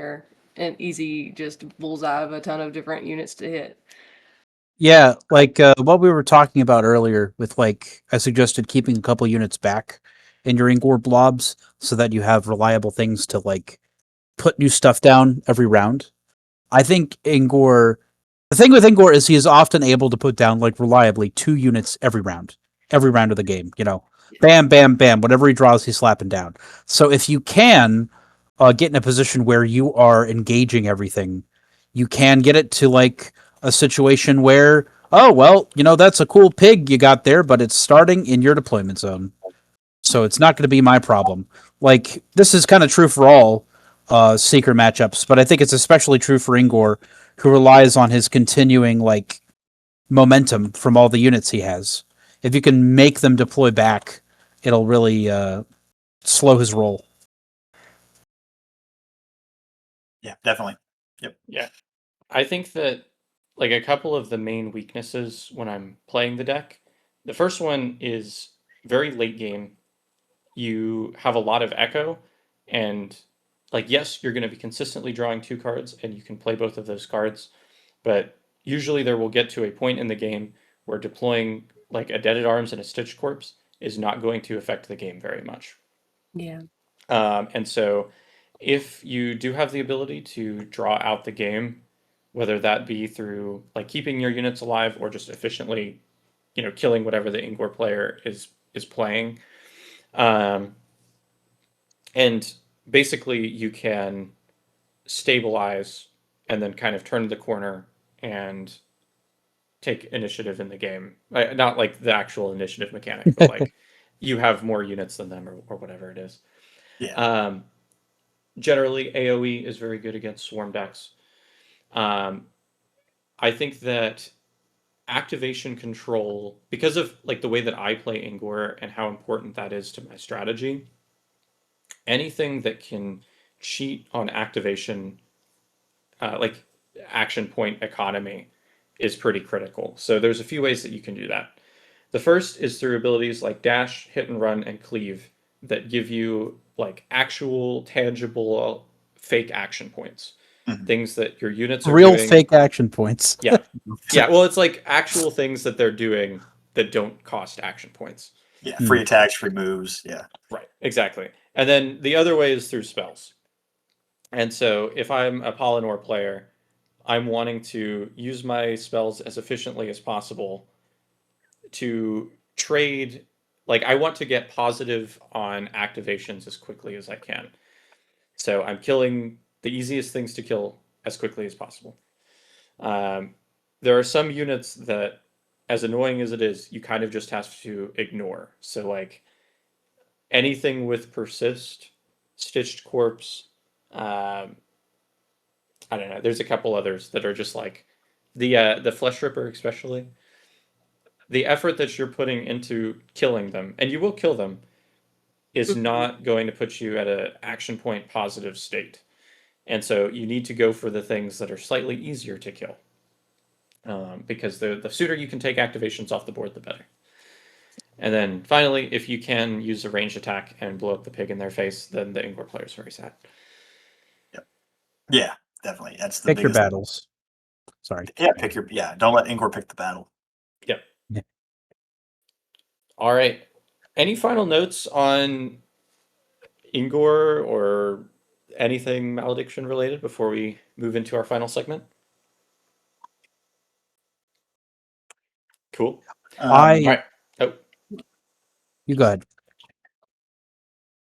an easy just bullseye of a ton of different units to hit. Yeah, like what we were talking about earlier with like I suggested keeping a couple units back in your Ingor blobs so that you have reliable things to like put new stuff down every round. I think Ingor the thing with Ingor is he is often able to put down like reliably 2 units every round of the game, Bam, bam, bam, whatever he draws he's slapping down. So if you can get in a position where you are engaging everything, you can get it to like a situation where, oh well, that's a cool pig you got there, but it's starting in your deployment zone, so it's not going to be my problem. Like this is kind of true for all Seeker matchups, but I think it's especially true for Ingor, who relies on his continuing like momentum from all the units he has. If you can make them deploy back, it'll really slow his roll. Yeah, definitely. Yep. Yeah. I think that like a couple of the main weaknesses when I'm playing the deck, the first one is very late game. You have a lot of echo, and like yes, you're going to be consistently drawing 2 cards and you can play both of those cards, but usually there will get to a point in the game where deploying like a Dead at Arms and a Stitched Corpse is not going to affect the game very much. Yeah. And so if you do have the ability to draw out the game, whether that be through like keeping your units alive or just efficiently, killing whatever the Ingor player is playing, and basically you can stabilize and then kind of turn the corner and take initiative in the game. Not like the actual initiative mechanic, but like you have more units than them or whatever it is. Yeah. Generally, AoE is very good against swarm decks. I think that activation control, because of like the way that I play Ingor and how important that is to my strategy, anything that can cheat on activation, like action point economy, is pretty critical. So there's a few ways that you can do that. The first is through abilities like dash, hit and run, and cleave that give you like actual, tangible, fake action points. Mhm. Things that your units are Real doing. fake action points. Yeah. Yeah, well, it's like actual things that they're doing that don't cost action points. Yeah, free attacks, free moves. Yeah. Right, exactly. And then the other way is through spells. And so if I'm a Polynor player, I'm wanting to use my spells as efficiently as possible to trade. Like, I want to get positive on activations as quickly as I can. So I'm killing the easiest things to kill as quickly as possible. There are some units that, as annoying as it is, you kind of just have to ignore. So, like, anything with persist, stitched corpse, I don't know. There's a couple others that are just like the flesh ripper, especially. The effort that you're putting into killing them, and you will kill them, is not going to put you at an action point positive state. And so you need to go for the things that are slightly easier to kill. Because the sooner you can take activations off the board, the better. And then finally, if you can use a ranged attack and blow up the pig in their face, then the Ingor player is very sad. Yep. Yeah, definitely. That's the Pick your biggest. battles. Sorry. Yeah, don't let Ingor pick the battle. Yep. Yeah. All right. Any final notes on Ingor or anything malediction related before we move into our final segment? Cool. All right. Oh, You go ahead.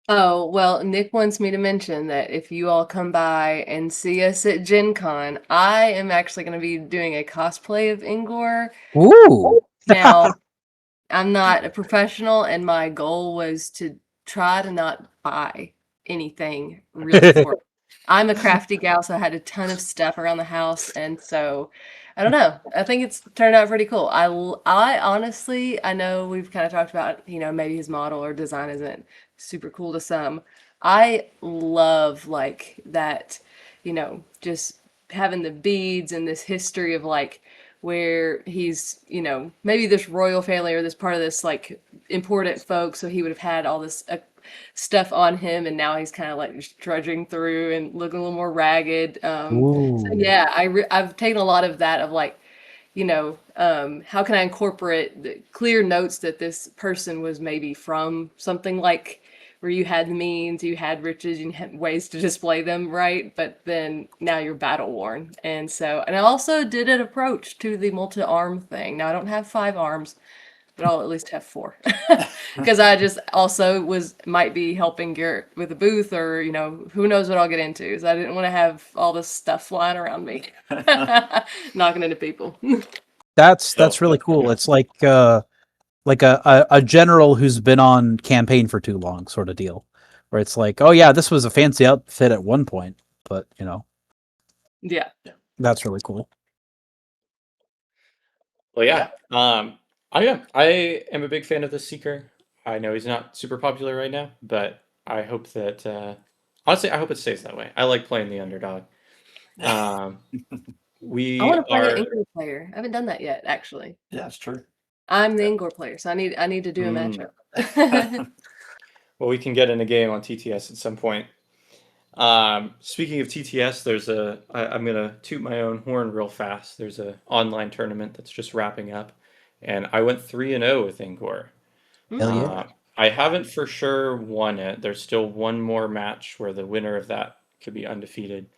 Oh, well, Nick wants me to mention that if you all come by and see us at Gen Con, I am actually going to be doing a cosplay of Ingor. Ooh. Now, I'm not a professional, and my goal was to try to not buy anything really for it. I'm a crafty gal, so I had a ton of stuff around the house, and so I don't know. I think it's turned out pretty cool. I honestly, I know we've kind of talked about, maybe his model or design isn't super cool to some. I love like that, just having the beads and this history of like where he's, maybe this royal family or this part of this like important folk, so he would have had all this stuff on him, and now he's kind of like just trudging through and looking a little more ragged. So Ooh. yeah, I've taken a lot of that of like, how can I incorporate the clear notes that this person was maybe from something like where you had the means, you had riches, you had ways to display them, right? But then now you're battle worn. And I also did an approach to the multi-arm thing. Now I don't have 5 arms, but I'll at least have 4. Because I just also might be helping Garrett with a booth, or, who knows what I'll get into. So I didn't want to have all this stuff flying around me, knocking into people. That's really cool. It's like a general who's been on campaign for too long, sort of deal, where it's like, oh yeah, this was a fancy outfit at one point, but Yeah. that's really cool. Well, yeah. I am a big fan of the Seeker. I know he's not super popular right now, but I hope that honestly, I hope it stays that way. I like playing the underdog. We I want to play are an Ingor player. I haven't done that yet, actually. Yeah, it's true. I'm the Ingor player, so I need to do a matchup. well, we can get in a game on TTS at some point. Speaking of TTS, I'm gonna toot my own horn real fast. There's a online tournament that's just wrapping up, and I went 3-0 with Ingor. Hell yeah. I haven't for sure won it. There's still one more match where the winner of that could be undefeated.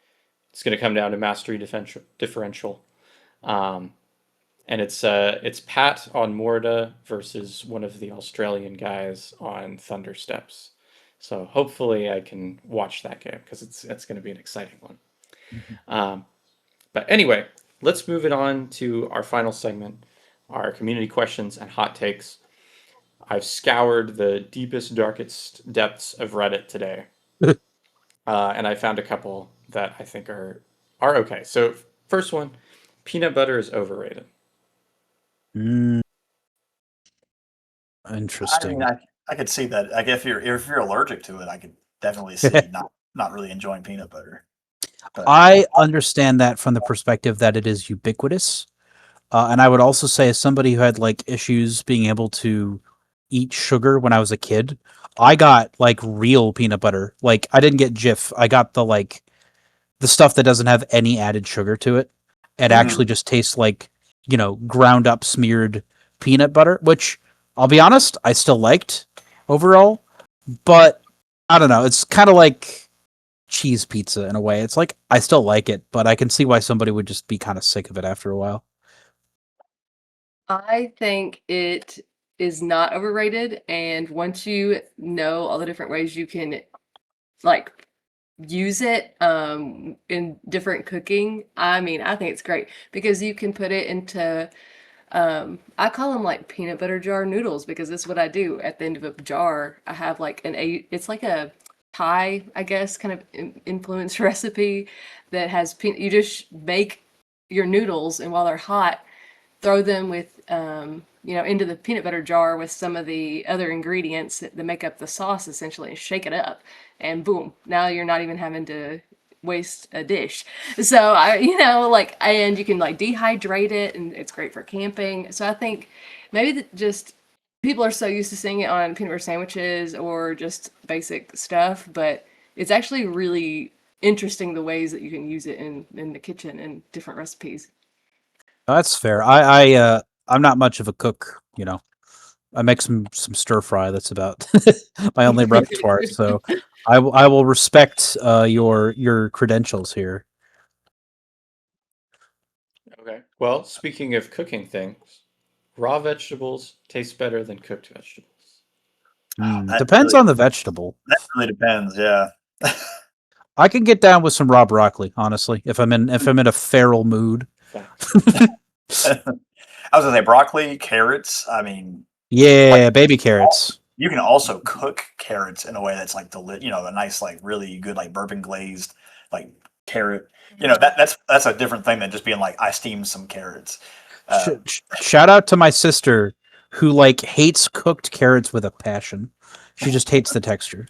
It's going to come down to mastery differential. And it's Pat on Morda versus one of the Australian guys on Thunder Steps. So hopefully I can watch that game because it's going to be an exciting one. But anyway, let's move it on to our final segment, our community questions and hot takes. I've scoured the deepest, darkest depths of Reddit today, and I found a couple that I think are okay. So first one, peanut butter is overrated. Interesting. I mean, I could see that. Like if you're allergic to it, I could definitely see not really enjoying peanut butter. But I understand that from the perspective that it is ubiquitous. And I would also say, as somebody who had like issues being able to eat sugar when I was a kid, I got like real peanut butter. Like I didn't get Jif. I got the stuff that doesn't have any added sugar to it. It actually just tastes like, ground up smeared peanut butter, which I'll be honest, I still liked overall, but I don't know. It's kind of like cheese pizza in a way. It's like, I still like it, but I can see why somebody would just be kind of sick of it after a while. I think it is not overrated, and once you know all the different ways you can like use it in different cooking, I mean, I think it's great because you can put it into I call them like peanut butter jar noodles because that's what I do at the end of a jar. I have like it's like a Thai, I guess, kind of influence recipe that has you just make your noodles, and while they're hot, throw them with into the peanut butter jar with some of the other ingredients that make up the sauce essentially, and shake it up, and boom, now you're not even having to waste a dish. So and you can like dehydrate it, and it's great for camping. So I think maybe just people are so used to seeing it on peanut butter sandwiches or just basic stuff, but it's actually really interesting the ways that you can use it in the kitchen and different recipes. That's fair. I'm not much of a cook, I make some stir fry. That's about my only repertoire. So I will respect your credentials here. Okay. Well, speaking of cooking things, raw vegetables taste better than cooked vegetables. Depends on the vegetable. That really depends. Yeah. I can get down with some raw broccoli, honestly, if I'm in a feral mood. I was gonna say broccoli, carrots. I mean, Yeah, baby carrots. You can also cook carrots in a way that's like a nice, like really good, like bourbon glazed, like carrot. That's a different thing than just being like, I steamed some carrots. Shout out to my sister who like hates cooked carrots with a passion. She just hates the texture.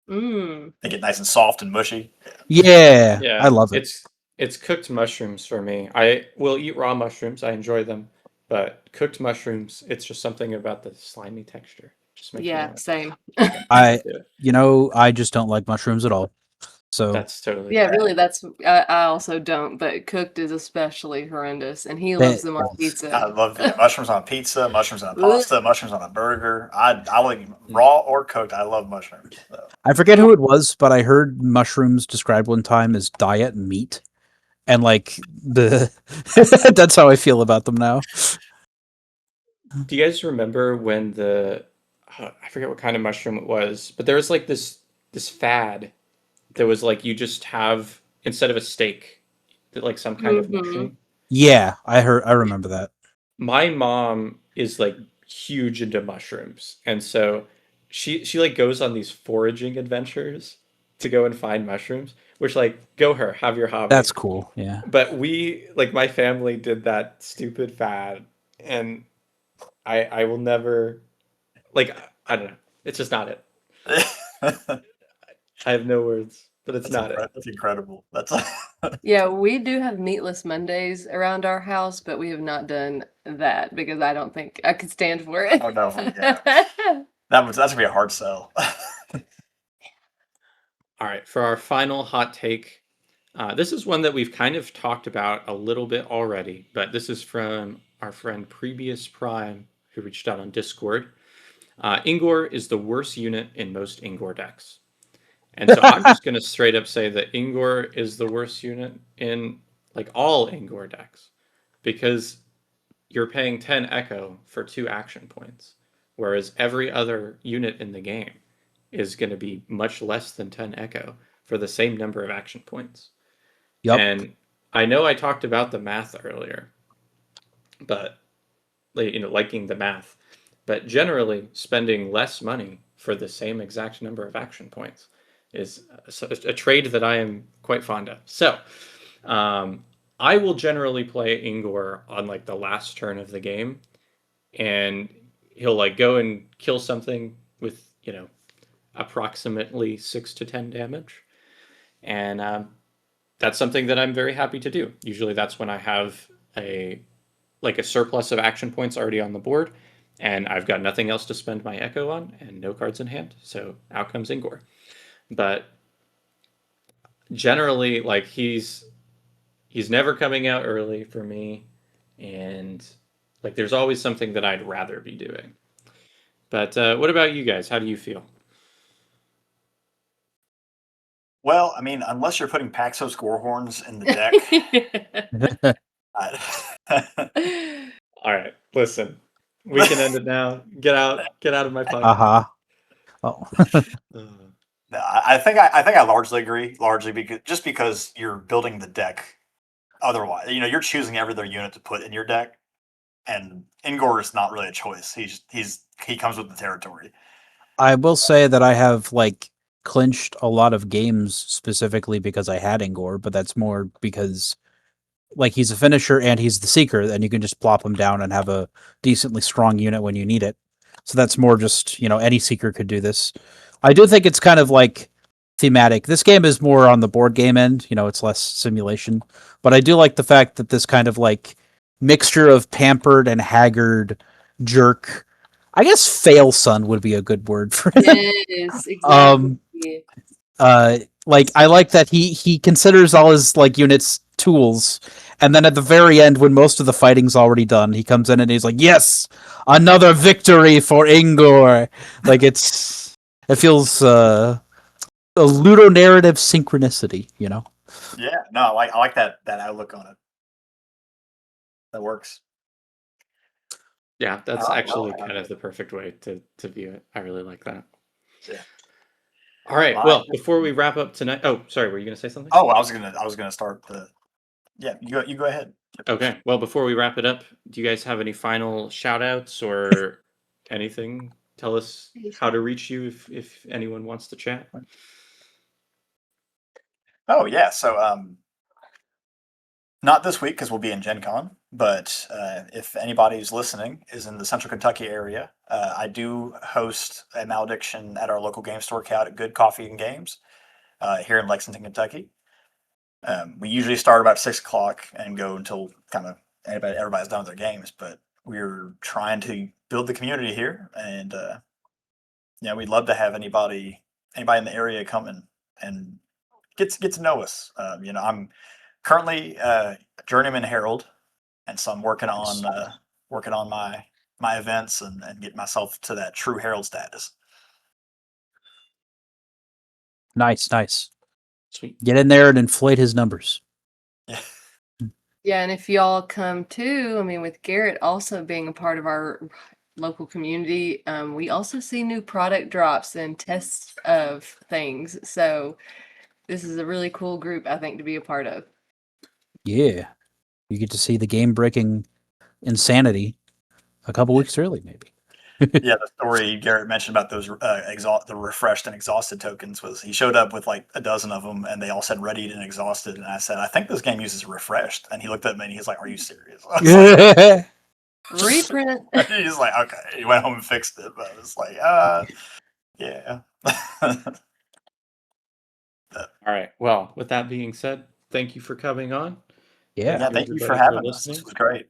Mm. They get nice and soft and mushy. Yeah, Yeah, I love it. It's cooked mushrooms for me. I will eat raw mushrooms. I enjoy them, but cooked mushrooms, it's just something about the slimy texture. Just makes me Yeah, want same. I to do it. I just don't like mushrooms at all. So That's totally Yeah, fair. really, I also don't, but cooked is especially horrendous, and he loves them on I pizza. love mushrooms on pizza, mushrooms on Ugh. pasta, mushrooms on a burger. I like raw or cooked. I love mushrooms. So. I forget who it was, but I heard mushrooms described one time as diet meat. And like the that's how I feel about them now. Do you guys remember when I forget what kind of mushroom it was, but there was like this fad that was like you just have instead of a steak, like some kind of Mhm. mushroom. Yeah, I remember that. My mom is like huge into mushrooms, and so she like goes on these foraging adventures to go and find mushrooms, which like go her, have your hobby. That's cool. Yeah. But we like my family did that stupid fad, and I will never like I don't know. It's just not it. I have no words, but it's not it. That's incredible. That's Yeah, we do have meatless Mondays around our house, but we have not done that because I don't think I could stand for it. Oh, no, yeah. that's gonna be a hard sell. All right, for our final hot take, this is one that we've kind of talked about a little bit already, but this is from our friend Previous Prime, who reached out on Discord. Ingor is the worst unit in most Ingor decks. And so I'm just going to straight up say that Ingor is the worst unit in like all Ingor decks because you're paying 10 Echo for 2 action points, whereas every other unit in the game is going to be much less than 10 Echo for the same number of action points. Yep. And I know I talked about the math earlier, but liking the math, but generally spending less money for the same exact number of action points is a trade that I am quite fond of. So, I will generally play Ingor on like the last turn of the game, and he'll like go and kill something with approximately 6 to 10 damage, and that's something that I'm very happy to do. Usually, that's when I have a surplus of action points already on the board, and I've got nothing else to spend my Echo on, and no cards in hand. So out comes Ingor. But generally, like he's never coming out early for me, and like there's always something that I'd rather be doing. But what about you guys? How do you feel? Well, I mean, unless you're putting Paxos Gorehorns in the deck. All right, listen. We can end it now. Get out of my podcast. Uh-huh. Oh. No, I think I largely agree. Largely because you're building the deck. Otherwise, you're choosing every other unit to put in your deck, and Ingor is not really a choice. He comes with the territory. I will say that I have like clinched a lot of games specifically because I had Ingor, but that's more because like he's a finisher and he's the seeker, and you can just plop him down and have a decently strong unit when you need it. So that's more just, any seeker could do this. I do think it's kind of like thematic. This game is more on the board game end, it's less simulation. But I do like the fact that this kind of like mixture of pampered and haggard jerk, I guess fail son would be a good word for it. Yes, exactly. Like I like that he considers all his like units tools, and then at the very end when most of the fighting's already done, he comes in and he's like, yes, another victory for Ingor. Like it feels a ludonarrative synchronicity, Yeah, no, I like that outlook on it. That works. Yeah, that's Oh, actually well, kind of the perfect way to view it. I really like that. Yeah. All right. Wow. Well, before we wrap up tonight, oh, sorry, were you going to say something? Oh, I was gonna start the. Yeah, you go ahead. Okay. Well, before we wrap it up, do you guys have any final shout outs or anything, tell us how to reach you if anyone wants to chat. Oh yeah, so not this week because we'll be in Gen Con, but if anybody who's listening is in the Central Kentucky area, I do host a Malediction at our local game store, at Good Coffee and Games, here in Lexington, Kentucky. We usually start about 6 o'clock and go until kind of everybody's done with their games, but we're trying to build the community here, and we'd love to have anybody in the area come and get to know us. I'm currently journeyman herald, and so I'm working on my events and getting myself to that true herald status. Nice. Sweet. Get in there and inflate his numbers. Yeah. Yeah, and if y'all come too, I mean, with Garrett also being a part of our local community, we also see new product drops and tests of things. So this is a really cool group, I think, to be a part of. Yeah. You get to see the game-breaking insanity a couple weeks early, maybe. Yeah, the story Garrett mentioned about those the refreshed and exhausted tokens was he showed up with like a dozen of them, and they all said readied and exhausted. And I said, I think this game uses refreshed. And he looked at me and he's like, "Are you serious?" I was like, Reprint. he's like, "Okay." He went home and fixed it, but it's like, yeah. All right. Well, with that being said, thank you for coming on. Yeah. Thank you for everybody having us. listening. This was great.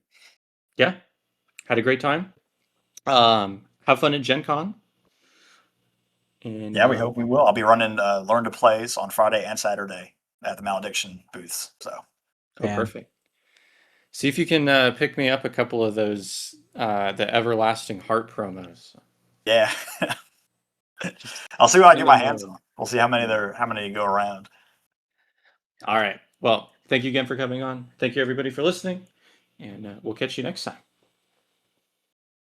Yeah, had a great time. Have fun at Gen Con. And Yeah, we hope we will. I'll be running Learn to Plays on Friday and Saturday at the Malediction booths. So Yeah. perfect. See if you can pick me up a couple of those the Everlasting Heart promos. yeah, I'll see what I get my Send 'em hands over. on. We'll see how many go around. All right. Well, thank you again for coming on. Thank you everybody for listening, and we'll catch you next time.